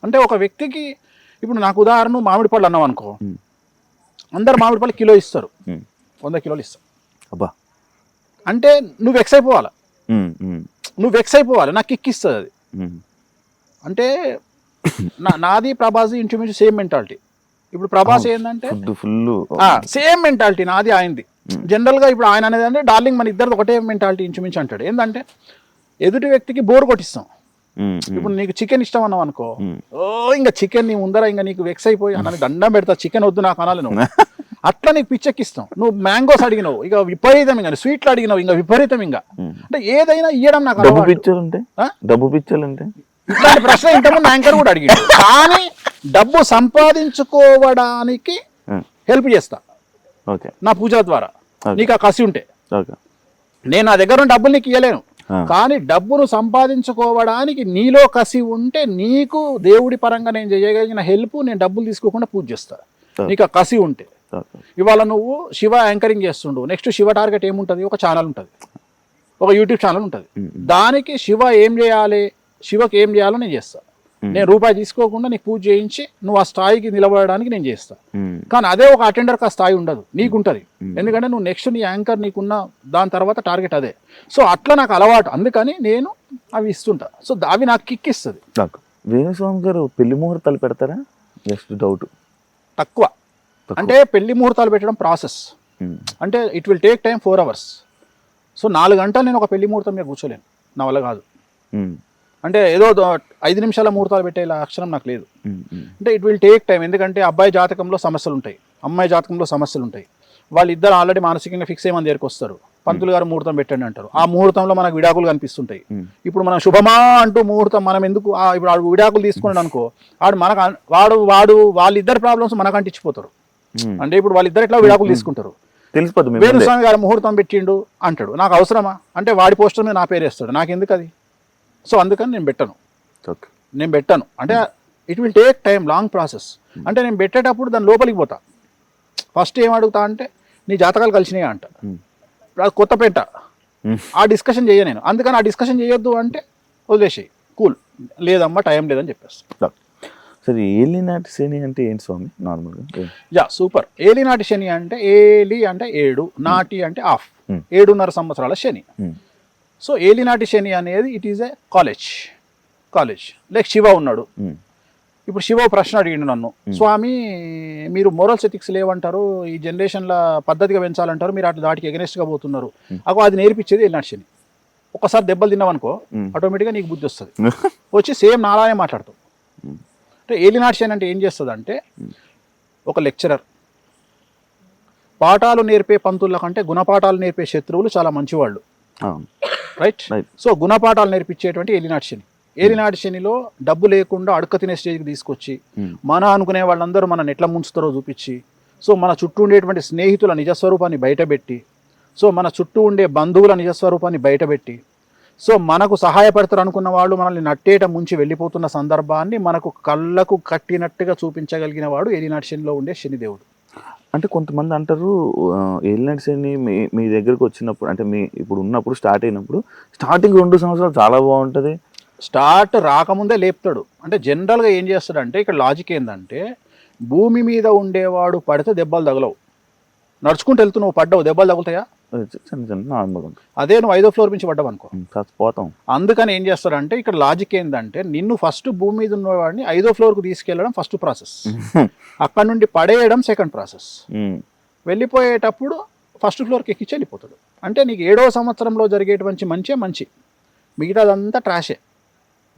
Speaker 3: అంటే ఒక వ్యక్తికి ఇప్పుడు నాకు ఉదాహరణ మామిడి పళ్ళు అన్నావు అనుకో, అందరు మామిడి పళ్ళు కిలో ఇస్తారు, 100 కిలోలు ఇస్తారు. అంటే నువ్వు వెక్స్ అయిపోవాలి, నాకు కిక్ ఇస్తుంది అది. అంటే నాది ప్రభాస్ ఇంచుమించు సేమ్ మెంటాలిటీ. ఇప్పుడు ప్రభాస్ ఏంటంటే సేమ్ మెంటాలిటీ నాది ఆయనది. జనరల్ గా ఇప్పుడు ఆయన అనేది అంటే డార్లింగ్ మన ఇద్దరు ఒకటే మెంటాలిటీ ఇంచుమించు అంటాడు. ఏంటంటే ఎదుటి వ్యక్తికి బోర్ కొట్టిస్తాం. ఇప్పుడు నీకు చికెన్ ఇష్టం అన్నావు అనుకో, ఇంకా చికెన్ నీ ముందర ఇంకా నీకు వెక్స్ అయిపోయి అన్న దండం పెడతా, చికెన్ వద్దు నాకు అనాలి నువ్వు. అట్లా నీకు పిచ్చెక్కిస్తాం. నువ్వు మ్యాంగోస్ అడిగినావు, ఇక విపరీతం, ఇంకా స్వీట్లు అడిగినావు, ఇంకా విపరీతం. ఇంకా అంటే ఏదైనా ఇయ్యడం నాకు
Speaker 2: డబ్బు పిచ్చలు అంటే
Speaker 3: ఇట్లాంటి ప్రశ్న ఇంతకుముందు యాంకర్ కూడా అడిగాడు. కానీ డబ్బు సంపాదించుకోవడానికి హెల్ప్ చేస్తా నా పూజల ద్వారా. నీకు ఆ కసి ఉంటే నేను నా దగ్గర ఉన్న డబ్బులు నీకు ఇవ్వలేను, కానీ డబ్బును సంపాదించుకోవడానికి నీలో కసి ఉంటే నీకు దేవుడి పరంగా నేను చేయగలిగిన హెల్ప్, నేను డబ్బులు తీసుకోకుండా పూజ చేస్తా నీకు ఆ కసి ఉంటే. ఇవాళ నువ్వు శివ యాంకరింగ్ చేస్తుండు, నెక్స్ట్ శివ టార్గెట్ ఏముంటుంది? ఒక ఛానల్ ఉంటుంది, ఒక యూట్యూబ్ ఛానల్ ఉంటుంది. దానికి శివ ఏం చేయాలి, శివకి ఏం చేయాలో నేను చేస్తా. నేను రూపాయి తీసుకోకుండా నీకు పూజ చేయించి నువ్వు ఆ స్థాయికి నిలబడడానికి నేను చేస్తా. కానీ అదే ఒక అటెండర్కి ఆ స్థాయి ఉండదు, నీకుంటుంది. ఎందుకంటే నువ్వు నెక్స్ట్ నీ యాంకర్ నీకున్న దాని తర్వాత టార్గెట్ అదే. సో అట్లా నాకు అలవాటు, అందుకని నేను అవి ఇస్తుంటా. సో అవి నాకు కిక్ ఇస్తుంది.
Speaker 2: వేణుస్వామి గారు పెళ్లి ముహూర్తాలు పెడతారా? Just doubt.
Speaker 3: తక్కువ. అంటే పెళ్లి ముహూర్తాలు పెట్టడం ప్రాసెస్, అంటే it will take time 4 hours. So 4 గంటలు నేను ఒక పెళ్లి ముహూర్తం మీద కూర్చోలేను, నా వల్ల కాదు. అంటే ఏదో 5 నిమిషాల ముహూర్తాలు పెట్టే అక్షరం నాకు లేదు. అంటే ఇట్ విల్ టేక్ టైం. ఎందుకంటే అబ్బాయి జాతకంలో సమస్యలు ఉంటాయి, అమ్మాయి జాతకంలో సమస్యలు ఉంటాయి. వాళ్ళిద్దరు ఆల్రెడీ మానసికంగా ఫిక్స్ అయ్యి మన దగ్గరికి వస్తారు. పంతులు గారు ముహూర్తం పెట్టండి అంటారు. ఆ ముహూర్తంలో మనకు విడాకులు కనిపిస్తుంటాయి. ఇప్పుడు మనం శుభమా అంటూ ముహూర్తం మనం ఎందుకు ఇప్పుడు ఆడు విడాకులు తీసుకున్నాడు అనుకో, వాడు వాళ్ళిద్దరు ప్రాబ్లమ్స్ మనకు అంటించిపోతారు. అంటే ఇప్పుడు వాళ్ళిద్దరు ఎట్లా విడాకులు తీసుకుంటారు, వేణుస్వామి గారు ముహూర్తం పెట్టిండు అంటాడు, నాకు అవసరమా? అంటే వాడి పోస్టర్ మీద నా పేరు వేస్తాడు, నాకు ఎందుకు అది? సో అందుకని నేను పెట్టను. అంటే it will take time, long process. అంటే నేను పెట్టేటప్పుడు దాని లోపలికి పోతా. ఫస్ట్ ఏం అడుగుతా అంటే నీ జాతకాలు కలిసినాయా అంట. కొత్త పెట్ట ఆ డిస్కషన్ చేయ నేను. అందుకని ఆ డిస్కషన్ చేయొద్దు అంటే వదిలేసేయి, కూల్, లేదమ్మా టైం లేదని చెప్పేస్తా.
Speaker 2: సరే, ఏలినాటి శని అంటే ఏంటి స్వామి నార్మల్గా?
Speaker 3: సూపర్. ఏలినాటి శని అంటే ఏలి అంటే 7, నాటి అంటే ఆఫ్, 7.5 సంవత్సరాల శని. సో ఏలినాటి శని అనేది it is a college. Like Shiva ఉన్నాడు. ఇప్పుడు శివ ప్రశ్న అడిగిండు నన్ను, స్వామి మీరు మోరల్స్ ఎథిక్స్ లేవంటారు, ఈ జనరేషన్లో పద్ధతిగా పెంచాలంటారు, మీరు అట్లా దాటికి ఎగనెస్ట్గా పోతున్నారు. అది నేర్పించేది ఏలినాటి శని. ఒకసారి దెబ్బలు తిన్నావనుకో ఆటోమేటిక్గా నీకు బుద్ధి వస్తుంది, వచ్చి సేమ్ నాలానే మాట్లాడతావు. అంటే ఏలినాటి శని అంటే ఏం చేస్తుంది అంటే ఒక లెక్చరర్. పాఠాలు నేర్పే పంతుల కంటే గుణపాఠాలు నేర్పే శత్రువులు చాలా మంచివాళ్ళు, రైట్? సో గుణపాఠాలు నేర్పించేటువంటి ఏలినాటి శని. ఏలినాటి శనిలో డబ్బు లేకుండా అడుక్క తినే స్టేజ్కి తీసుకొచ్చి మన అనుకునే వాళ్ళందరూ మన ఎట్లా ముంచుతారో చూపించి, సో మన చుట్టూ ఉండేటువంటి స్నేహితుల నిజస్వరూపాన్ని బయటపెట్టి, సో మన చుట్టూ ఉండే బంధువుల నిజస్వరూపాన్ని బయటపెట్టి, సో మనకు సహాయపడతారు అనుకున్న వాళ్ళు మనల్ని నట్టేట ముంచి వెళ్ళిపోతున్న సందర్భాన్ని మనకు కళ్ళకు కట్టినట్టుగా చూపించగలిగిన వాడు ఏలినాటి శనిలో ఉండే శనిదేవుడు.
Speaker 2: అంటే కొంతమంది అంటారు ఏలినాటి శని మీ దగ్గరకు వచ్చినప్పుడు, అంటే మీ ఇప్పుడు ఉన్నప్పుడు స్టార్ట్ అయినప్పుడు స్టార్టింగ్ 2 సంవత్సరాలు చాలా బాగుంటుంది,
Speaker 3: స్టార్ట్ రాకముందే లేపుతాడు. అంటే జనరల్గా ఏం చేస్తాడంటే ఇక్కడ లాజిక్ ఏంటంటే, భూమి మీద ఉండేవాడు పడితే దెబ్బలు తగలవు, నడుచుకుంటూ వెళ్తున్నావు పడ్డావు దెబ్బలు తగులుతాయా?
Speaker 2: చిన్న చిన్న నార్మల్గా ఉంటుంది.
Speaker 3: అదే నువ్వు 5వ ఫ్లోర్ నుంచి పడ్డావు అనుకో
Speaker 2: పోతాం.
Speaker 3: అందుకని ఏం చేస్తాడంటే ఇక్కడ లాజిక్ ఏంటంటే, నిన్ను ఫస్ట్ భూమి మీద ఉన్నవాడిని 5వ ఫ్లోర్కు తీసుకెళ్ళడం ఫస్ట్ ప్రాసెస్, అక్కడ నుండి పడేయడం సెకండ్ ప్రాసెస్, వెళ్ళిపోయేటప్పుడు ఫస్ట్ ఫ్లోర్కి ఎక్కించి వెళ్ళిపోతాడు. అంటే నీకు 7వ సంవత్సరంలో జరిగేటువంటి మంచి మిగతాదంతా ట్రాషే.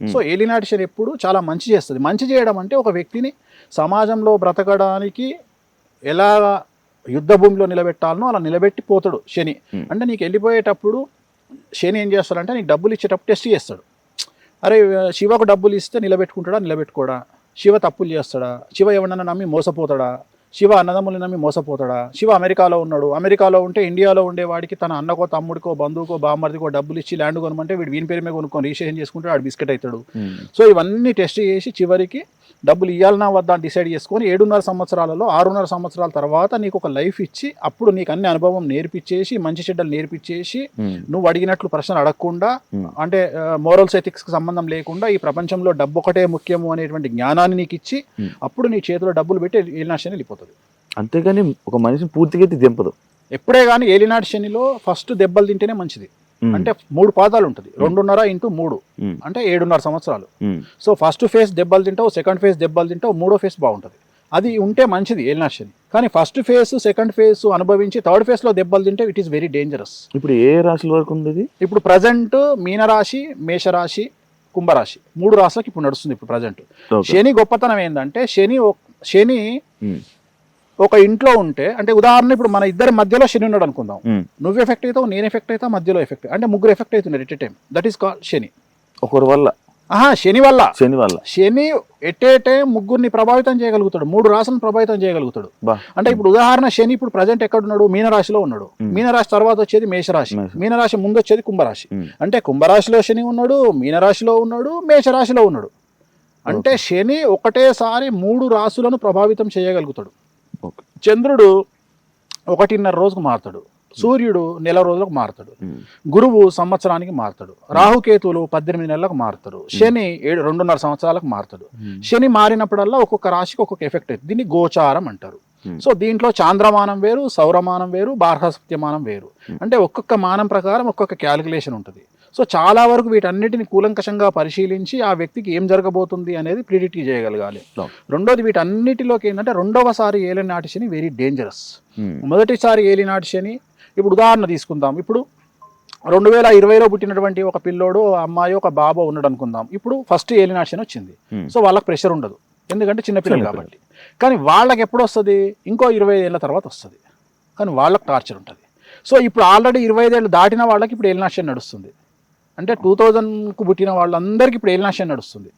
Speaker 3: సో ఏలినాటి శని ఎప్పుడు చాలా మంచి చేస్తుంది. మంచి చేయడం అంటే ఒక వ్యక్తిని సమాజంలో బ్రతకడానికి ఎలా యుద్ధ భూమిలో నిలబెట్టాలనో అలా నిలబెట్టి పోతాడు శని. అంటే నీకు వెళ్ళిపోయేటప్పుడు శని ఏం చేస్తాడంటే నీకు డబ్బులు ఇచ్చేటప్పుడు టెస్ట్ చేస్తాడు. అరే శివకు డబ్బులు ఇస్తే నిలబెట్టుకుంటాడా, నిలబెట్టుకోడా? శివ తప్పులు చేస్తాడా? శివ ఎవరన్నా నమ్మి మోసపోతాడా? శివ అన్నదమ్ములు నమ్మి మోసపోతాడా? శివ అమెరికాలో ఉన్నాడు, అమెరికాలో ఉంటే ఇండియాలో ఉండేవాడికి తన అన్నకో తమ్ముడికో బంధువుకో బామ్మర్దికో డబ్బులు ఇచ్చి ల్యాండ్ కొనమంటే వీడు వీని పేరు మీద కొనుక్కొని రిజిస్ట్రేషన్ చేసుకుంటాడు, ఆడు బిస్కెట్ అవుతాడు. సో ఇవన్నీ టెస్ట్ చేసి చివరికి డబ్బులు ఇవ్వాలన్నా వద్దా డిసైడ్ చేసుకొని 7.5 సంవత్సరాలలో 6.5 సంవత్సరాల తర్వాత నీకు ఒక లైఫ్ ఇచ్చి, అప్పుడు నీకు అన్ని అనుభవం నేర్పించేసి, మంచి చెడ్డలు నేర్పించేసి, నువ్వు అడిగినట్లు ప్రశ్నలు అడగకుండా, అంటే మోరల్స్ ఎథిక్స్కి సంబంధం లేకుండా ఈ ప్రపంచంలో డబ్బు ఒకటే ముఖ్యము అనేటువంటి జ్ఞానాన్ని నీకు ఇచ్చి, అప్పుడు నీ చేతిలో డబ్బులు పెట్టి ఏలినాటి శని వెళ్ళిపోతుంది.
Speaker 2: అంతేగాని ఒక మనిషిని పూర్తిగా దింపదు.
Speaker 3: ఎప్పుడే కానీ ఏలినాటి శనిలో ఫస్ట్ దెబ్బలు తింటేనే మంచిది. అంటే 3 పాదాలు ఉంటుంది, 2.5 × 3 అంటే 7.5 సంవత్సరాలు. సో ఫస్ట్ ఫేజ్ దెబ్బలు తింటావు, సెకండ్ ఫేజ్ దెబ్బలు తింటావు, 3వ ఫేజ్ బాగుంటుంది. అది ఉంటే మంచిది ఏలినాటి శని. కానీ ఫస్ట్ ఫేజ్ సెకండ్ ఫేజ్ అనుభవించి 3rd ఫేజ్లో దెబ్బలు తింటే ఇట్ ఈస్ వెరీ డేంజరస్.
Speaker 2: ఇప్పుడు ఏ రాశుల వరకు ఉంది
Speaker 3: ఇప్పుడు ప్రజెంట్? మీనరాశి, మేషరాశి, కుంభరాశి 3 రాశులకు ఇప్పుడు నడుస్తుంది ఇప్పుడు ప్రజెంట్. శని గొప్పతనం ఏంటంటే, శని ఒక ఇంట్లో ఉంటే, అంటే ఉదాహరణ ఇప్పుడు మన ఇద్దరి మధ్యలో శని ఉన్నాడు అనుకుందాం, నువ్వు ఎఫెక్ట్ అవుతావు, నేను ఎఫెక్ట్ అవుతావు, మధ్యలో ఎఫెక్ట్, అంటే ముగ్గురు ఎఫెక్ట్ అవుతున్నారు at a time. That is called Shani.
Speaker 2: ఒకరి వల్ల
Speaker 3: శని ఎట్ ఏ టైం ముగ్గురిని ప్రభావితం చేయగలుగుతాడు, 3 రాశులను ప్రభావితం చేయగలుగుతాడు. అంటే ఇప్పుడు ఉదాహరణ శని ఇప్పుడు ప్రజెంట్ ఎక్కడున్నాడు? మీనరాశిలో ఉన్నాడు. మీనరాశి తర్వాత వచ్చేది మేషరాశి, మీనరాశి ముందు వచ్చేది కుంభరాశి. అంటే కుంభరాశిలో శని ఉన్నాడు, మీనరాశిలో ఉన్నాడు, మేషరాశిలో ఉన్నాడు. అంటే శని ఒకటేసారి 3 రాశులను ప్రభావితం చేయగలుగుతాడు. చంద్రుడు 1.5 రోజుకు మారుతాడు, సూర్యుడు నెల రోజులకు మారుతాడు, గురువు సంవత్సరానికి మారుతాడు, రాహుకేతువులు 18 నెలలకు మారుతాడు, శని 2.5 సంవత్సరాలకు మారుతాడు. శని మారినప్పుడల్లా ఒక్కొక్క రాశికి ఒక్కొక్క ఎఫెక్ట్ అవుతుంది. దీన్ని గోచారం అంటారు. సో దీంట్లో చాంద్రమానం వేరు, సౌరమానం వేరు, బార్హస్పత్యమానం వేరు. అంటే ఒక్కొక్క మానం ప్రకారం ఒక్కొక్క క్యాలిక్యులేషన్ ఉంటుంది. సో చాలా వరకు వీటన్నిటిని కూలంకషంగా పరిశీలించి ఆ వ్యక్తికి ఏం జరగబోతుంది అనేది ప్రిడిక్ట్ చేయగలగాలి. రెండోది వీటన్నిటిలోకి ఏంటంటే, 2వసారి ఏలినాటి శని వెరీ డేంజరస్. మొదటిసారి ఏలినాటి శని ఇప్పుడు ఉదాహరణ తీసుకుందాం. ఇప్పుడు 2020లో పుట్టినటువంటి ఒక పిల్లోడు, అమ్మాయి, ఒక బాబో ఉన్నాడు అనుకుందాం. ఇప్పుడు ఫస్ట్ ఏలినాటి శని వచ్చింది. సో వాళ్ళకి ప్రెషర్ ఉండదు, ఎందుకంటే చిన్నపిల్లలు కాబట్టి. కానీ వాళ్ళకి ఎప్పుడు వస్తుంది? ఇంకో 25 ఏళ్ళ తర్వాత వస్తుంది. కానీ వాళ్ళకి టార్చర్ ఉంటుంది. సో ఇప్పుడు ఆల్రెడీ 25 ఏళ్ళు దాటిన వాళ్ళకి ఇప్పుడు ఏలినాటి శని నడుస్తుంది. అంటే 2000కు పుట్టిన వాళ్ళందరికీ ఇప్పుడు ఏలినాటి శని నడుస్తుంది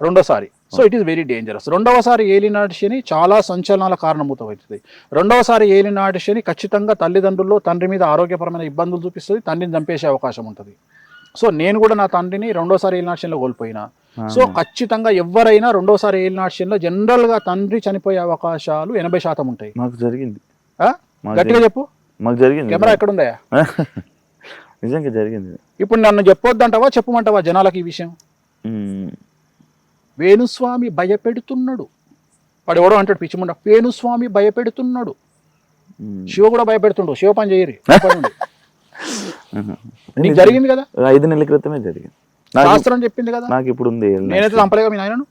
Speaker 3: రెండోసారి. So it is very dangerous. 2వసారి ఏలినాటి శని చాలా సంచలనాల కారణమవుతుంది. 2వసారి ఏలినాటి శని ఖచ్చితంగా తల్లిదండ్రుల్లో తండ్రి మీద ఆరోగ్యపరమైన ఇబ్బందులు చూపిస్తుంది, తండ్రిని చంపేసే అవకాశం ఉంటుంది. సో నేను కూడా నా తండ్రిని 2వసారి ఏలినాటి శనిలో కోల్పోయినా. సో ఖచ్చితంగా ఎవరైనా 2వసారి ఏలినాటి శనిలో జనరల్గా తండ్రి చనిపోయే అవకాశాలు 80% ఉంటాయి.
Speaker 2: మాకు జరిగింది.
Speaker 3: గట్టిగా చెప్పు.
Speaker 2: మాకు జరిగింది.
Speaker 3: కెమెరా ఎక్కడుందా?
Speaker 2: నిజంగా జరిగింది.
Speaker 3: ఇప్పుడు నన్ను చెప్పొద్దంటావా, చెప్పమంటావా జనాలకి ఈ విషయం? వేణుస్వామి భయపెడుతున్నాడు. వాడు ఎవడో అంటాడు పిచ్చిముండ, వేణుస్వామి భయపెడుతున్నాడు. శివ కూడా భయపెడుతుండు. శివ పని చేయరు. నీకు జరిగింది కదా,
Speaker 2: 5 నెలల క్రితమే జరిగింది.
Speaker 3: శాస్త్రం చెప్పింది కదా.
Speaker 2: నాకు ఇప్పుడు ఉంది.
Speaker 3: నేనైతే చంపలేగా మీ నాయనను,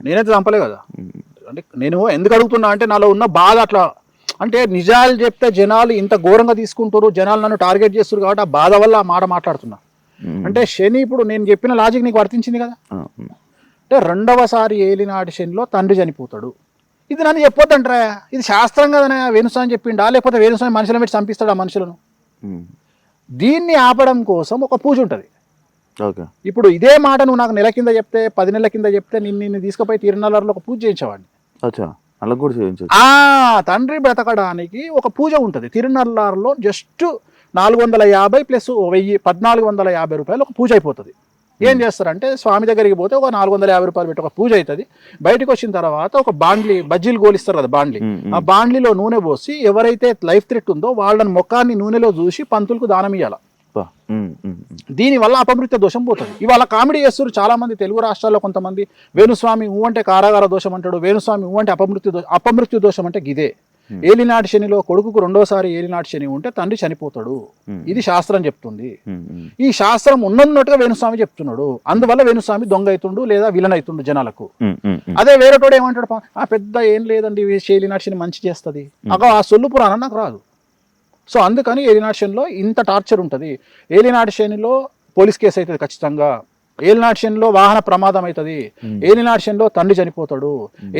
Speaker 3: నేనైతే చంపలే కదా. అంటే నేను ఎందుకు అడుగుతున్నా అంటే, నాలో ఉన్న బాధ అట్లా. అంటే నిజాలు చెప్తే జనాలు ఇంత ఘోరంగా తీసుకుంటారు, జనాలు నన్ను టార్గెట్ చేస్తారు కాబట్టి ఆ బాధ వల్ల ఆ మాట మాట్లాడుతున్నా. అంటే శని ఇప్పుడు నేను చెప్పిన లాజిక్ నీకు వర్తించింది కదా. అంటే రెండవసారి ఏలినాటి శనిలో తండ్రి చనిపోతాడు. ఇది నన్ను చెప్పొద్దంటారా, ఇది శాస్త్రం కదనే వేణుస్వామి చెప్పిండా, లేకపోతే వేణుస్వామి మనుషులను పెట్టి చంపిస్తాడు ఆ మనుషులను. దీన్ని ఆపడం కోసం ఒక పూజ ఉంటుంది. ఇప్పుడు ఇదే మాట నువ్వు నాకు నెల కింద చెప్తే 10 నెలల కింద చెప్తే నిన్ను తీసుకుపోయి తిరునల్లారులో ఒక పూజ చేయించేవాడిని. తండ్రి బ్రతకడానికి ఒక పూజ ఉంటుంది తిరునల్లారులో. జస్ట్ 450 ప్లస్ 1000 1450 రూపాయలు ఒక పూజ అయిపోతుంది. ఏం చేస్తారంటే స్వామి దగ్గరికి పోతే ఒక 450 రూపాయలు పెట్టి ఒక పూజ అవుతుంది. బయటకు వచ్చిన తర్వాత ఒక బాండ్లీ బజ్జీలు గోలిస్తారు కదా బాండ్లీ, ఆ బాండ్లీలో నూనె పోసి ఎవరైతే లైఫ్ థ్రెట్ ఉందో వాళ్ళని ముఖాన్ని నూనెలో చూసి పంతులకు దానం ఇవ్వాలి. దీనివల్ల అపమృత్య దోషం పోతుంది. ఇవాళ కామెడీ చేస్తారు చాలా మంది తెలుగు రాష్ట్రాల్లో. కొంతమంది వేణుస్వామి ఊ అంటే కారాగార దోషం అంటాడు, వేణుస్వామి ఊ అంటే అపమృత్యు దోషం అంటే గిదే. ఏలినాటి శనిలో కొడుకుకు రెండోసారి ఏలినాటి శని ఉంటే తండ్రి చనిపోతాడు. ఇది శాస్త్రం చెప్తుంది. ఈ శాస్త్రం ఉన్నట్టుగా వేణుస్వామి చెప్తున్నాడు. అందువల్ల వేణుస్వామి దొంగ అవుతుండు లేదా విలన్ అవుతుండు జనాలకు. అదే వేరేటోడు ఏమంటాడు, ఆ పెద్ద ఏం లేదండి ఏలినాటి శని మంచి చేస్తుంది, ఆ సొల్లు పురాణం నాకు రాదు. సో అందుకని ఏలినాటి శనిలో ఇంత టార్చర్ ఉంటుంది. ఏలినాటి శనిలో పోలీస్ కేసు అవుతుంది ఖచ్చితంగా. ఏలినాటి శనిలో వాహన ప్రమాదం అవుతుంది. ఏలినాటి శనిలో తండ్రి చనిపోతాడు.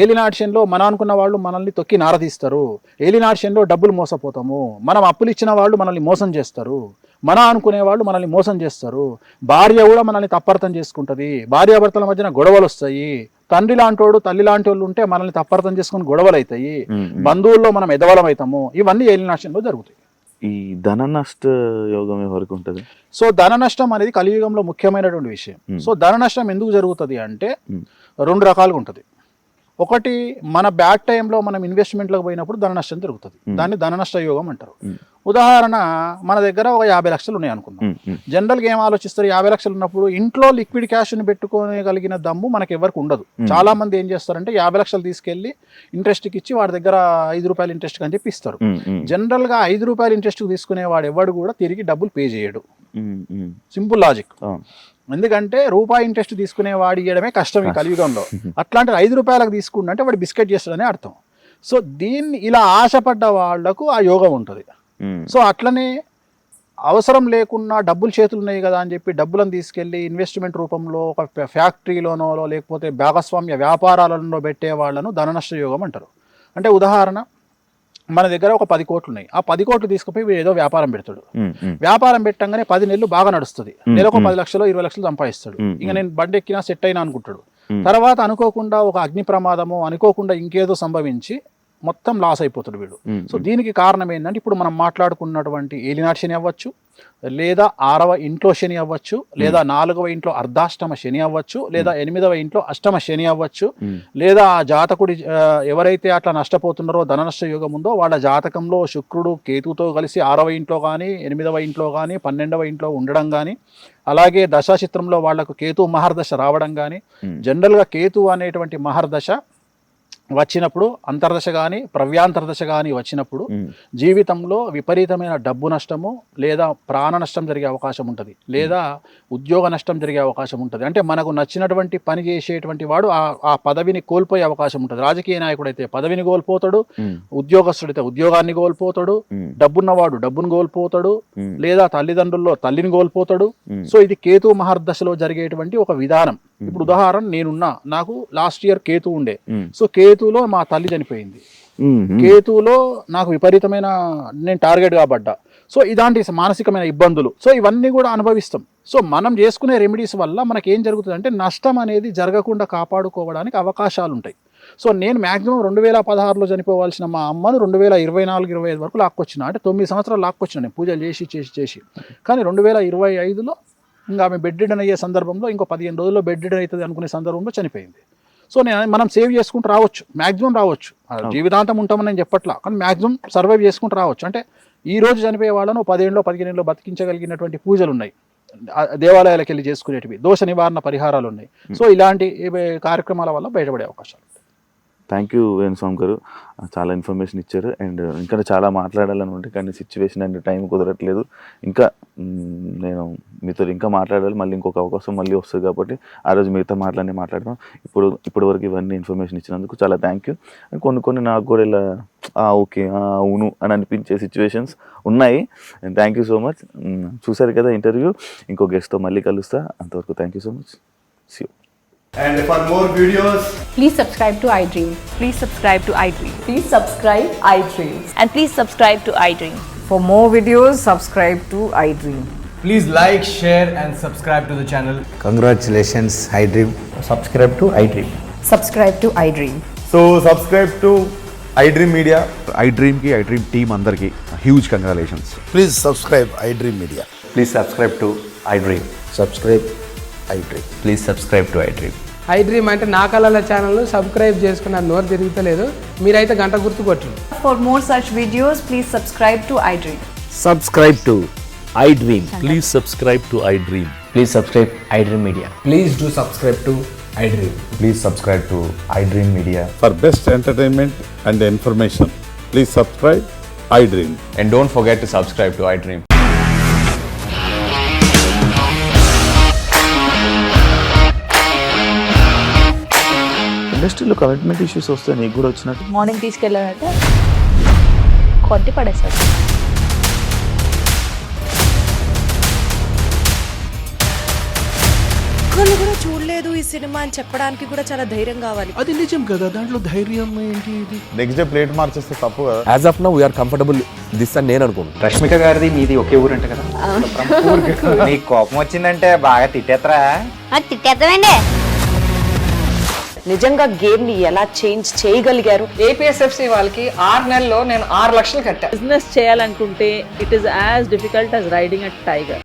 Speaker 3: ఏలినాటి శనిలో మన అనుకున్న వాళ్ళు మనల్ని తొక్కి నారదీస్తారు. ఏలినాటి శనిలో డబ్బులు మోసపోతాము. మనం అప్పులు ఇచ్చిన వాళ్ళు మనల్ని మోసం చేస్తారు. మన అనుకునే వాళ్ళు మనల్ని మోసం చేస్తారు. భార్య కూడా మనల్ని తప్పర్థం చేసుకుంటుంది. భార్యాభర్తల మధ్యన గొడవలు వస్తాయి. తండ్రి లాంటి తల్లి లాంటి వాళ్ళు ఉంటే మనల్ని తప్పర్థం చేసుకుని గొడవలు అవుతాయి. బంధువుల్లో మనం ఎదవలం అవుతాము. ఇవన్నీ ఏలినాటి శనిలో జరుగుతాయి.
Speaker 2: ఈ ధన నష్ట యోగం ఎవరికి ఉంటుంది?
Speaker 3: సో ధన నష్టం అనేది కలియుగంలో ముఖ్యమైనటువంటి విషయం. సో ధన నష్టం ఎందుకు జరుగుతుంది అంటే 2 రకాలుగా ఉంటుంది. ఒకటి, మన బ్యాడ్ టైంలో మనం ఇన్వెస్ట్మెంట్లకు పోయినప్పుడు ధన నష్టం జరుగుతుంది. దాన్ని ధన నష్ట యోగం అంటారు. ఉదాహరణ, మన దగ్గర ఒక 50 లక్షలు ఉన్నాయి అనుకుందాం. జనరల్గా ఏం ఆలోచిస్తారు, 50 లక్షలు ఉన్నప్పుడు ఇంట్లో లిక్విడ్ క్యాష్ని పెట్టుకోగలిగిన దమ్ము మనకి ఎవరికి ఉండదు. చాలా మంది ఏం చేస్తారంటే 50 లక్షలు తీసుకెళ్లి ఇంట్రెస్ట్కి ఇచ్చి వాడి దగ్గర 5 రూపాయలు ఇంట్రెస్ట్ అని చెప్పి ఇస్తారు. జనరల్గా 5 రూపాయలు ఇంట్రెస్ట్ తీసుకునే వాడు ఎవడు కూడా తిరిగి డబ్బులు పే చేయడు. Simple logic. ఎందుకంటే రూపాయి ఇంట్రెస్ట్ తీసుకునే వాడు ఇవ్వడమే కష్టం ఈ కలియుగంలో. అట్లాంటి 5 రూపాయలకు తీసుకుంటే వాడు బిస్కెట్ చేస్తాడని అర్థం. సో దీన్ని ఇలా ఆశపడ్డ వాళ్లకు ఆ యోగం ఉంటుంది. సో అట్లనే అవసరం లేకున్నా డబ్బులు చేతులు ఉన్నాయి కదా అని చెప్పి డబ్బులను తీసుకెళ్లి ఇన్వెస్ట్మెంట్ రూపంలో ఒక ఫ్యాక్టరీలోనో లేకపోతే భాగస్వామ్య వ్యాపారాలలో పెట్టే వాళ్ళను ధన నష్ట యోగం అంటారు. అంటే ఉదాహరణ, మన దగ్గర ఒక 10 కోట్లు ఉన్నాయి. ఆ 10 కోట్లు తీసుకుపోయి ఏదో వ్యాపారం పెడతాడు. వ్యాపారం పెట్టంగానే 10 నెలలు బాగా నడుస్తుంది. నెలకు 10 లక్షలు 20 లక్షలు సంపాదిస్తాడు. ఇంకా నేను బండి ఎక్కినా సెట్ అయినా అనుకుంటాడు. తర్వాత అనుకోకుండా ఒక అగ్ని ప్రమాదము, అనుకోకుండా ఇంకేదో సంభవించి మొత్తం లాస్ అయిపోతాడు వీడు. సో దీనికి కారణం ఏంటంటే ఇప్పుడు మనం మాట్లాడుకున్నటువంటి ఏలినాటి శని అవ్వచ్చు, లేదా 6వ ఇంట్లో శని అవ్వచ్చు, లేదా 4వ ఇంట్లో అర్ధాష్టమ శని అవ్వచ్చు, లేదా 8వ ఇంట్లో అష్టమ శని అవ్వచ్చు, లేదా ఆ జాతకుడి ఎవరైతే అట్లా నష్టపోతున్నారో ధన నష్ట యోగం ఉందో వాళ్ళ జాతకంలో శుక్రుడు కేతుతో కలిసి 6వ ఇంట్లో కానీ 8వ ఇంట్లో కానీ 12వ ఇంట్లో ఉండడం కానీ, అలాగే దశాచిత్రంలో వాళ్లకు కేతు మహర్దశ రావడం కానీ, జనరల్గా కేతు అనేటువంటి మహర్దశ వచ్చినప్పుడు అంతర్దశ కానీ ప్రవ్యాంతర్దశ కానీ వచ్చినప్పుడు జీవితంలో విపరీతమైన డబ్బు నష్టము లేదా ప్రాణ నష్టం జరిగే అవకాశం ఉంటుంది, లేదా ఉద్యోగ నష్టం జరిగే అవకాశం ఉంటుంది. అంటే మనకు నచ్చినటువంటి పని చేసేటువంటి వాడు ఆ పదవిని కోల్పోయే అవకాశం ఉంటుంది. రాజకీయ నాయకుడు అయితే పదవిని కోల్పోతాడు, ఉద్యోగస్తుడైతే ఉద్యోగాన్ని కోల్పోతాడు, డబ్బున్నవాడు డబ్బును కోల్పోతాడు, లేదా తల్లిదండ్రుల్లో తల్లిని కోల్పోతాడు. సో ఇది కేతు మహర్దశలో జరిగేటువంటి ఒక విధానం. ఇప్పుడు ఉదాహరణ, నాకు లాస్ట్ ఇయర్ కేతు ఉండే. సో కేతులో మా తల్లి చనిపోయింది. కేతులో నాకు విపరీతమైన నేను టార్గెట్ కాబడ్డా. సో ఇలాంటి మానసికమైన ఇబ్బందులు, సో ఇవన్నీ కూడా అనుభవిస్తాం. సో మనం చేసుకునే రెమెడీస్ వల్ల మనకి ఏం జరుగుతుందంటే నష్టం అనేది జరగకుండా కాపాడుకోవడానికి అవకాశాలు ఉంటాయి. సో నేను మ్యాక్సిమం 2016లో చనిపోవాల్సిన మా అమ్మను 2024-25 వరకు లాక్కొచ్చిన. అంటే 9 సంవత్సరాలు లాక్కొచ్చిన నేను పూజలు చేసి. కానీ 2025లో ఇంకా ఆమె బెడ్ రిడన్ అయ్యే సందర్భంలో ఇంకో 15 రోజుల్లో బెడ్ రిడన్ అవుతుంది అనుకునే సందర్భంలో చనిపోయింది. సో మనం సేవ్ చేసుకుంటూ రావచ్చు, మ్యాక్సిమం రావచ్చు. జీవితాంతం ఉంటామని నేను చెప్పట్లా, కానీ మ్యాక్సిమం సర్వైవ్ చేసుకుంటూ రావచ్చు. అంటే ఈ రోజు చనిపోయే వాళ్ళను 10 ఏళ్ళలో 15 ఏళ్ళలో బతికించగలిగినటువంటి పూజలు ఉన్నాయి, దేవాలయాలకు వెళ్ళి చేసుకునేటివి, దోష నివారణ పరిహారాలు ఉన్నాయి. సో ఇలాంటి కార్యక్రమాల వల్ల బయటపడే అవకాశాలు.
Speaker 2: థ్యాంక్ యూ వేణుస్వామి గారు, చాలా ఇన్ఫర్మేషన్ ఇచ్చారు. అండ్ ఇంకా చాలా మాట్లాడాలని ఉంటే కానీ సిచ్యువేషన్ అండ్ టైం కుదరట్లేదు. ఇంకా నేను మీతో ఇంకా మాట్లాడాలి, మళ్ళీ ఇంకొక అవకాశం మళ్ళీ వస్తుంది కాబట్టి ఆ రోజు మీతో మాట్లాడదాం. ఇప్పటి వరకు ఇవన్నీ ఇన్ఫర్మేషన్ ఇచ్చినందుకు చాలా థ్యాంక్ యూ. కొన్ని నాకు కూడా ఇలా ఓకే అవును అని అనిపించే సిచ్యువేషన్స్ ఉన్నాయి. Thank you so much. చూసారు కదా ఇంటర్వ్యూ, ఇంకో గెస్ట్తో మళ్ళీ కలుస్తా. అంతవరకు thank you so much. See you.
Speaker 4: And for more videos,
Speaker 5: Please subscribe to iDream.
Speaker 6: Please subscribe to iDream.
Speaker 5: Please subscribe iDream.
Speaker 6: And please subscribe to iDream.
Speaker 7: For more videos, subscribe to iDream.
Speaker 4: please like, share, and subscribe to the channel.
Speaker 8: Congratulations, iDream. Subscribe to iDream.
Speaker 7: Subscribe to iDream.
Speaker 4: So subscribe to iDream Media.
Speaker 3: iDream కి iDream team అందరికి huge congratulations.
Speaker 8: Please subscribe iDream Media.
Speaker 9: Please subscribe to iDream.
Speaker 8: Subscribe iDream.
Speaker 9: Please subscribe to iDream.
Speaker 10: iDream అంటే నా కళల channel subscribe చేసుకున్న నోరు తిరుగుతలేదు, మీరైతే గంట గుర్తు కొట్టండి.
Speaker 7: For more such videos, please subscribe to iDream.
Speaker 8: Subscribe to iDream.
Speaker 9: Please subscribe to iDream. Please subscribe iDream Media.
Speaker 4: Please do subscribe to iDream.
Speaker 9: Please subscribe to iDream Media.
Speaker 11: For best entertainment and information, please subscribe iDream.
Speaker 9: And don't forget to subscribe to iDream.
Speaker 2: ఇండస్ట్రీలో commitment issues వస్తే నీకు కూడా వచ్చినట్టు
Speaker 6: morning తీసుకెళ్ళారంటే కొట్టి పడేస్తారు.
Speaker 5: ఒక్కళ్ళు కూడా చూడలేదు ఈ సినిమా అని చెప్పడానికి కూడా చాలా ధైర్యం కావాలి.
Speaker 3: అది నిజం కదా, దాంట్లో ధైర్యం ఏంటి ఇది?
Speaker 4: నెక్స్ట్ డే ప్లేట్ మార్చేస్తే తప్పు కదా.
Speaker 9: As of now, we are comfortable this అని నేను అనుకుంటున్నాను.
Speaker 8: రష్మిక గారిది మీది ఒకే ఊరంట కదా? నీకు కోపం వచ్చిందంటే బాగా తిట్టేత్తరా?
Speaker 6: తిట్టేద్దామండి.
Speaker 5: నిజంగా గేమ్ ని ఎలా చేంజ్ చేయగలిగారు?
Speaker 10: ఏపీఎస్ఎఫ్సి వాళ్ళకి 6 నెలల్లో నేను 6 లక్షలు కట్టా.
Speaker 6: బిజినెస్ చేయాలనుకుంటే it is as difficult as riding a tiger.